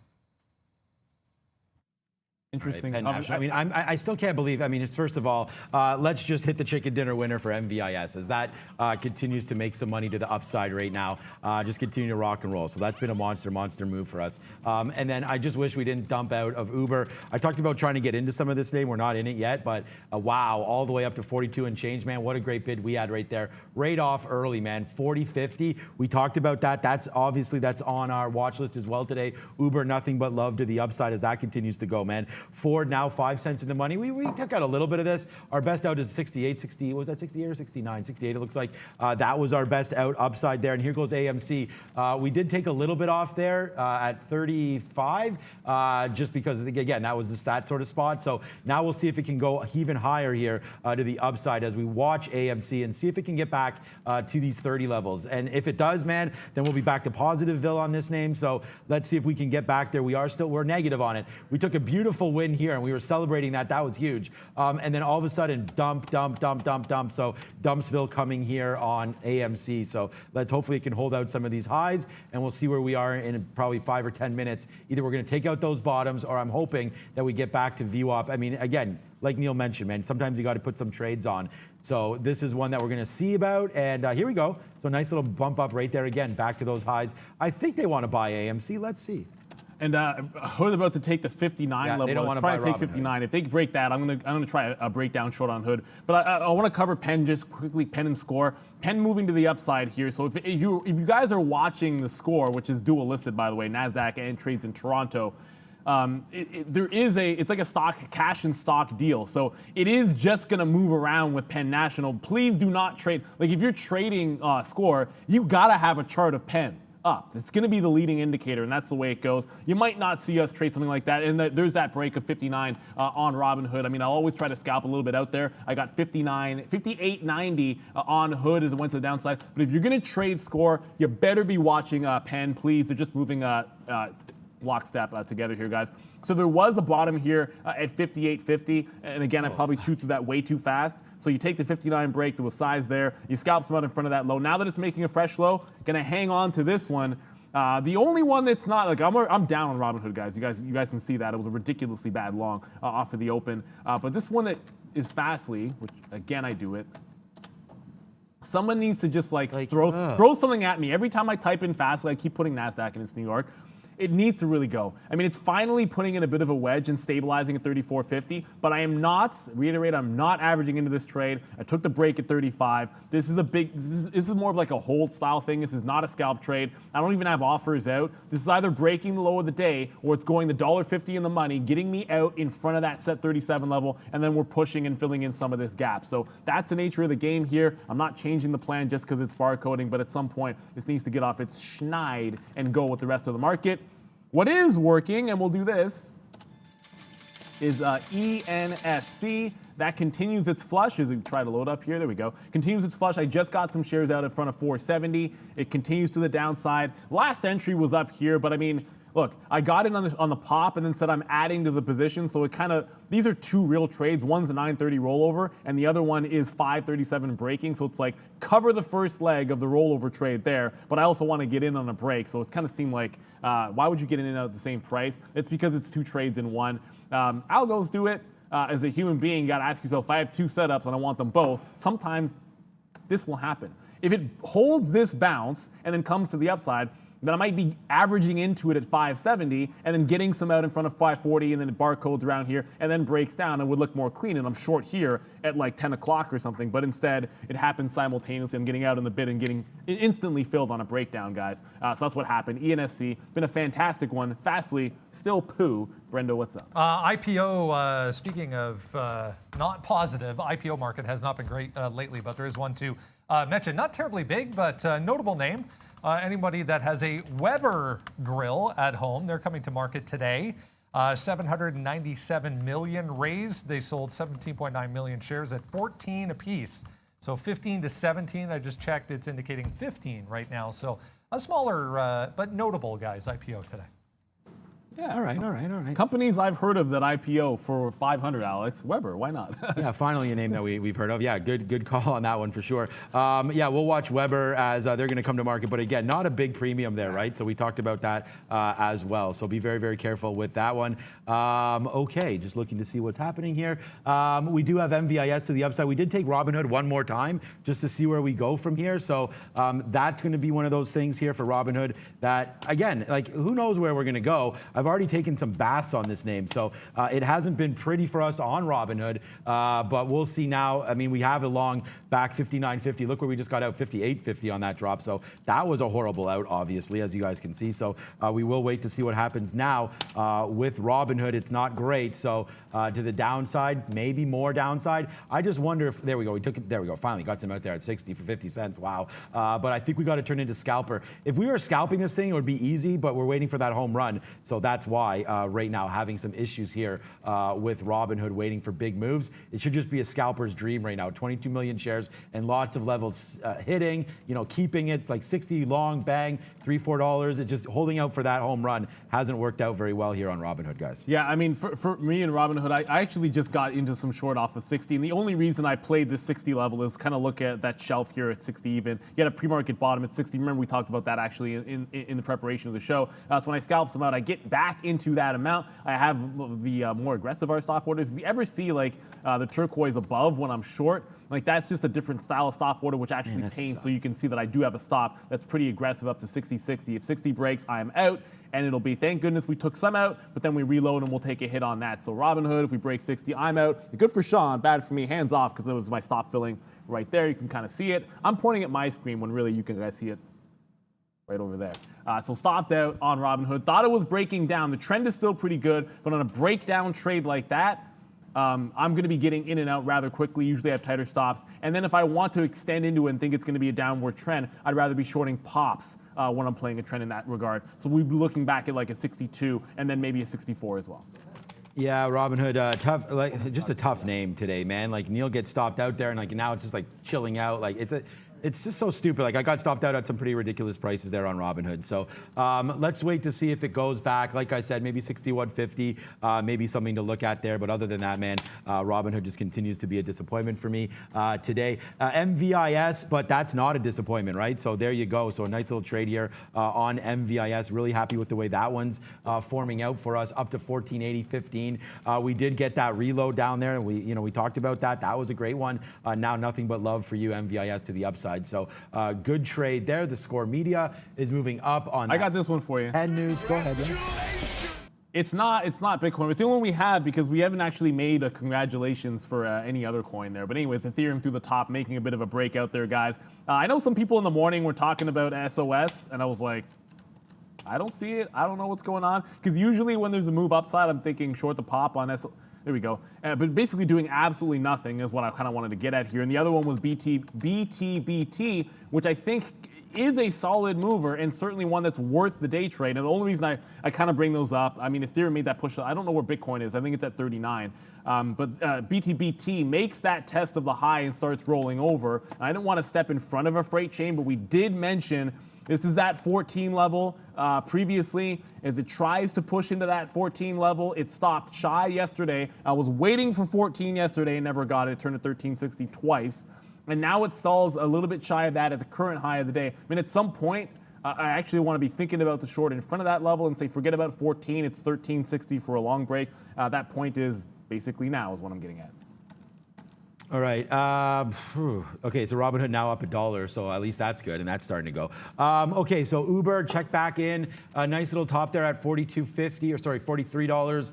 Interesting. Penn National. I mean, I still can't believe. I mean, it's first of all, let's just hit the chicken dinner winner for MVIS as that continues to make some money to the upside right now. Just continue to rock and roll. So that's been a monster move for us. And then I just wish we didn't dump out of Uber. I talked about trying to get into some of this name. We're not in it yet, but wow, all the way up to 42 and change, man. What a great bid we had right there. Right off early, man. 40.50. We talked about that. That's on our watch list as well today. Uber, nothing but love to the upside as that continues to go, man. Ford now 5 cents in the money. We took out a little bit of this. Our best out is 68, 60. Was that 68 or 69? 68, it looks like. That was our best out upside there. And here goes AMC. We did take a little bit off there at 35, just because, again, that was that sort of spot. So now we'll see if it can go even higher here to the upside as we watch AMC and see if it can get back to these 30 levels. And if it does, man, then we'll be back to Positiveville on this name. So let's see if we can get back there. We're negative on it. We took a beautiful win here and we were celebrating that. That was huge. And then all of a sudden, dump. So Dumpsville coming here on AMC. So let's hopefully it can hold out some of these highs and we'll see where we are in probably 5 or 10 minutes. Either we're going to take out those bottoms or I'm hoping that we get back to VWAP. I mean, again, like Neil mentioned, man, sometimes you got to put some trades on. So this is one that we're going to see about. And here we go. So nice little bump up right there again, back to those highs. I think they want to buy AMC. Let's see. And Hood about to take the 59 level. They don't want to try buy to take 59. If they break that, I'm gonna try a breakdown short on Hood. But I want to cover Penn just quickly. Penn and score. Penn moving to the upside here. So if you guys are watching the score, which is dual listed by the way, NASDAQ and trades in Toronto. It's like a cash and stock deal. So it is just going to move around with Penn National. Please do not trade. Like if you're trading score, you got to have a chart of Penn up. It's going to be the leading indicator, and that's the way it goes. You might not see us trade something like that, and there's that break of 59 on Robinhood. I mean, I'll always try to scalp a little bit out there. I got 58.90 on Hood as it went to the downside. But if you're going to trade score, you better be watching Penn, please. They're just moving lockstep together here, guys. So there was a bottom here at 58.50, and again, I probably chewed through that way too fast. So you take the 59 break, there was size there, you scalp some out in front of that low. Now that it's making a fresh low, gonna hang on to this one. The only one that's not, like I'm down on Robinhood, guys. You guys can see that. It was a ridiculously bad long off of the open. But this one that is Fastly, which again, I do it. Someone needs to just throw something at me. Every time I type in Fastly, I keep putting NASDAQ and it's New York. It needs to really go. I mean, it's finally putting in a bit of a wedge and stabilizing at 34.50, but I am not, reiterate, I'm not averaging into this trade. I took the break at 35. This is more of like a hold style thing. This is not a scalp trade. I don't even have offers out. This is either breaking the low of the day or it's going the $1.50 in the money, getting me out in front of that set 37 level, and then we're pushing and filling in some of this gap. So that's the nature of the game here. I'm not changing the plan just because it's barcoding, but at some point, this needs to get off its schneid and go with the rest of the market. What is working, and we'll do this, is ENSC. That continues its flush as we try to load up here. There we go. Continues its flush. I just got some shares out in front of 470. It continues to the downside. Last entry was up here, but I mean, look, I got in on the pop and then said I'm adding to the position. So it kind of, these are two real trades. One's a 930 rollover and the other one is 537 breaking. So it's like cover the first leg of the rollover trade there, but I also want to get in on a break. So it's kind of seemed like, why would you get in and out at the same price? It's because it's two trades in one. Algos do it. As a human being, you got to ask yourself, if I have two setups and I want them both, sometimes this will happen. If it holds this bounce and then comes to the upside, then I might be averaging into it at 570 and then getting some out in front of 540 and then it barcodes around here and then breaks down and would look more clean. And I'm short here at like 10 o'clock or something, but instead it happens simultaneously. I'm getting out in the bid and getting instantly filled on a breakdown, guys. So that's what happened. ENSC, been a fantastic one. Fastly, still poo. Brendo, what's up? IPO, speaking of not positive, IPO market has not been great lately, but there is one to mention. Not terribly big, but notable name. Anybody that has a Weber grill at home, they're coming to market today. 797 million raised. They sold 17.9 million shares at 14 apiece. So 15 to 17, I just checked, it's indicating 15 right now. So a smaller but notable, guys, IPO today. Yeah. All right. Companies I've heard of that IPO for 500, Alex. Weber, why not? Yeah, finally a name that we've heard of. Yeah, good call on that one for sure. Yeah, we'll watch Weber as they're going to come to market, but again, not a big premium there, right? So we talked about that as well. So be very, very careful with that one. Okay, just looking to see what's happening here. We do have MVIS to the upside. We did take Robinhood one more time just to see where we go from here. So that's going to be one of those things here for Robinhood that, again, like who knows where we're going to go. I've already taken some baths on this name, so it hasn't been pretty for us on Robinhood, but we'll see now. I mean, we have a long back 59.50. Look where we just got out, 58.50 on that drop. So that was a horrible out, obviously, as you guys can see. So we will wait to see what happens now with Robinhood. It's not great. So to the downside, maybe more downside. I just wonder if, there we go. We took it, there we go. Finally got some out there at 60 for 50 cents. Wow. But I think we got to turn into scalper. If we were scalping this thing, it would be easy, but we're waiting for that home run. So that's why right now having some issues here with Robinhood waiting for big moves. It should just be a scalper's dream right now. 22 million shares and lots of levels hitting, you know, keeping it. It's like 60 long, bang, $3-4. It's just holding out for that home run hasn't worked out very well here on Robinhood, guys. Yeah, I mean, for me and Robinhood, I actually just got into some short off of 60. And the only reason I played this 60 level is kind of look at that shelf here at 60 even. You had a pre-market bottom at 60. Remember, we talked about that actually in the preparation of the show. So when I scalp some out, I get back into that amount. I have the more aggressive R stop orders. If you ever see like the turquoise above when I'm short, like that's just a different style of stop order, which actually paints. So you can see that I do have a stop that's pretty aggressive up to 60.60. If 60 breaks, I'm out. And it'll be, thank goodness we took some out, but then we reload and we'll take a hit on that. So Robinhood, if we break 60, I'm out. Good for Sean, bad for me, hands off, because it was my stop filling right there. You can kind of see it. I'm pointing at my screen when really you can guys see it right over there. So stopped out on Robinhood. Thought it was breaking down. The trend is still pretty good, but on a breakdown trade like that, I'm going to be getting in and out rather quickly. Usually I have tighter stops. And then if I want to extend into it and think it's going to be a downward trend, I'd rather be shorting pops when I'm playing a trend in that regard. So we'd be looking back at like a 62 and then maybe a 64 as well. Yeah, Robinhood, tough, like just a tough name today, man. Like Neil gets stopped out there and like now it's just like chilling out. Like it's just so stupid. Like I got stopped out at some pretty ridiculous prices there on Robinhood. So let's wait to see if it goes back. Like I said, maybe 61.50, maybe something to look at there. But other than that, man, Robinhood just continues to be a disappointment for me today. MVIS, but that's not a disappointment, right? So there you go. So a nice little trade here on MVIS. Really happy with the way that one's forming out for us, up to 14.80.15. We did get that reload down there, and we talked about that. That was a great one. Now nothing but love for you, MVIS to the upside. So good trade there. The Score Media is moving up on. I got this one for you. Head news. Go ahead. Yeah. It's not Bitcoin. It's the only one we have because we haven't actually made a congratulations for any other coin there. But anyways, Ethereum through the top, making a bit of a breakout there, guys. I know some people in the morning were talking about SOS, and I was like, I don't see it. I don't know what's going on. Because usually when there's a move upside, I'm thinking short the pop on SOS. There we go. But basically doing absolutely nothing is what I kind of wanted to get at here. And the other one was BTBT, which I think is a solid mover and certainly one that's worth the day trade. And the only reason I kind of bring those up, I mean, Ethereum made that push. I don't know where Bitcoin is. I think it's at 39. But BTBT makes that test of the high and starts rolling over. I didn't want to step in front of a freight chain, but we did mention this is at 14 level previously. As it tries to push into that 14 level, it stopped shy yesterday. I was waiting for 14 yesterday and never got it. It turned to 1360 twice. And now it stalls a little bit shy of that at the current high of the day. I mean, at some point, I actually want to be thinking about the short in front of that level and say, forget about 14. It's 1360 for a long break. That point is basically now is what I'm getting at. All right. Okay, so Robinhood now up $1, so at least that's good, and that's starting to go. Okay, so Uber, check back in. A nice little top there at $42.50, or sorry, $43.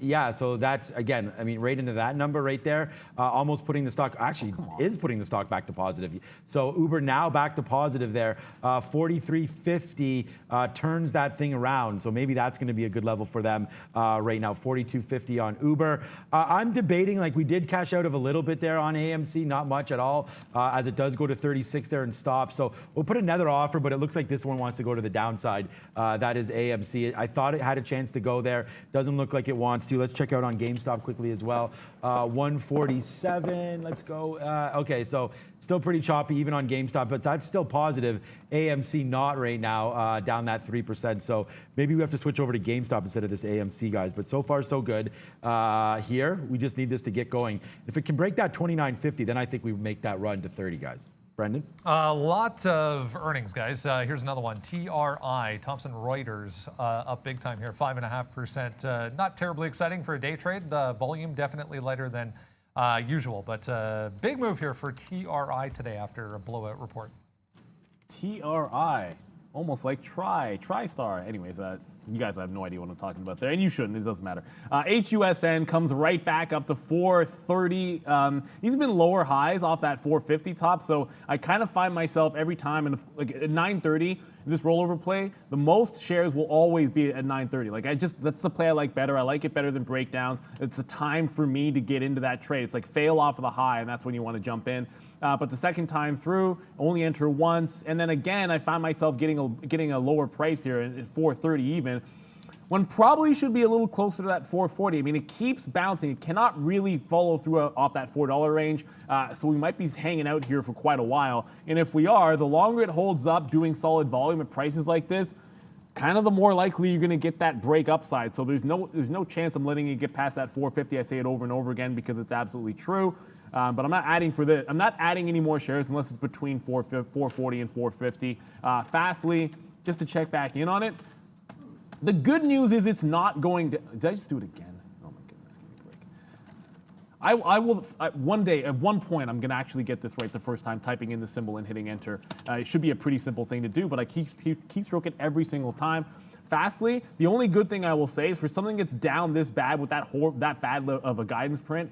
Yeah, so that's, again, I mean, right into that number right there. Almost putting the stock, actually is putting the stock back to positive. So Uber now back to positive there. 43.50 turns that thing around, so maybe that's going to be a good level for them right now. 42.50 on Uber. I'm debating, like we did cash out of a little bit there on AMC, not much at all, as it does go to 36 there and stop. So we'll put another offer, but it looks like this one wants to go to the downside. That is AMC. I thought it had a chance to go there. Doesn't look like it wants to. Let's check out on GameStop quickly as well. 147, let's go. Okay, so Still pretty choppy even on GameStop, but that's still positive. AMC not right now, down that 3%. So maybe we have to switch over to GameStop instead of this AMC, guys. But so far, so good. Here, we just need this to get going. If it can break that 29.50, then I think we make that run to 30, guys. Brendan? A lot of earnings, guys. Here's another one. TRI, Thomson Reuters, up big time here, 5.5%. Not terribly exciting for a day trade. The volume definitely lighter than usual, but big move here for TRI today after a blowout report. TRI, almost like TriStar. Anyways, you guys have no idea what I'm talking about there, and you shouldn't. It doesn't matter. HUSN comes right back up to 430. These have been lower highs off that 450 top, so I kind of find myself every time in like at 930. This rollover play, the most shares will always be at 930. Like that's the play I like better. I like it better than breakdowns. It's a time for me to get into that trade. It's like fail off of the high, and that's when you want to jump in. But the second time through, only enter once, and then again, I find myself getting a lower price here at 430 even, when probably should be a little closer to that 440. I mean, it keeps bouncing. It cannot really follow through off that $4 range, so we might be hanging out here for quite a while. And if we are, the longer it holds up doing solid volume at prices like this, kind of the more likely you're going to get that break upside. So there's no chance I'm letting it get past that 450. I say it over and over again because it's absolutely true. But I'm not adding for this. I'm not adding any more shares unless it's between 440 and 450. Fastly, just to check back in on it. The good news is it's not going to. Did I just do it again? Oh my goodness, give me a break. I will one day, at one point, I'm going to actually get this right the first time, typing in the symbol and hitting enter. It should be a pretty simple thing to do, but I keystroke it every single time. Fastly, the only good thing I will say is for something that's down this bad with that bad of a guidance print,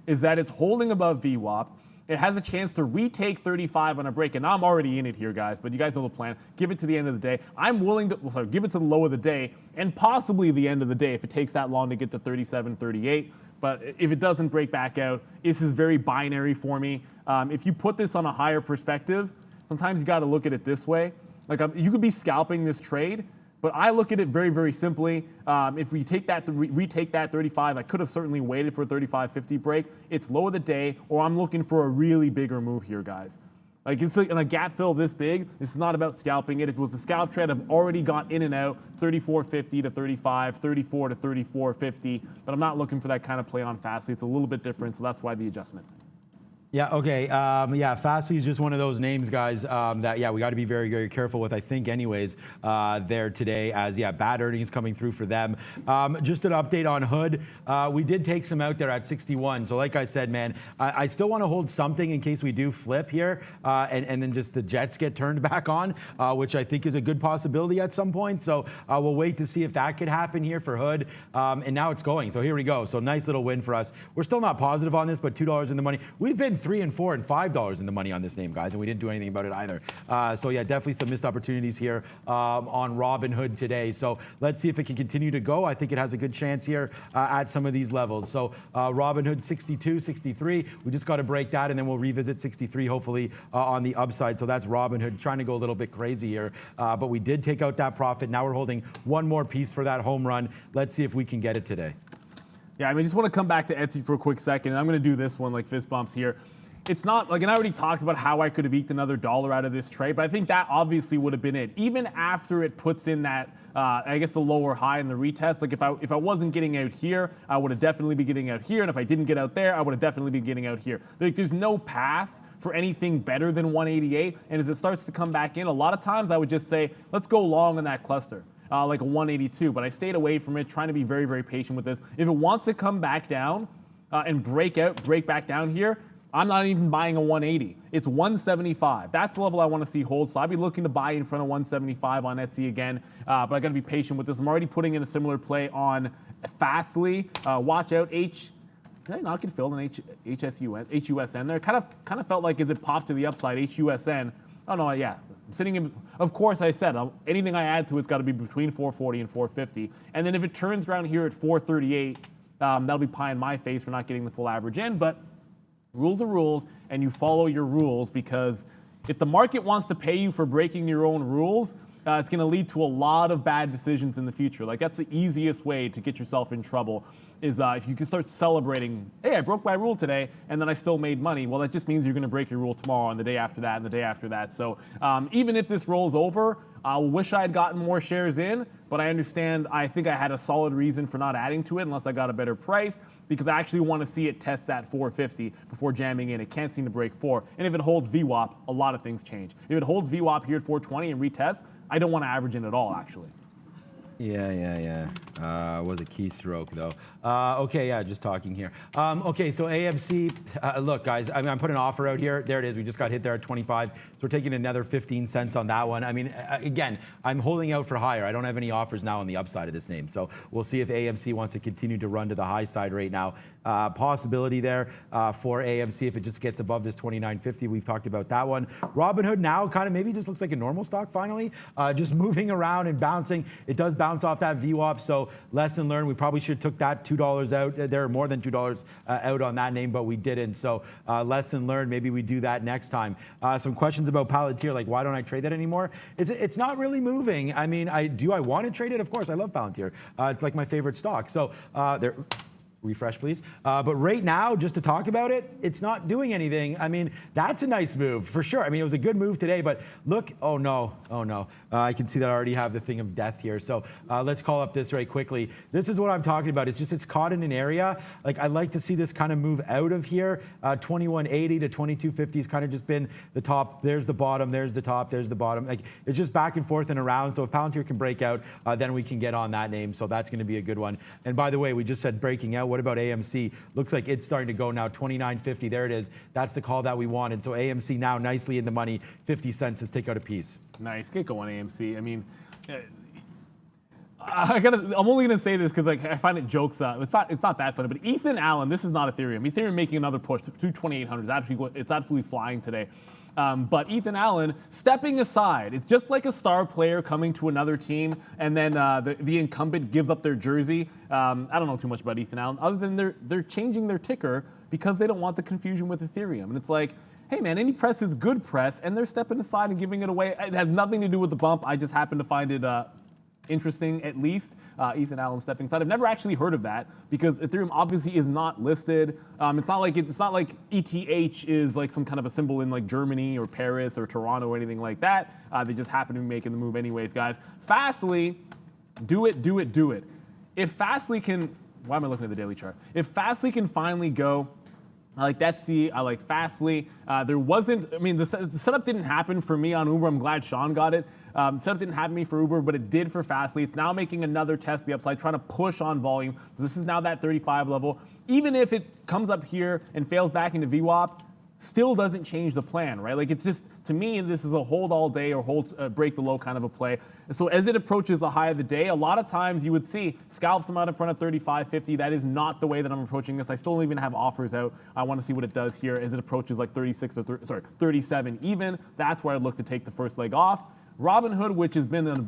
is that it's holding above VWAP. It has a chance to retake 35 on a break, and I'm already in it here, guys, but you guys know the plan. Give it to the end of the day. I'm willing to give it to the low of the day and possibly the end of the day if it takes that long to get to 37, 38. But if it doesn't break back out, this is very binary for me. If you put this on a higher perspective, sometimes you got to look at it this way. Like you could be scalping this trade, but I look at it very, very simply. If we retake that 35, I could have certainly waited for a 35.50 break. It's low of the day, or I'm looking for a really bigger move here, guys. Like it's like in a gap fill this big, this is not about scalping it. If it was a scalp trade, I've already got in and out, 34.50 to 35, 34 to 34.50, but I'm not looking for that kind of play on Fastly. It's a little bit different, so that's why the adjustment. Yeah, okay. Fastly is just one of those names, guys, that, we got to be very, very careful with, I think, anyways, there today as, bad earnings coming through for them. Just an update on Hood. We did take some out there at 61. So like I said, man, I still want to hold something in case we do flip here and then just the Jets get turned back on, which I think is a good possibility at some point. So we'll wait to see if that could happen here for Hood. And now it's going. So here we go. So nice little win for us. We're still not positive on this, but $2 in the money. We've been $3 and $4 and $5 in the money on this name, guys, and we didn't do anything about it either. Definitely some missed opportunities here on Robinhood today. So let's see if it can continue to go. I think it has a good chance here at some of these levels. So Robinhood 62, 63. We just got to break that, and then we'll revisit 63 hopefully on the upside. So that's Robinhood trying to go a little bit crazy here, but we did take out that profit. Now we're holding one more piece for that home run. Let's see if we can get it today. Yeah, I just want to come back to Etsy for a quick second. I'm going to do this one like fist bumps here. It's not like, and I already talked about how I could have eked another $1 out of this trade, but I think that obviously would have been it. Even after it puts in that, the lower high in the retest, like if I wasn't getting out here, I would have definitely been getting out here, and if I didn't get out there, I would have definitely been getting out here. Like there's no path for anything better than 188, and as it starts to come back in, a lot of times I would just say, let's go long on that cluster. Like a 182, but I stayed away from it, trying to be very, very patient with this. If it wants to come back down and break back down here, I'm not even buying a 180. It's 175. That's the level I want to see hold. So I'd be looking to buy in front of 175 on Etsy again. But I got to be patient with this. I'm already putting in a similar play on Fastly. Watch out. Did I not get filled in HUSN there? Kind of felt like as it popped to the upside, HUSN. Oh no, yeah. Sitting in. Of course, I said anything I add to it's got to be between 440 and 450. And then if it turns around here at 438, that'll be pie in my face for not getting the full average in. But rules are rules, and you follow your rules, because if the market wants to pay you for breaking your own rules, it's going to lead to a lot of bad decisions in the future. Like, that's the easiest way to get yourself in trouble, is if you can start celebrating, hey, I broke my rule today, and then I still made money. Well, that just means you're going to break your rule tomorrow and the day after that and the day after that. So even if this rolls over, I wish I had gotten more shares in, but I understand, I think I had a solid reason for not adding to it unless I got a better price, because I actually want to see it test that 450 before jamming in. It can't seem to break 4. And if it holds VWAP, a lot of things change. If it holds VWAP here at 420 and retest, I don't want to average in at all, actually. Yeah. Was a keystroke though. Okay, yeah, just talking here. Okay, so AMC, look guys, I mean, I'm putting an offer out here. There it is. We just got hit there at 25. So we're taking another 15 cents on that one. I mean, again, I'm holding out for higher. I don't have any offers now on the upside of this name. So we'll see if AMC wants to continue to run to the high side right now. Possibility there for AMC if it just gets above this 29.50. We've talked about that one. Robinhood now kind of maybe just looks like a normal stock finally, just moving around and bouncing. It does bounce off that VWAP, so lesson learned. We probably should have took that $2 out. There are more than $2 out on that name, but we didn't. So lesson learned. Maybe we do that next time. Some questions about Palantir, like why don't I trade that anymore? It's not really moving. I mean, do I want to trade it? Of course, I love Palantir. It's like my favorite stock. So there. Refresh, please. But right now, just to talk about it, it's not doing anything. I mean, that's a nice move for sure. I mean, it was a good move today, but look, oh no. I can see that I already have the thing of death here. So let's call up this right quickly. This is what I'm talking about. It's caught in an area. Like, I'd like to see this kind of move out of here. 2180 to 2250 has kind of just been the top. There's the bottom, there's the top, there's the bottom. Like, it's just back and forth and around. So if Palantir can break out, then we can get on that name. So that's going to be a good one. And by the way, we just said breaking out. What about AMC? Looks like it's starting to go now. 29.50. There it is. That's the call that we wanted. So AMC now nicely in the money. 50 cents. Let's take out a piece. Nice. Get going, AMC. I mean, I'm only gonna say this because like I find it jokes. It's not that funny. But Ethan Allen, this is not Ethereum. Ethereum making another push to 2,800. It's absolutely flying today. But Ethan Allen stepping aside. It's just like a star player coming to another team, and then the incumbent gives up their jersey. I don't know too much about Ethan Allen, other than they're changing their ticker because they don't want the confusion with Ethereum. And it's like, hey man, any press is good press, and they're stepping aside and giving it away. It has nothing to do with the bump. I just happen to find it interesting, at least. Ethan Allen stepping aside. I've never actually heard of that because Ethereum obviously is not listed. It's not like ETH is like some kind of a symbol in like Germany or Paris or Toronto or anything like that. They just happen to be making the move anyways, guys. Fastly, do it. If Fastly can, why am I looking at the daily chart? If Fastly can finally go, I like Etsy, I like Fastly. The setup didn't happen for me on Uber. I'm glad Sean got it. Setup didn't happen for me for Uber, but it did for Fastly. It's now making another test the upside, trying to push on volume. So this is now that 35 level. Even if it comes up here and fails back into VWAP, still doesn't change the plan, right? Like, it's just, to me, this is a hold all day or break the low kind of a play. So as it approaches the high of the day, a lot of times you would see scalps them out in front of 35.50. That is not the way that I'm approaching this. I still don't even have offers out. I want to see what it does here as it approaches like 37 even. That's where I'd look to take the first leg off. Robinhood, which has been a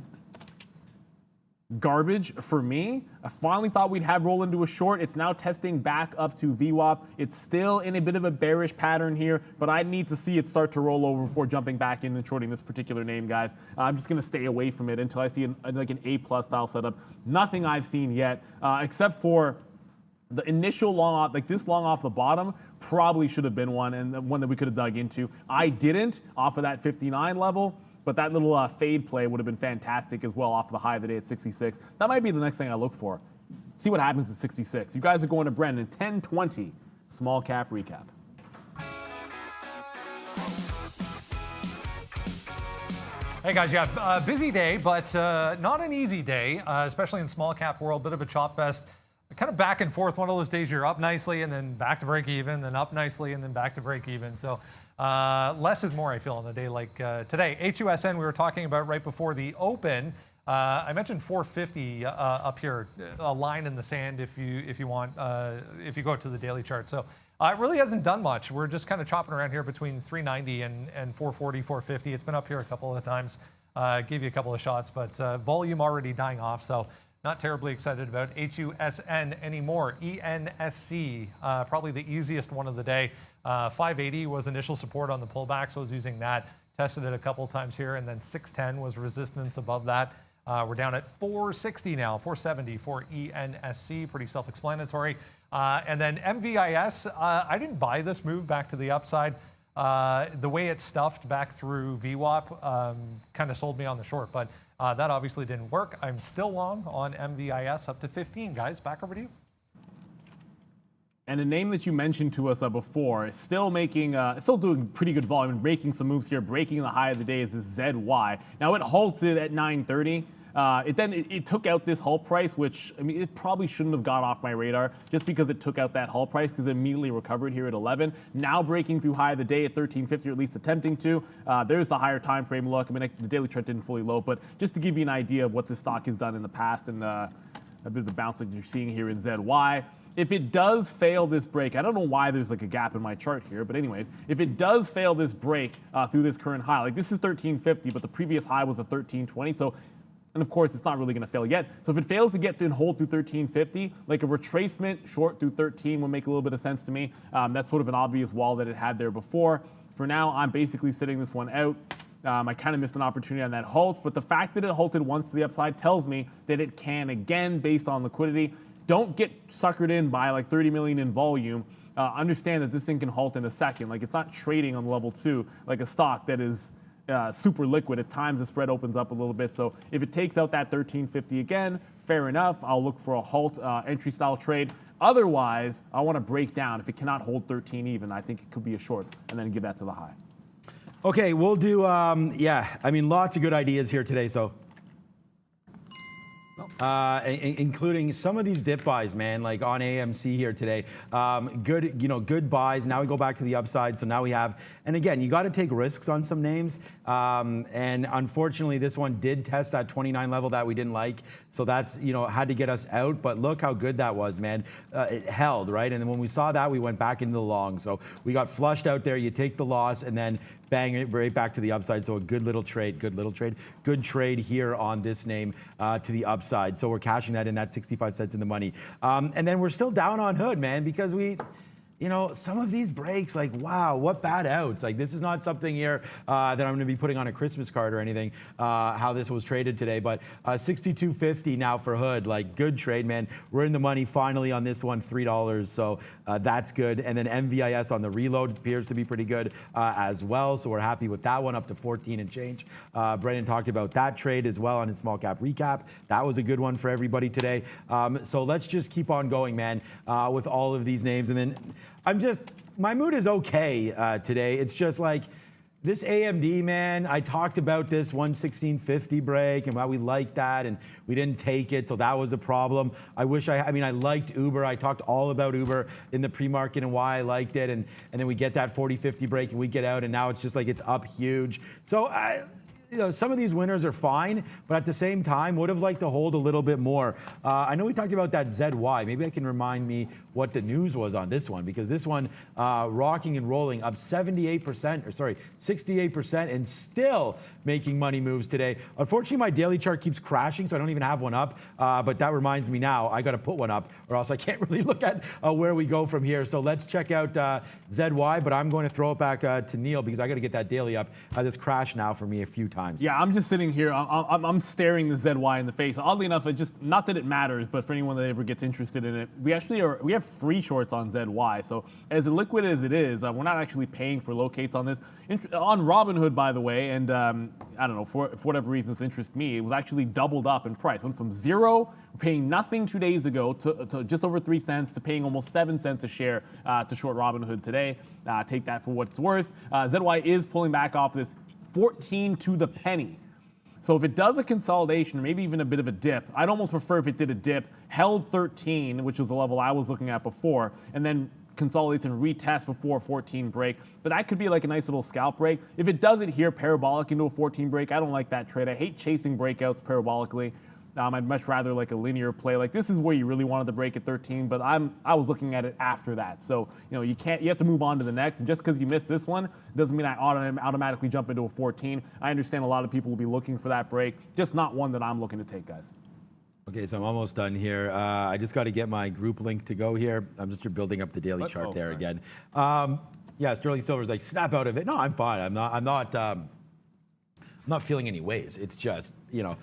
garbage for me. I finally thought we'd have roll into a short. It's now testing back up to VWAP. It's still in a bit of a bearish pattern here, but I need to see it start to roll over before jumping back in and shorting this particular name, guys. I'm just going to stay away from it until I see like an A+ style setup. Nothing I've seen yet, except for the initial long off, like this long off the bottom, probably should have been one, and one that we could have dug into. I didn't off of that 59 level. But that little fade play would have been fantastic as well off the high of the day at 66. That might be the next thing I look for. See what happens at 66. You guys are going to Brendan. 10:20, small cap recap. Hey guys, yeah, busy day, but not an easy day, especially in small cap world. Bit of a chop fest, kind of back and forth. One of those days you're up nicely and then back to break even, then up nicely and then back to break even. So less is more, I feel, on a day like today. HUSN, we were talking about right before the open. I mentioned 450 up here, a line in the sand if you want, if you go to the daily chart. So it really hasn't done much. We're just kind of chopping around here between 390 and 440, 450. It's been up here a couple of times. Gave you a couple of shots, but volume already dying off. So not terribly excited about HUSN anymore. ENSC, probably the easiest one of the day. 580 was initial support on the pullback, so I was using that. Tested it a couple times here, and then 610 was resistance above that. We're down at 460 now, 470 for ENSC, pretty self-explanatory. And then MVIS, I didn't buy this move back to the upside. The way it stuffed back through VWAP kind of sold me on the short, but that obviously didn't work. I'm still long on MVIS up to 15, guys. Back over to you. And a name that you mentioned to us before, still doing pretty good volume, making some moves here, breaking the high of the day is this ZY. Now it halted at 930. It took out this hull price, which, I mean, it probably shouldn't have got off my radar just because it took out that hull price because it immediately recovered here at 11. Now breaking through high of the day at 1350, or at least attempting to. There's the higher time frame look. I mean, the daily chart didn't fully load, but just to give you an idea of what this stock has done in the past and a bit of the bounce that you're seeing here in ZY. If it does fail this break, I don't know why there's like a gap in my chart here, but anyways, if it does fail this break through this current high, like this is 1350, but the previous high was a 1320, so, and of course it's not really gonna fail yet. So if it fails to get and hold through 1350, like a retracement short through 13 would make a little bit of sense to me. That's sort of an obvious wall that it had there before. For now, I'm basically sitting this one out. I kind of missed an opportunity on that halt, but the fact that it halted once to the upside tells me that it can again based on liquidity. Don't get suckered in by like 30 million in volume. Understand that this thing can halt in a second. Like it's not trading on level 2 like a stock that is super liquid. At times the spread opens up a little bit. So if it takes out that 1350 again, fair enough. I'll look for a halt entry style trade. Otherwise, I want to break down. If it cannot hold 13 even, I think it could be a short and then give that to the high. Okay, we'll do, yeah, I mean, lots of good ideas here today, so. Including some of these dip buys, man, like on AMC here today. Good buys. Now we go back to the upside. So now we have, and again, you got to take risks on some names. And unfortunately, this one did test that 29 level that we didn't like. So that's, had to get us out. But look how good that was, man. It held, right? And then when we saw that, we went back into the long. So we got flushed out there. You take the loss and then bang it right back to the upside. So a good trade here on this name to the upside. So we're cashing that in, that 65 cents in the money. And then we're still down on Hood, man, because some of these breaks, like, wow, what bad outs. Like, this is not something here that I'm going to be putting on a Christmas card or anything, how this was traded today. But 62.50 now for Hood. Like, good trade, man. We're in the money finally on this one, $3. So that's good. And then MVIS on the reload appears to be pretty good as well. So we're happy with that one, up to 14 and change. Brendan talked about that trade as well on his small cap recap. That was a good one for everybody today. So let's just keep on going, man, with all of these names. And then my mood is okay today. It's just like this AMD, man, I talked about this 116.50 break and why we liked that and we didn't take it, so that was a problem. I liked Uber. I talked all about Uber in the pre-market and why I liked it, and then we get that 40.50 break and we get out and now it's just like it's up huge. So some of these winners are fine, but at the same time, would have liked to hold a little bit more. I know we talked about that ZY. Maybe I can remind me what the news was on this one, because this one rocking and rolling up 68%, and still making money moves today. Unfortunately, my daily chart keeps crashing, so I don't even have one up. But that reminds me now, I got to put one up, or else I can't really look at where we go from here. So let's check out ZY, but I'm going to throw it back to Neil because I got to get that daily up. This crashed now for me a few times. Yeah, I'm just sitting here. I'm staring the ZY in the face. Oddly enough, not that it matters, but for anyone that ever gets interested in it, we have free shorts on ZY. So as liquid as it is, we're not actually paying for locates on this. On Robinhood, by the way, and I don't know, for whatever reason this interests me, it was actually doubled up in price. Went from zero, paying nothing 2 days ago, to just over 3 cents, to paying almost 7 cents a share to short Robinhood today. Take that for what it's worth. ZY is pulling back off this 14 to the penny. So if it does a consolidation, or maybe even a bit of a dip, I'd almost prefer if it did a dip, held 13, which was the level I was looking at before, and then consolidates and retest before 14 break. But that could be like a nice little scalp break. If it does it here, parabolic into a 14 break, I don't like that trade. I hate chasing breakouts parabolically. I'd much rather like a linear play. Like this is where you really wanted to break at 13, but I was looking at it after that. So you have to move on to the next. And just because you missed this one doesn't mean I automatically jump into a 14. I understand a lot of people will be looking for that break, just not one that I'm looking to take, guys. Okay, so I'm almost done here. I just got to get my group link to go here. I'm just building up the daily chart there again. Yeah, Sterling Silver's like, snap out of it. No, I'm fine. I'm not I'm not feeling any waves. It's just, you know,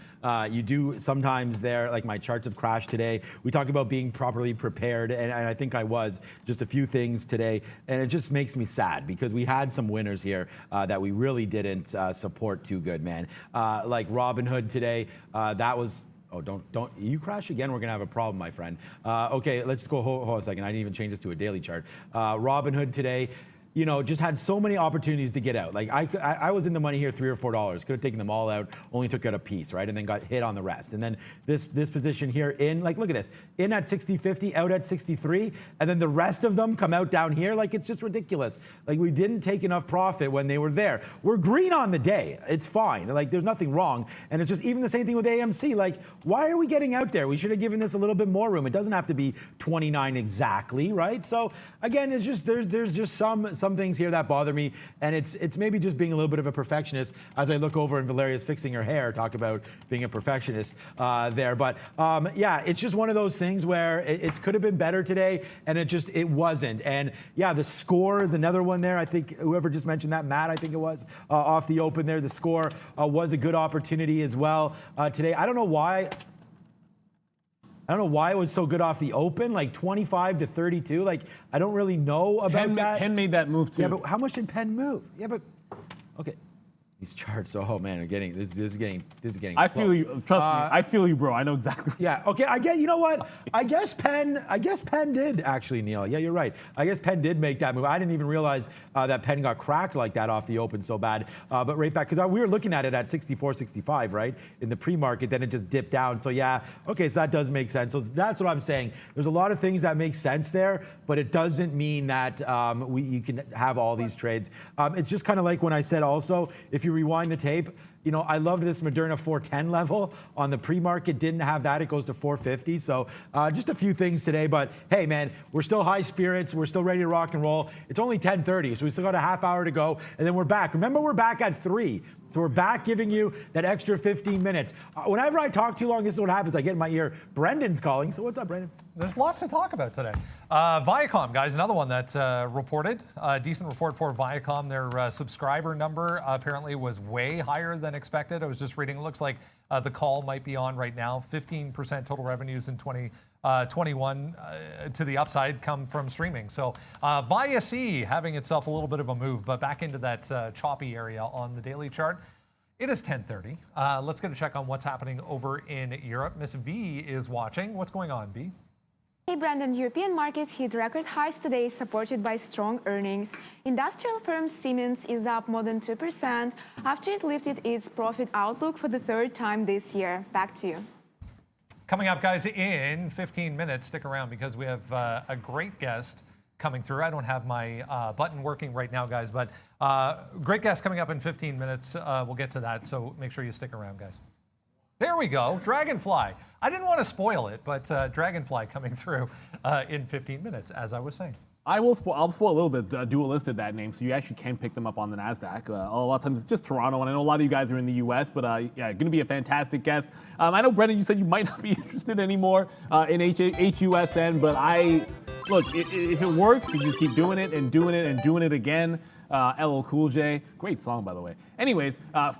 you do sometimes there, like my charts have crashed today. We talk about being properly prepared, and I think I was just a few things today, and it just makes me sad because we had some winners here that we really didn't support too good, man. Like Robinhood today, that was, oh, don't you crash again? We're gonna have a problem, my friend. Okay, let's go, hold on a second. I didn't even change this to a daily chart. Robinhood today, you know, just had so many opportunities to get out. Like I was in the money here $3 or $4. Could have taken them all out, only took out a piece, right? And then got hit on the rest. And then this position here in, like, look at this, in at 60.50, out at 63, and then the rest of them come out down here. Like, it's just ridiculous. Like, we didn't take enough profit when they were there. We're green on the day. It's fine. Like, there's nothing wrong. And it's just even the same thing with AMC. Like, why are we getting out there? We should have given this a little bit more room. It doesn't have to be 29 exactly, right? So again, it's just there's just some things here that bother me, and it's maybe just being a little bit of a perfectionist as I look over and Valeria's fixing her hair, talk about being a perfectionist there. But yeah, it's just one of those things where it could have been better today, and it wasn't. And yeah, the score is another one there. I think whoever just mentioned that, Matt, I think it was, off the open there, the score was a good opportunity as well today. I don't know why it was so good off the open, like 25 to 32. Like, I don't really know about that. Penn made that move too. Yeah, but how much did Penn move? Yeah, but okay. These charts, oh man, this is getting. I feel you. Trust me, I feel you, bro. I know exactly. Yeah. Okay. I get. You know what? I guess Penn did actually, Neil. Yeah, you're right. I guess Penn did make that move. I didn't even realize that Penn got cracked like that off the open so bad. But right back, because we were looking at it at 64, 65, right, in the pre-market. Then it just dipped down. So yeah. Okay. So that does make sense. So that's what I'm saying. There's a lot of things that make sense there, but it doesn't mean that you can have all these trades. It's just kind of like when I said also, if you rewind the tape, you know, I love this Moderna 410 level on the pre-market. Didn't have that. It goes to 450. So just a few things today. But hey, man, we're still high spirits. We're still ready to rock and roll. It's only 10:30, so we still got a half hour to go, and then we're back. Remember, we're back at 3. So we're back giving you that extra 15 minutes. Whenever I talk too long, this is what happens. I get in my ear, Brendan's calling. So what's up, Brendan? There's lots to talk about today. Viacom, guys, another one that reported. A decent report for Viacom. Their subscriber number apparently was way higher than expected. I was just reading, it looks like the call might be on right now. 15% total revenues in 2021 to the upside come from streaming. So ViaC having itself a little bit of a move, but back into that choppy area on the daily chart. It is 10:30. Let's get a check on what's happening over in Europe. Miss V is watching. What's going on, V? Hey, Brandon, European markets hit record highs today, supported by strong earnings. Industrial firm Siemens is up more than 2% after it lifted its profit outlook for the third time this year. Back to you. Coming up, guys, in 15 minutes, stick around because we have a great guest coming through. I don't have my button working right now, guys, but great guest coming up in 15 minutes. We'll get to that, so make sure you stick around, guys. There we go, Dragonfly. I didn't want to spoil it, but Dragonfly coming through in 15 minutes, as I was saying. I'll spoil a little bit. Dual listed that name, so you actually can pick them up on the NASDAQ. A lot of times it's just Toronto, and I know a lot of you guys are in the US, but yeah, going to be a fantastic guest. I know, Brendan, you said you might not be interested anymore in HUSN, but look, if it works, you just keep doing it and doing it and doing it again. LL Cool J, great song, by the way. Anyways, I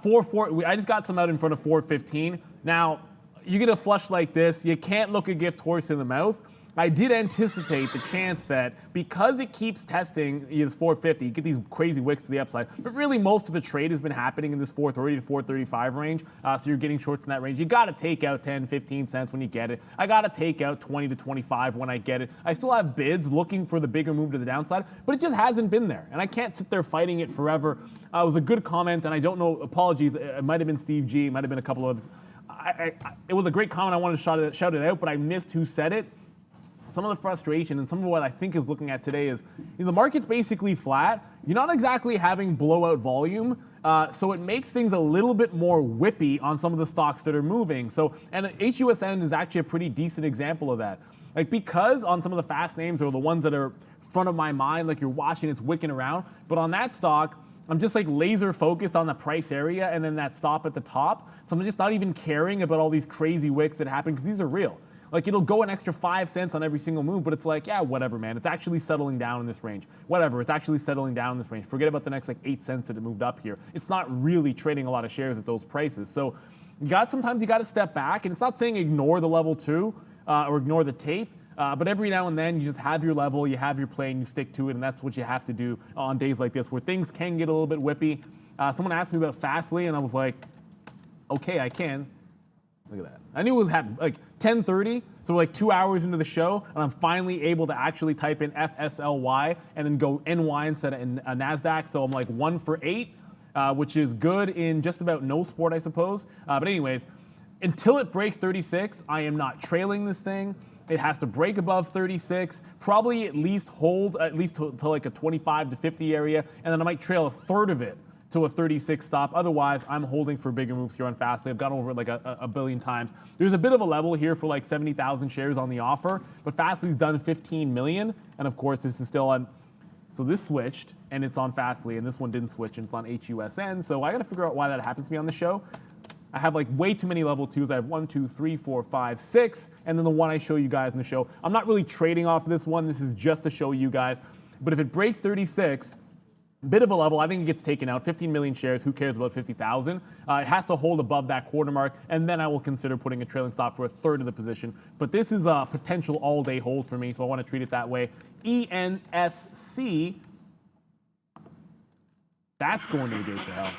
just got some out in front of 415. Now, you get a flush like this, you can't look a gift horse in the mouth. I did anticipate the chance that because it keeps testing is 450, you get these crazy wicks to the upside, but really most of the trade has been happening in this 430 to 435 range, so you're getting shorts in that range. You got to take out 10, 15 cents when you get it. I got to take out 20 to 25 when I get it. I still have bids looking for the bigger move to the downside, but it just hasn't been there, and I can't sit there fighting it forever. It was a good comment, and I don't know, apologies, it might have been Steve G, it might have been a couple of, it was a great comment, I wanted to shout it out, but I missed who said it. Some of the frustration and some of what I think is looking at today is the market's basically flat. You're not exactly having blowout volume, so it makes things a little bit more whippy on some of the stocks that are moving. So, and HUSN is actually a pretty decent example of that. Like, because on some of the fast names or the ones that are front of my mind, like you're watching, it's wicking around. But on that stock, I'm just like laser focused on the price area and then that stop at the top. So I'm just not even caring about all these crazy wicks that happen because these are real. Like, it'll go an extra 5 cents on every single move, but it's like, yeah, whatever, man. It's actually settling down in this range. Whatever, it's actually settling down in this range. Forget about the next like 8 cents that it moved up here. It's not really trading a lot of shares at those prices. So sometimes you got to step back, and it's not saying ignore the level 2 or ignore the tape. But every now and then you just have your level, you have your play, and you stick to it, and that's what you have to do on days like this where things can get a little bit whippy. Someone asked me about Fastly, and I was like, okay, I can. Look at that. I knew it was happening. Like 10:30, so we're like 2 hours into the show, and I'm finally able to actually type in FSLY and then go NY instead of NASDAQ. So I'm like 1 for 8, which is good in just about no sport, I suppose. But anyways, until it breaks 36, I am not trailing this thing. It has to break above 36, probably at least hold at least to like a 25 to 50 area, and then I might trail a third of it to a 36 stop. Otherwise, I'm holding for bigger moves here on Fastly. I've gone over it like a billion times. There's a bit of a level here for like 70,000 shares on the offer, but Fastly's done 15 million, and of course this is still on. So this switched, and it's on Fastly, and this one didn't switch, and it's on HUSN. So I got to figure out why that happens to me on the show. I have like way too many level 2s. I have 1, 2, 3, 4, 5, 6, and then the one I show you guys in the show. I'm not really trading off this one. This is just to show you guys. But if it breaks 36, bit of a level, I think it gets taken out. 15 million shares, who cares about 50,000? It has to hold above that quarter mark, and then I will consider putting a trailing stop for a third of the position. But this is a potential all-day hold for me, so I want to treat it that way. ENSC, that's going to the gates of hell.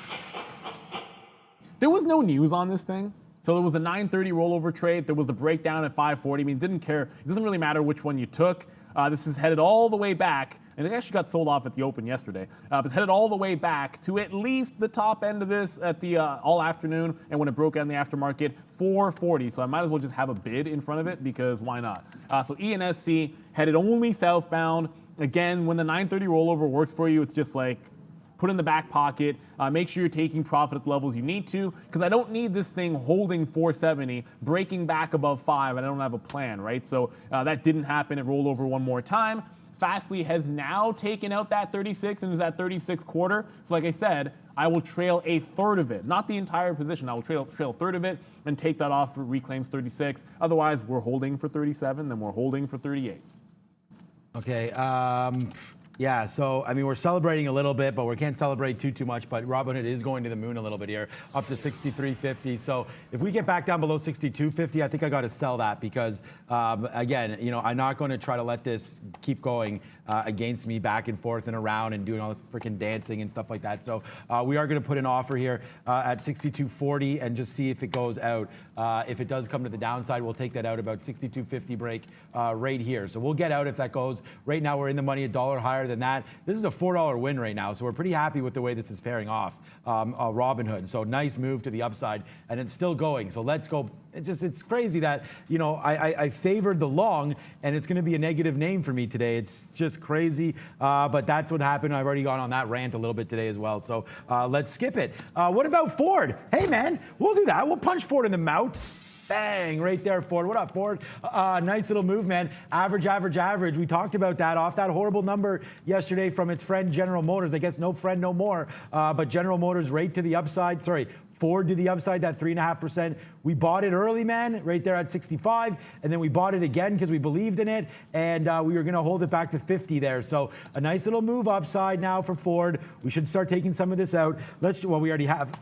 There was no news on this thing. So it was a 9:30 rollover trade. There was a breakdown at 5:40. I mean, didn't care. It doesn't really matter which one you took. This is headed all the way back, and it actually got sold off at the open yesterday. But it's headed all the way back to at least the top end of this at the all afternoon, and when it broke out in the aftermarket, 440. So I might as well just have a bid in front of it because why not? So ENSC headed only southbound. Again, when the 9:30 rollover works for you, it's just like, put in the back pocket, make sure you're taking profit at the levels you need to, because I don't need this thing holding 470, breaking back above 5, and I don't have a plan, right? So that didn't happen. It rolled over one more time. Fastly has now taken out that 36 and is at 36 quarter. So like I said, I will trail a third of it, not the entire position. I will trail a third of it and take that off for reclaims 36. Otherwise, we're holding for 37, then we're holding for 38. Okay. Yeah, so I mean, we're celebrating a little bit, but we can't celebrate too much. But Robinhood is going to the moon a little bit here, up to 63.50. So if we get back down below 62.50, I think I got to sell that because, again, you know, I'm not going to try to let this keep going against me back and forth and around and doing all this freaking dancing and stuff like that. So we are going to put an offer here at 62.40 and just see if it goes out. If it does come to the downside, we'll take that out about 62.50 break right here. So we'll get out if that goes. Right now, we're in the money, $1 higher than that. This is a $4 win right now, so we're pretty happy with the way this is pairing off Robinhood. So nice move to the upside, and it's still going. So let's go. It's crazy that, you know, I favored the long, and it's going to be a negative name for me today. It's just crazy, but that's what happened. I've already gone on that rant a little bit today as well. So let's skip it. What about Ford? Hey man, we'll do that. We'll punch Ford in the mouth. Bang, right there, Ford. What up, Ford? Nice little move, man. Average. We talked about that off that horrible number yesterday from its friend General Motors. I guess no friend, no more. But General Motors right to the upside. Sorry, Ford to the upside, that 3.5%. We bought it early, man, right there at 65, and then we bought it again because we believed in it, and we were going to hold it back to 50 there. So a nice little move upside now for Ford. We should start taking some of this out. Well, we already have.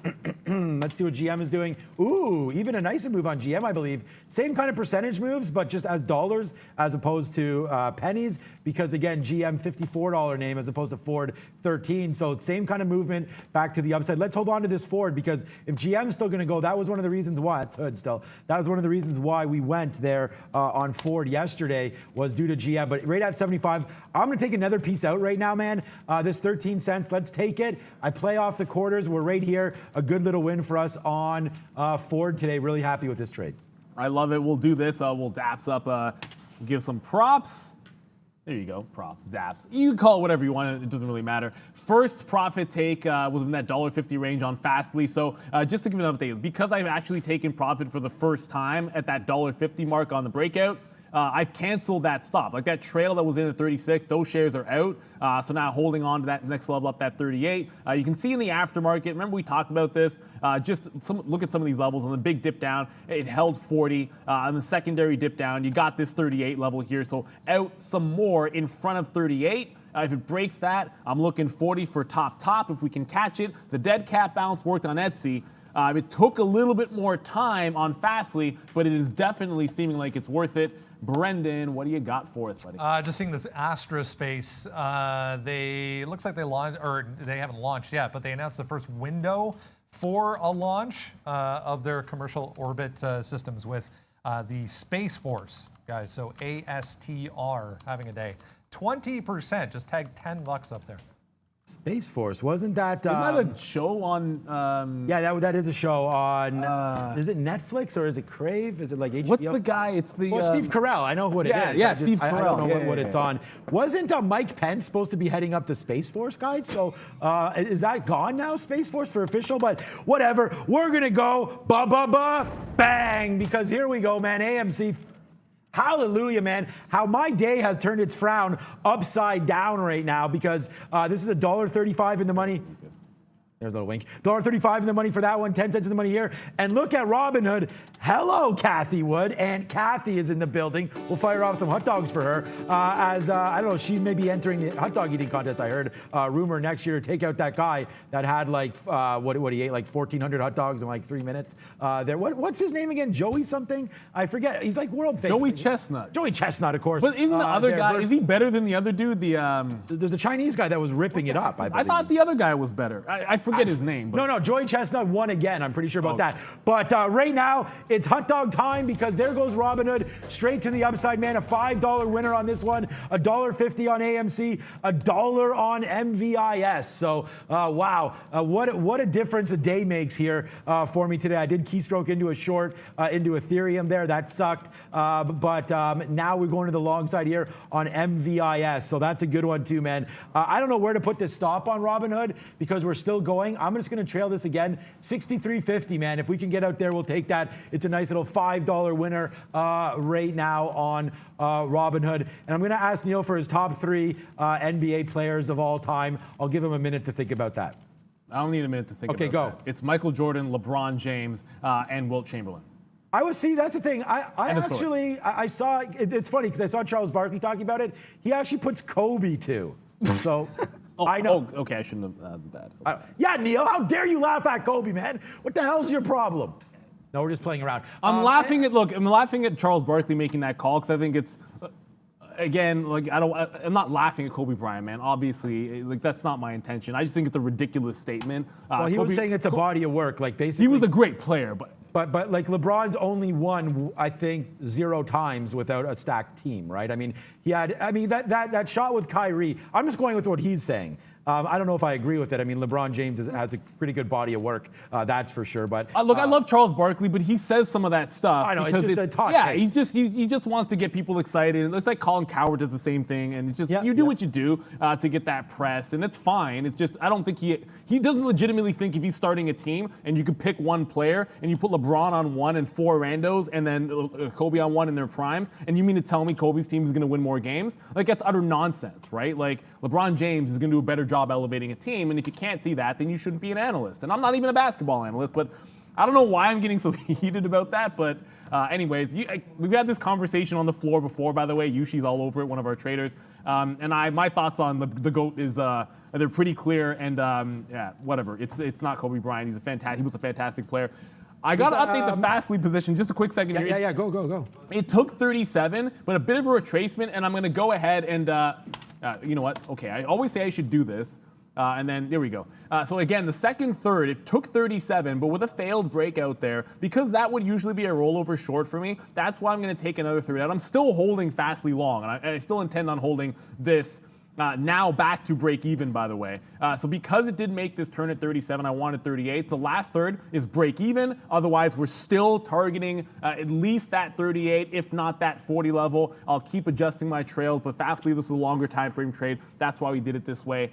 Let's see what GM is doing. Ooh, even a nicer move on GM, I believe. Same kind of percentage moves, but just as dollars as opposed to pennies, because again, GM $54 name as opposed to Ford 13. So same kind of movement back to the upside. Let's hold on to this Ford because if GM's still going to go, that was one of the reasons why. It's Hood still. That was one of the reasons why we went there on Ford yesterday was due to GM. But right at 75, I'm going to take another piece out right now, man. This 13 cents, let's take it. I play off the quarters. We're right here. A good little win for us on Ford today. Really happy with this trade. I love it. We'll do this. We'll daps up, give some props. There you go, props, zaps. You can call it whatever you want, it doesn't really matter. First profit take was in that $1.50 range on Fastly. So just to give an update, because I've actually taken profit for the first time at that $1.50 mark on the breakout, I've canceled that stop. Like that trail that was in at 36, those shares are out. So now holding on to that next level up, that 38. You can see in the aftermarket, remember we talked about this, look at some of these levels. On the big dip down, it held 40. On the secondary dip down, you got this 38 level here. So out some more in front of 38. If it breaks that, I'm looking 40 for top if we can catch it. The dead cat bounce worked on Etsy. It took a little bit more time on Fastly, but it is definitely seeming like it's worth it. Brendan, what do you got for us, buddy? Just seeing this Astra space. Looks like they launched, or they haven't launched yet, but they announced the first window for a launch of their commercial orbit systems with the Space Force, guys. So ASTR having a day. 20%, just tag $10 up there. Space Force, wasn't that? Isn't that a show on? Yeah, that is a show on. Is it Netflix or is it Crave? Is it like HBO? What's the guy? It's the. Well, Steve Carell. I know what it is. Yeah, Steve Carell. I don't know what it's on. Wasn't Mike Pence supposed to be heading up to Space Force, guys? So is that gone now, Space Force, for official? But whatever. We're going to go bang, because here we go, man. AMC. Hallelujah, man. How my day has turned its frown upside down right now, because this is $1.35 in the money. There's a little wink. $1.35 in the money for that one, 10 cents in the money here. And look at Robinhood. Hello, Kathy Wood. And Kathy is in the building. We'll fire off some hot dogs for her. I don't know, she may be entering the hot dog eating contest, I heard. Rumor next year, take out that guy that had like, what he ate, like 1,400 hot dogs in like 3 minutes. What's his name again? Joey something? I forget. He's like world famous. Joey Chestnut. Joey Chestnut, of course. But isn't the other guy, is he better than the other dude? There's a Chinese guy that was ripping it up, I believe. I thought the other guy was better. I forget his name. But. No, Joey Chestnut won again. I'm pretty sure about that. But right now, it's hot dog time, because there goes Robinhood straight to the upside, man. A $5 winner on this one, $1.50 on AMC, $1 on MVIS. So, wow, what a difference a day makes here for me today. I did keystroke into a short, into Ethereum there. That sucked. But now we're going to the long side here on MVIS. So that's a good one too, man. I don't know where to put this stop on Robinhood, because we're still going. I'm just going to trail this again. 63.50, man. If we can get out there, we'll take that. It's a nice little $5 winner right now on Robinhood. And I'm going to ask Neil for his top 3 NBA players of all time. I'll give him a minute to think about that. I don't need a minute to think about go. that. It's Michael Jordan, LeBron James, and Wilt Chamberlain. That's the thing. I saw, it's funny because I saw Charles Barkley talking about it. He actually puts Kobe too. So. I know. Oh, okay, I shouldn't have. That's bad. Okay. Yeah, Neil, how dare you laugh at Kobe, man? What the hell's your problem? No, we're just playing around. I'm laughing at Charles Barkley making that call, because I think it's, again, like I'm not laughing at Kobe Bryant, man. Obviously, like that's not my intention. I just think it's a ridiculous statement. Well, he was saying it's a body of work, like basically. He was a great player, but like LeBron's only won, I think, 0 times without a stacked team, right? I mean, that shot with Kyrie, I'm just going with what he's saying. I don't know if I agree with it. I mean, LeBron James has a pretty good body of work, that's for sure. But look, I love Charles Barkley, but he says some of that stuff. I know, it's just a talk. Yeah, he just wants to get people excited. It's like Colin Cowherd does the same thing, and it's just you do what you do to get that press, and it's fine. It's just I don't think he doesn't legitimately think if he's starting a team and you could pick one player and you put LeBron on one and 4 randos and then Kobe on one in their primes, and you mean to tell me Kobe's team is going to win more games? Like that's utter nonsense, right? Like LeBron James is going to do a better job elevating a team, and if you can't see that, then you shouldn't be an analyst. And I'm not even a basketball analyst, but I don't know why I'm getting so heated about that. But anyways, we've had this conversation on the floor before, by the way. Yushi's all over it, one of our traders. And my thoughts on the GOAT is they're pretty clear, and whatever. It's not Kobe Bryant. He was a fantastic player. I got to update the Fastly position. Just a quick second here. Yeah, go. It took 37, but a bit of a retracement, and I'm going to go ahead and, you know what? Okay, I always say I should do this, and then there we go. So again, the second third, it took 37, but with a failed breakout there, because that would usually be a rollover short for me, that's why I'm going to take another third out. I'm still holding Fastly long, and I still intend on holding this. Now back to break even, by the way. So because it did make this turn at 37, I wanted 38. The last third is break even. Otherwise, we're still targeting at least that 38, if not that 40 level. I'll keep adjusting my trails, but Fastly, this is a longer time frame trade. That's why we did it this way.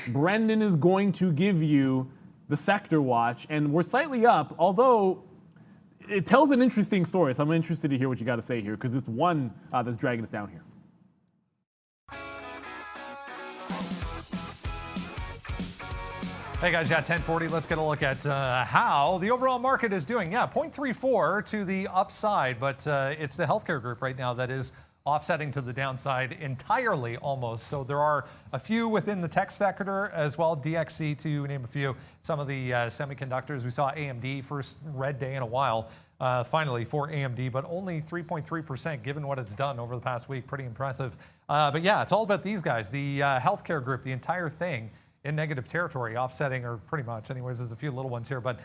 Brendan is going to give you the sector watch, and we're slightly up, although it tells an interesting story. So I'm interested to hear what you got to say here, because it's one that's dragging us down here. Hey guys, yeah, 1040. Let's get a look at how the overall market is doing. Yeah, 0.34 to the upside, but it's the healthcare group right now that is offsetting to the downside entirely almost. So there are a few within the tech sector as well, DXC to name a few. Some of the semiconductors, we saw AMD, first red day in a while, finally for AMD, but only 3.3% given what it's done over the past week. Pretty impressive. But yeah, it's all about these guys. The healthcare group, the entire thing in negative territory, offsetting, or pretty much, anyways, there's a few little ones here, but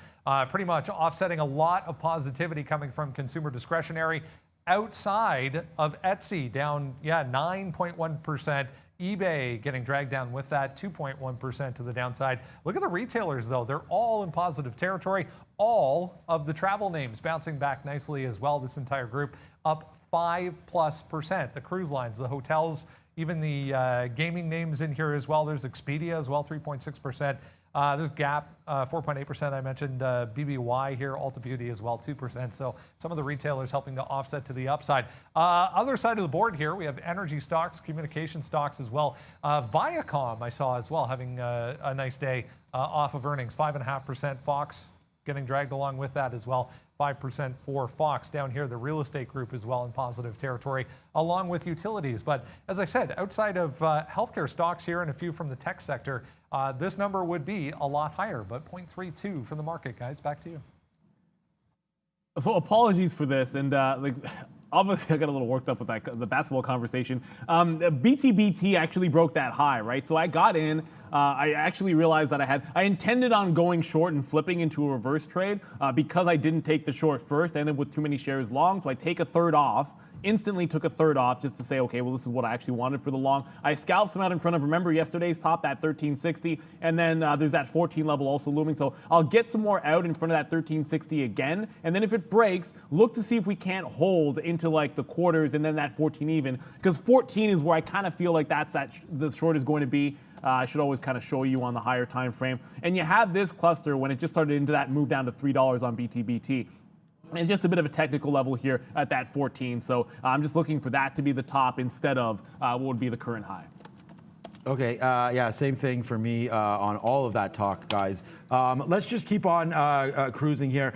pretty much offsetting a lot of positivity coming from consumer discretionary outside of Etsy, down, 9.1%. eBay getting dragged down with that, 2.1% to the downside. Look at the retailers, though. They're all in positive territory. All of the travel names bouncing back nicely as well. This entire group up 5+%. The cruise lines, the hotels, even the gaming names in here as well. There's Expedia as well, 3.6%. There's Gap, 4.8%. I mentioned BBY here, Ulta Beauty as well, 2%. So some of the retailers helping to offset to the upside. Other side of the board here, we have energy stocks, communication stocks as well. Viacom, I saw as well, having a nice day off of earnings, 5.5%. Fox getting dragged along with that as well. 5% for Fox. Down here, the real estate group as well in positive territory, along with utilities. But as I said, outside of healthcare stocks here and a few from the tech sector, this number would be a lot higher, but 0.32 for the market, guys. Back to you. So apologies for this, and obviously I got a little worked up with the basketball conversation. BTBT actually broke that high, right? So I got in. I actually realized that I intended on going short and flipping into a reverse trade because I didn't take the short first. I ended up with too many shares long, so I take a third off. Instantly took a third off just to say, okay, well, this is what I actually wanted for the long. I scalped some out in front of, remember, yesterday's top, that 1360, and then there's that 14 level also looming. So I'll get some more out in front of that 1360 again, and then if it breaks, look to see if we can't hold into like the quarters and then that 14 even, because 14 is where I kind of feel like the short is going to be. I should always kind of show you on the higher time frame. And you have this cluster when it just started into that move down to $3 on BTBT. It's just a bit of a technical level here at that 14. So I'm just looking for that to be the top instead of what would be the current high. Okay, yeah, same thing for me on all of that talk, guys. Let's just keep on cruising here.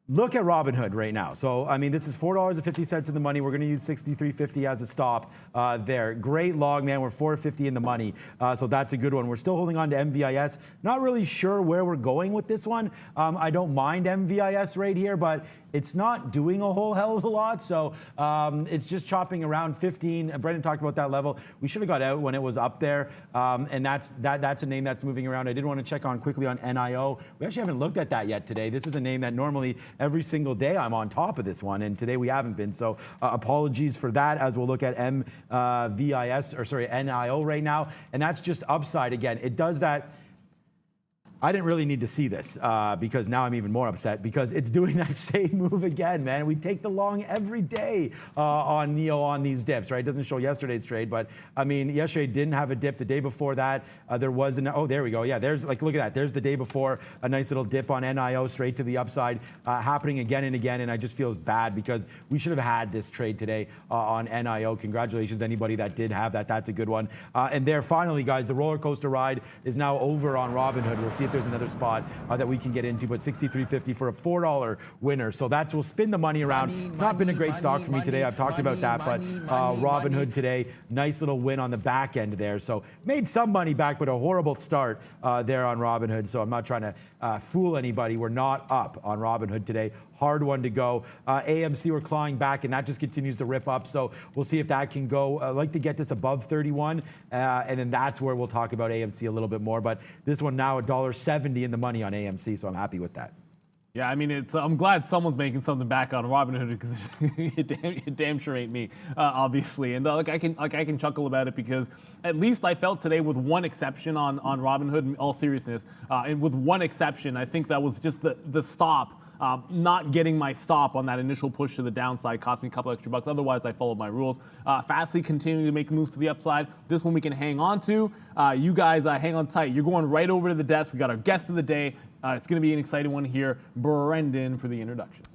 Look at Robinhood right now. So, I mean, this is $4.50 in the money. We're going to use $63.50 as a stop there. Great long, man. We're $4.50 in the money. So that's a good one. We're still holding on to MVIS. Not really sure where we're going with this one. I don't mind MVIS right here, but it's not doing a whole hell of a lot. So it's just chopping around 15. Brendan talked about that level. We should have got out when it was up there. And that's a name that's moving around. I did want to check on quickly on NIO. We actually haven't looked at that yet today. This is a name that normally every single day I'm on top of this one, and today we haven't been. So apologies for that as we'll look at NIO right now. And that's just upside again. It does that. I didn't really need to see this because now I'm even more upset because it's doing that same move again, man. We take the long every day on NIO on these dips, right? It doesn't show yesterday's trade, but I mean, yesterday didn't have a dip. The day before that, there was oh, there we go. Yeah, there's like, look at that. There's the day before, a nice little dip on NIO straight to the upside, happening again and again. And I just feels bad because we should have had this trade today on NIO. Congratulations, anybody that did have that. That's a good one. And there, finally, guys, the roller coaster ride is now over on Robinhood. We'll see if there's another spot that we can get into, but $63.50 for a $4 winner. So we'll spin the money around. It's not been a great stock for me today. I've talked about that, but Robinhood today, nice little win on the back end there. So made some money back, but a horrible start there on Robinhood. So I'm not trying to fool anybody. We're not up on Robinhood today. Hard one to go. AMC, we're clawing back, and that just continues to rip up. So we'll see if that can go. I'd like to get this above 31, and then that's where we'll talk about AMC a little bit more. But this one now $1.70 in the money on AMC, so I'm happy with that. Yeah, I mean, I'm glad someone's making something back on Robinhood because it damn sure ain't me, obviously. And I can chuckle about it because at least I felt today, with one exception on Robinhood, in all seriousness, and with one exception, I think that was just the stop Not getting my stop on that initial push to the downside cost me a couple extra bucks. Otherwise, I followed my rules. Fastly continuing to make moves to the upside. This one we can hang on to. You guys hang on tight. You're going right over to the desk. We got our guest of the day. It's going to be an exciting one here. Brendan for the introductions.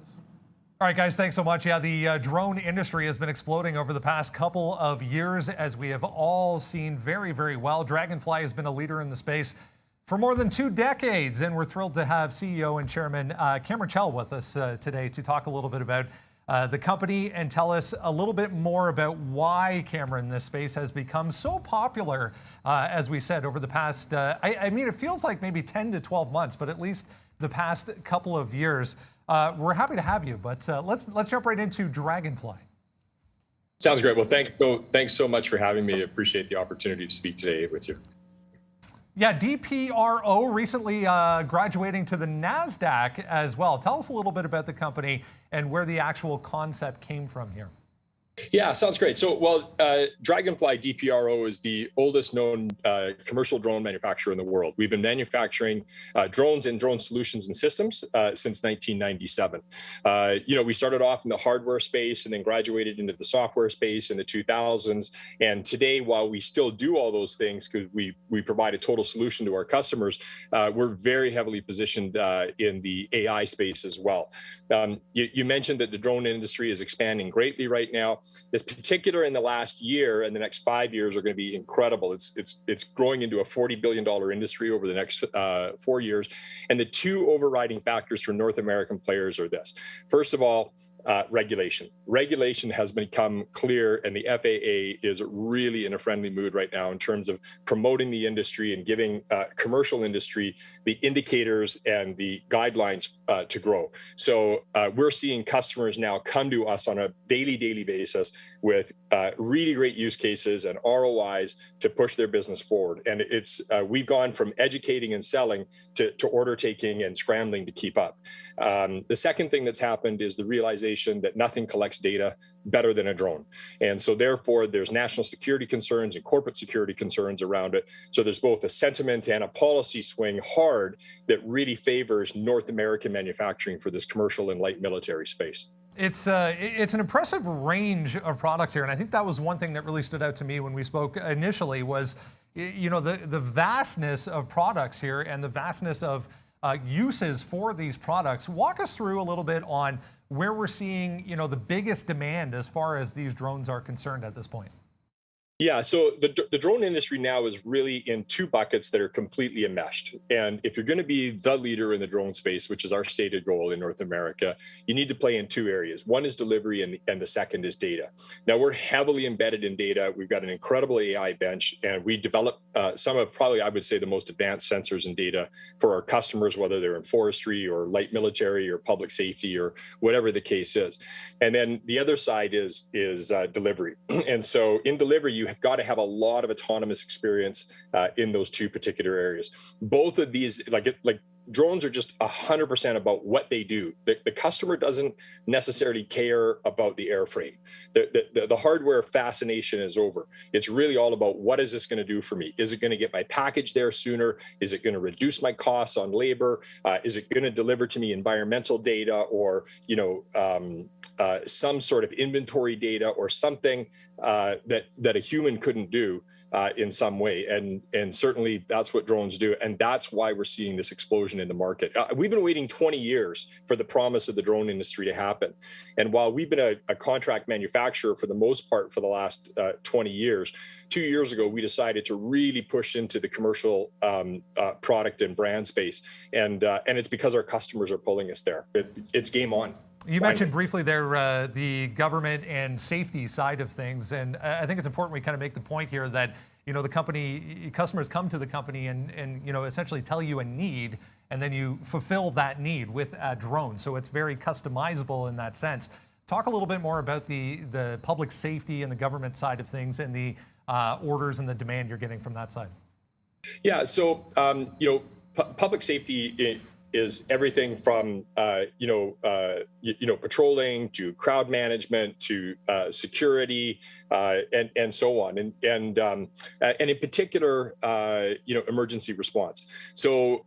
All right, guys, thanks so much. Yeah, the drone industry has been exploding over the past couple of years, as we have all seen very, very well. Dragonfly has been a leader in the space for more than 2 decades, and we're thrilled to have CEO and Chairman Cameron Chell with us today to talk a little bit about the company and tell us a little bit more about why, Cameron, this space has become so popular, as we said, over the past, I mean, it feels like maybe 10 to 12 months, but at least the past couple of years. We're happy to have you, but let's jump right into Dragonfly. Sounds great. Well, thanks so much for having me. I appreciate the opportunity to speak today with you. Yeah, DPRO recently graduating to the NASDAQ as well. Tell us a little bit about the company and where the actual concept came from here. Yeah, sounds great. So, well, Dragonfly DPRO is the oldest known commercial drone manufacturer in the world. We've been manufacturing drones and drone solutions and systems since 1997. We started off in the hardware space and then graduated into the software space in the 2000s. And today, while we still do all those things because we provide a total solution to our customers, we're very heavily positioned in the AI space as well. You mentioned that the drone industry is expanding greatly right now. This particular in the last year and the next 5 years are going to be incredible. It's growing into a $40 billion industry over the next 4 years. And the 2 overriding factors for North American players are this. First of all, regulation. Regulation has become clear, and the FAA is really in a friendly mood right now in terms of promoting the industry and giving commercial industry the indicators and the guidelines to grow. So we're seeing customers now come to us on a daily basis with really great use cases and ROIs to push their business forward. And we've gone from educating and selling to order taking and scrambling to keep up. The second thing that's happened is the realization that nothing collects data better than a drone. And so therefore, there's national security concerns and corporate security concerns around it. So there's both a sentiment and a policy swing hard that really favors North American manufacturing for this commercial and light military space. It's an impressive range of products here, and I think that was one thing that really stood out to me when we spoke initially was, the vastness of products here and the vastness of uses for these products. Walk us through a little bit on where we're seeing, the biggest demand as far as these drones are concerned at this point. Yeah, so the drone industry now is really in 2 buckets that are completely enmeshed. And if you're going to be the leader in the drone space, which is our stated goal in North America, you need to play in 2 areas. One is delivery and the second is data. Now, we're heavily embedded in data. We've got an incredible AI bench, and we develop some of probably, I would say, the most advanced sensors and data for our customers, whether they're in forestry or light military or public safety or whatever the case is. And then the other side is delivery. And so in delivery, you have got to have a lot of autonomous experience in those 2 particular areas. Both of these, like drones are just 100% about what they do. The customer doesn't necessarily care about the airframe. The hardware fascination is over. It's really all about what is this going to do for me? Is it going to get my package there sooner? Is it going to reduce my costs on labor? Is it going to deliver to me environmental data or some sort of inventory data or something that a human couldn't do in some way? And certainly that's what drones do. And that's why we're seeing this explosion in the market. We've been waiting 20 years for the promise of the drone industry to happen. And while we've been a contract manufacturer for the most part for the last 20 years, 2 years ago, we decided to really push into the commercial product and brand space. And it's because our customers are pulling us there. It's game on. You mentioned briefly there the government and safety side of things, and I think it's important we kind of make the point here that the customers come to the company and essentially tell you a need, and then you fulfill that need with a drone. So it's very customizable in that sense. Talk a little bit more about the public safety and the government side of things and the orders and the demand you're getting from that side. Yeah, so public safety is everything from patrolling to crowd management to security and so on, and in particular emergency response. So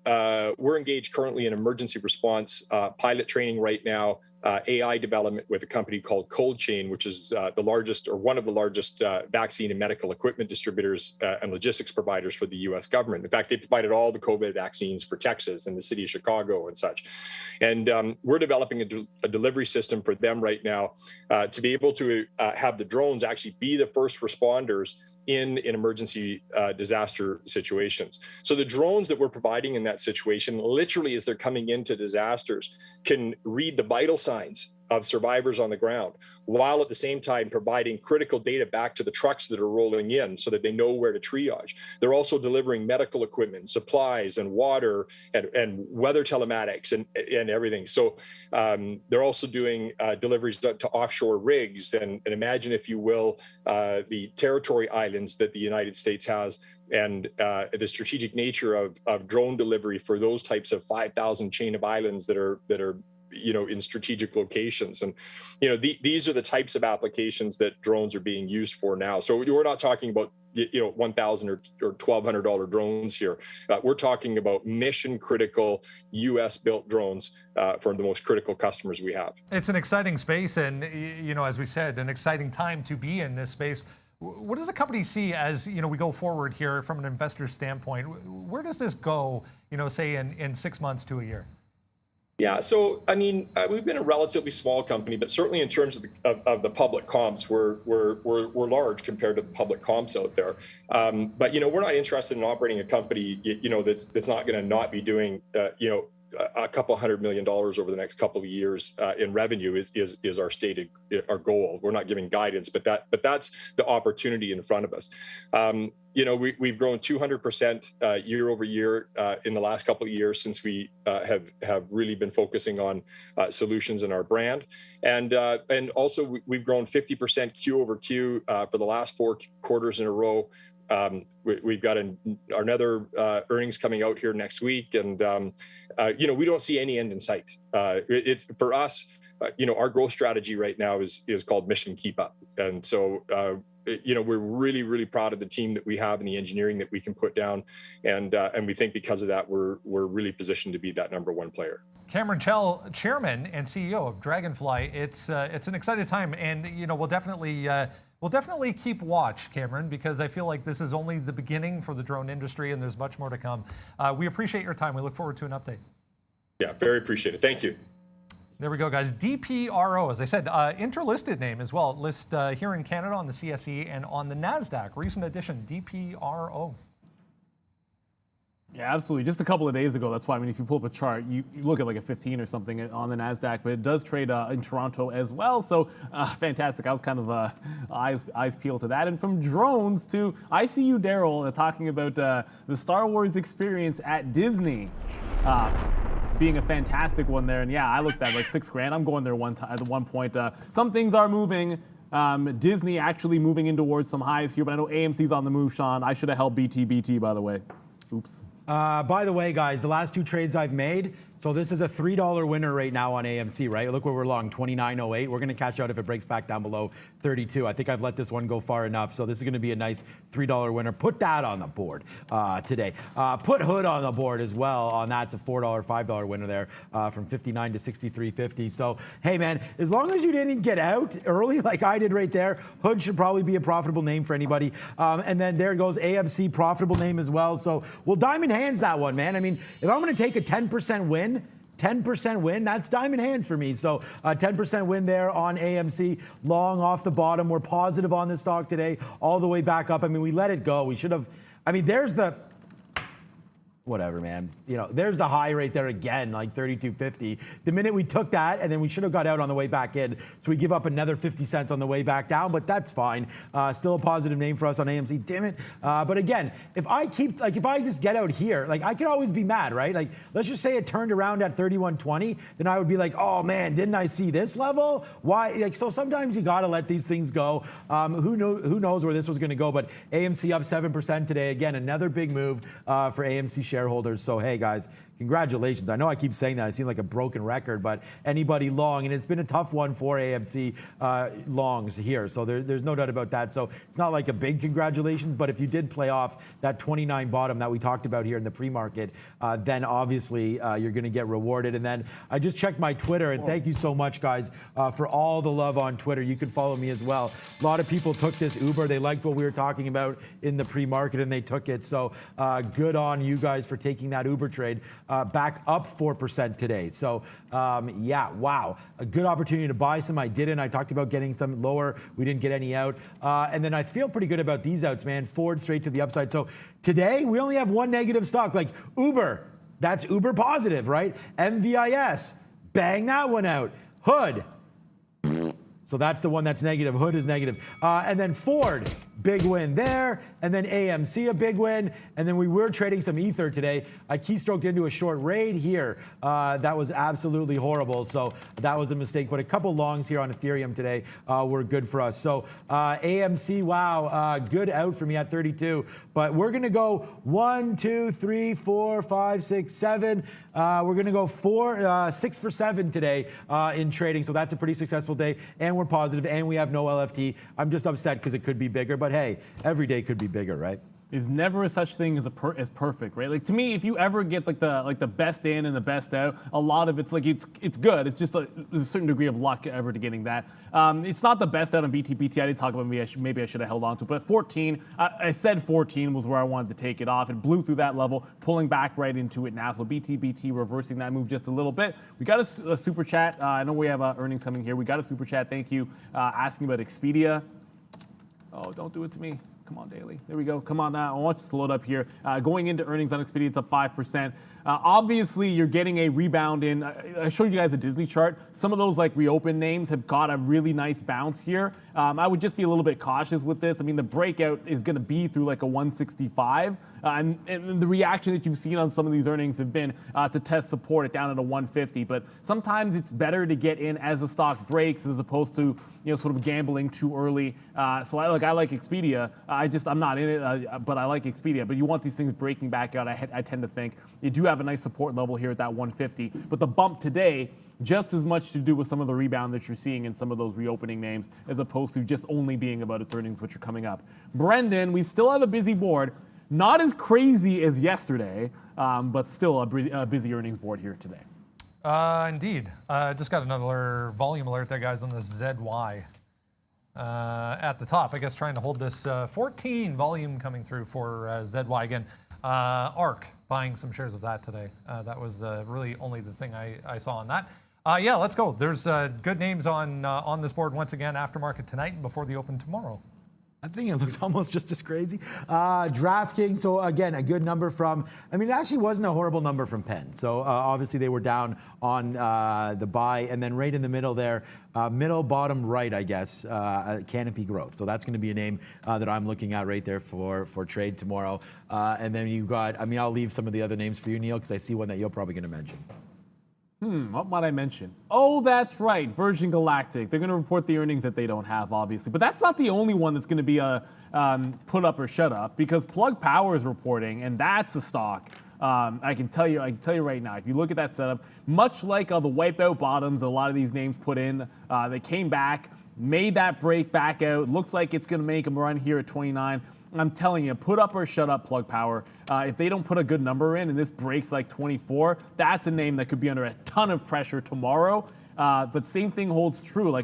we're engaged currently in emergency response pilot training right now. AI development with a company called Cold Chain, which is the largest or one of the largest vaccine and medical equipment distributors and logistics providers for the U.S. government. In fact, they provided all the COVID vaccines for Texas and the city of Chicago and such. And we're developing a delivery system for them right now to be able to have the drones actually be the first responders in emergency disaster situations. So the drones that we're providing in that situation, literally as they're coming into disasters, can read the vital signs of survivors on the ground, while at the same time providing critical data back to the trucks that are rolling in so that they know where to triage. They're also delivering medical equipment, supplies, and water, and weather telematics and everything. So they're also doing deliveries to offshore rigs, and imagine, if you will, the territory islands that the United States has, and the strategic nature of drone delivery for those types of 5,000 chain of islands that are in strategic locations. And these are the types of applications that drones are being used for now. So we're not talking about $1,000 or $1,200 drones here. We're talking about mission critical US built drones for the most critical customers we have. It's an exciting space, and as we said, an exciting time to be in this space. What does the company see as we go forward here from an investor standpoint? Where does this go, say in 6 months to a year? Yeah, so I mean, we've been a relatively small company, but certainly in terms of the public comps, we're large compared to the public comps out there. But we're not interested in operating a company that's not going to not be doing a couple $100 million over the next couple of years in revenue is our goal. We're not giving guidance, but that's the opportunity in front of us. We've grown 200% year over year in the last couple of years since we have really been focusing on solutions in our brand, and also we've grown 50% Q over Q for the last 4 quarters in a row. We've got another earnings coming out here next week, and we don't see any end in sight. It's for us. Our growth strategy right now is called Mission Keep Up, and so we're really, really proud of the team that we have and the engineering that we can put down, and we think because of that we're really positioned to be that #1 player. Cameron Chell, Chairman and CEO of Dragonfly. It's an exciting time, and we'll definitely keep watch, Cameron, because I feel like this is only the beginning for the drone industry, and there's much more to come. We appreciate your time. We look forward to an update. Yeah, very appreciate it. Thank you. There we go, guys. DPRO, as I said, interlisted name as well. List here in Canada on the CSE and on the NASDAQ. Recent addition, DPRO. Yeah, absolutely. Just a couple of days ago, that's why, if you pull up a chart, you look at like a 15 or something on the NASDAQ, but it does trade in Toronto as well. So fantastic. I was kind of eyes peeled to that. And from drones to, I see you, Daryl, talking about the Star Wars experience at Disney. Being a fantastic one there, and yeah, I looked at like $6,000. I'm going there at one point. Some things are moving. Disney actually moving in towards some highs here, but I know AMC's on the move, Sean. I should have held BT, by the way. Oops. By the way, guys, the last 2 trades I've made, so this is a $3 winner right now on AMC, right? Look where we're long, 29.08. We're going to catch out if it breaks back down below 32. I think I've let this one go far enough, so this is going to be a nice $3 winner. Put that on the board today. Put Hood on the board as well on that. It's a $4, $5 winner there from 59 to 63.50. So, hey, man, as long as you didn't get out early like I did right there, Hood should probably be a profitable name for anybody. And then there goes AMC, profitable name as well. So we'll diamond hands that one, man. If I'm going to take a 10% win, that's diamond hands for me. So 10% win there on AMC, long off the bottom. We're positive on this stock today, all the way back up. We let it go. We should have, there's the, whatever, man. There's the high right there again, like 32.50. The minute we took that, and then we should have got out on the way back in. So we give up another 50 cents on the way back down, but that's fine. Still a positive name for us on AMC, damn it. But again, if I just get out here, I could always be mad, right? Let's just say it turned around at 31.20, then I would be like, oh man, didn't I see this level? Why? So sometimes you gotta let these things go. Who knows where this was gonna go, but AMC up 7% today. Again, another big move for AMC shareholders. So hey guys, congratulations. I know I keep saying that. I seem like a broken record, but anybody long, and it's been a tough one for AMC longs here. So there's no doubt about that. So it's not like a big congratulations, but if you did play off that 29 bottom that we talked about here in the pre-market, then obviously you're going to get rewarded. And then I just checked my Twitter, and thank you so much, guys, for all the love on Twitter. You can follow me as well. A lot of people took this Uber. They liked what we were talking about in the pre-market, and they took it. So good on you guys for taking that Uber trade back up 4% today. So yeah, wow, a good opportunity to buy some. I didn't. I talked about getting some lower. We didn't get any out. And then I feel pretty good about these outs, man. Forward straight to the upside. So today we only have one negative stock, like Uber. That's Uber positive, right? MVIS, bang that one out. Hood. So that's the one that's negative. Hood is negative. And then Ford, big win there. And then AMC, a big win. And then we were trading some Ether today. I keystroked into a short raid here. That was absolutely horrible. So that was a mistake. But a couple longs here on Ethereum today were good for us. So AMC, wow, good out for me at 32. But we're going to go 1, 2, 3, 4, 5, 6, 7. We're going to go 6 for 7 today in trading. So that's a pretty successful day. And we're positive, and we have no LFT. I'm just upset because it could be bigger. But hey, every day could be bigger, right? There's never such thing as as perfect, right? Like to me, if you ever get like the best in and the best out, a lot of it's like it's good. It's just there's a certain degree of luck ever to getting that. It's not the best out on BTPT. I did talk about maybe I should have held on to it, but 14. I said 14 was where I wanted to take it off. It blew through that level, pulling back right into it now. So BTPT reversing that move just a little bit. We got a super chat. I know we have earnings coming here. We got a super chat. Thank you. Asking about Expedia. Oh, don't do it to me. Come on, Daily. There we go. Come on now. I want you to load up here. Going into earnings on Expedia, it's up 5%. Obviously, you're getting a rebound in. I showed you guys a Disney chart. Some of those like reopen names have got a really nice bounce here. I would just be a little bit cautious with this. I mean, the breakout is going to be through like a 165. And the reaction that you've seen on some of these earnings have been to test support it down at a 150. But sometimes it's better to get in as the stock breaks as opposed to sort of gambling too early. So I like Expedia. I'm not in it, but I like Expedia. But you want these things breaking back out. I tend to think you do have a nice support level here at that 150. But the bump today, just as much to do with some of the rebound that you're seeing in some of those reopening names, as opposed to just only being about its earnings, which are coming up. Brendan, we still have a busy board. Not as crazy as yesterday, but still a busy earnings board here today. Indeed. Just got another volume alert there, guys, on the ZY at the top. I guess trying to hold this 14 volume coming through for ZY again. ARC, buying some shares of that today. That was really only the thing I saw on that. Yeah, let's go. There's good names on this board once again, aftermarket tonight and before the open tomorrow. I think it looks almost just as crazy. DraftKings, so again, a good number from, it actually wasn't a horrible number from Penn. So obviously they were down on the buy, and then right in the middle there, middle bottom right, I guess, Canopy Growth. So that's going to be a name that I'm looking at right there for trade tomorrow. And then you've got, I'll leave some of the other names for you, Neil, because I see one that you're probably going to mention. What might I mention? Oh, that's right, Virgin Galactic. They're going to report the earnings that they don't have, obviously. But that's not the only one that's going to be a put up or shut up, because Plug Power is reporting, and that's a stock. I can tell you right now, if you look at that setup, much like the wipeout bottoms a lot of these names put in, they came back, made that break back out. Looks like it's going to make them run here at 29. I'm telling you, put up or shut up Plug Power. If they don't put a good number in and this breaks like 24, that's a name that could be under a ton of pressure tomorrow. But same thing holds true.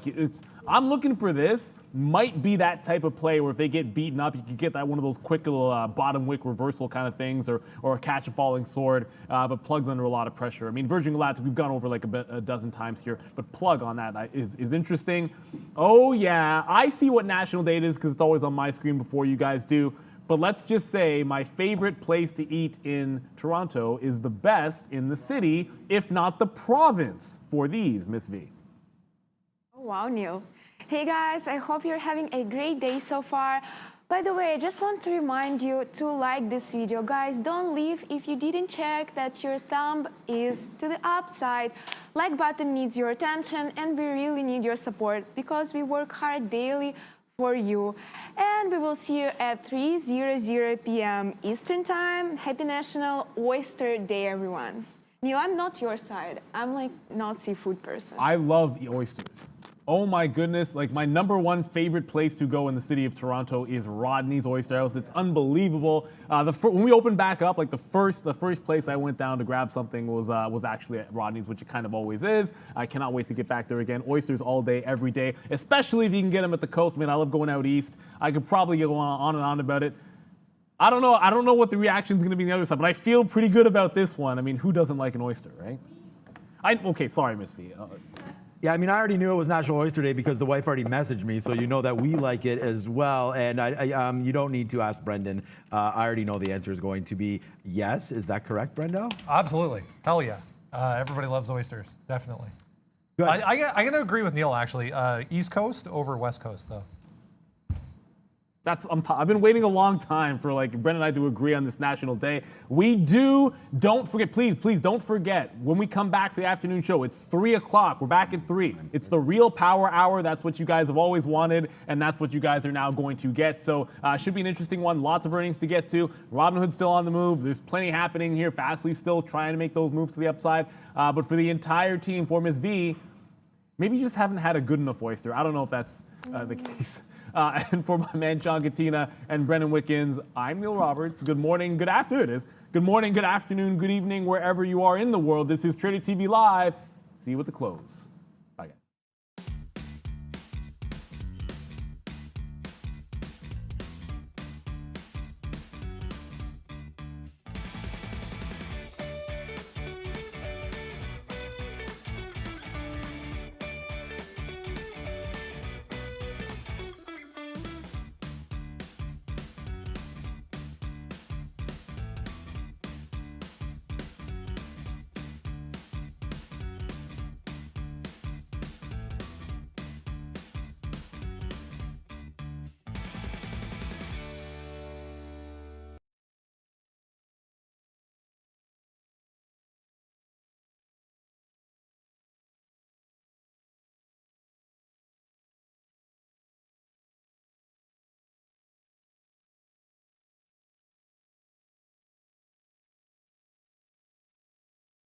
I'm looking for this. Might be that type of play where if they get beaten up, you could get that one of those quick little bottom wick reversal kind of things, or catch a falling sword. But Plug's under a lot of pressure. Virgin Galactic, we've gone over like a dozen times here, but Plug on that is interesting. Oh yeah, I see what national data is because it's always on my screen before you guys do. But let's just say my favorite place to eat in Toronto is the best in the city, if not the province, for these, Miss V. Oh, wow, Neil. Hey guys, I hope you're having a great day so far. By the way, I just want to remind you to like this video. Guys, don't leave if you didn't check that your thumb is to the upside. Like button needs your attention, and we really need your support because we work hard daily for you. And we will see you at 3:00 p.m. Eastern Time. Happy National Oyster Day, everyone. Neil, I'm not your side. I'm like not seafood person. I love oysters. Oh my goodness, like my number one favorite place to go in the city of Toronto is Rodney's Oyster House. It's unbelievable. When we opened back up, like the first place I went down to grab something was actually at Rodney's, which it kind of always is. I cannot wait to get back there again. Oysters all day, every day, especially if you can get them at the coast. Man, I love going out east. I could probably go on and on about it. I don't know what the reaction is going to be on the other side, but I feel pretty good about this one. I mean, who doesn't like an oyster, right? Okay, sorry, Miss V. Yeah, I mean, I already knew it was National Oyster Day because the wife already messaged me, so you know that we like it as well. And you don't need to ask Brendan. I already know the answer is going to be yes. Is that correct, Brendo? Absolutely. Hell yeah. Everybody loves oysters, definitely. Good. I'm going to agree with Neil, actually. East Coast over West Coast, though. I've been waiting a long time for like Brendan and I to agree on this National Day. Don't forget, please don't forget, when we come back for the afternoon show, it's 3 o'clock. We're back at 3. It's the real power hour. That's what you guys have always wanted, and that's what you guys are now going to get. So should be an interesting one. Lots of earnings to get to. Robinhood's still on the move. There's plenty happening here. Fastly's still trying to make those moves to the upside. But for the entire team, for Ms. V, maybe you just haven't had a good enough oyster. I don't know if that's the case. And for my man, John Katina and Brendan Wickens, I'm Neil Roberts. Good morning, good afternoon. Good morning, good afternoon, good evening, wherever you are in the world. This is Trader TV Live. See you at the close.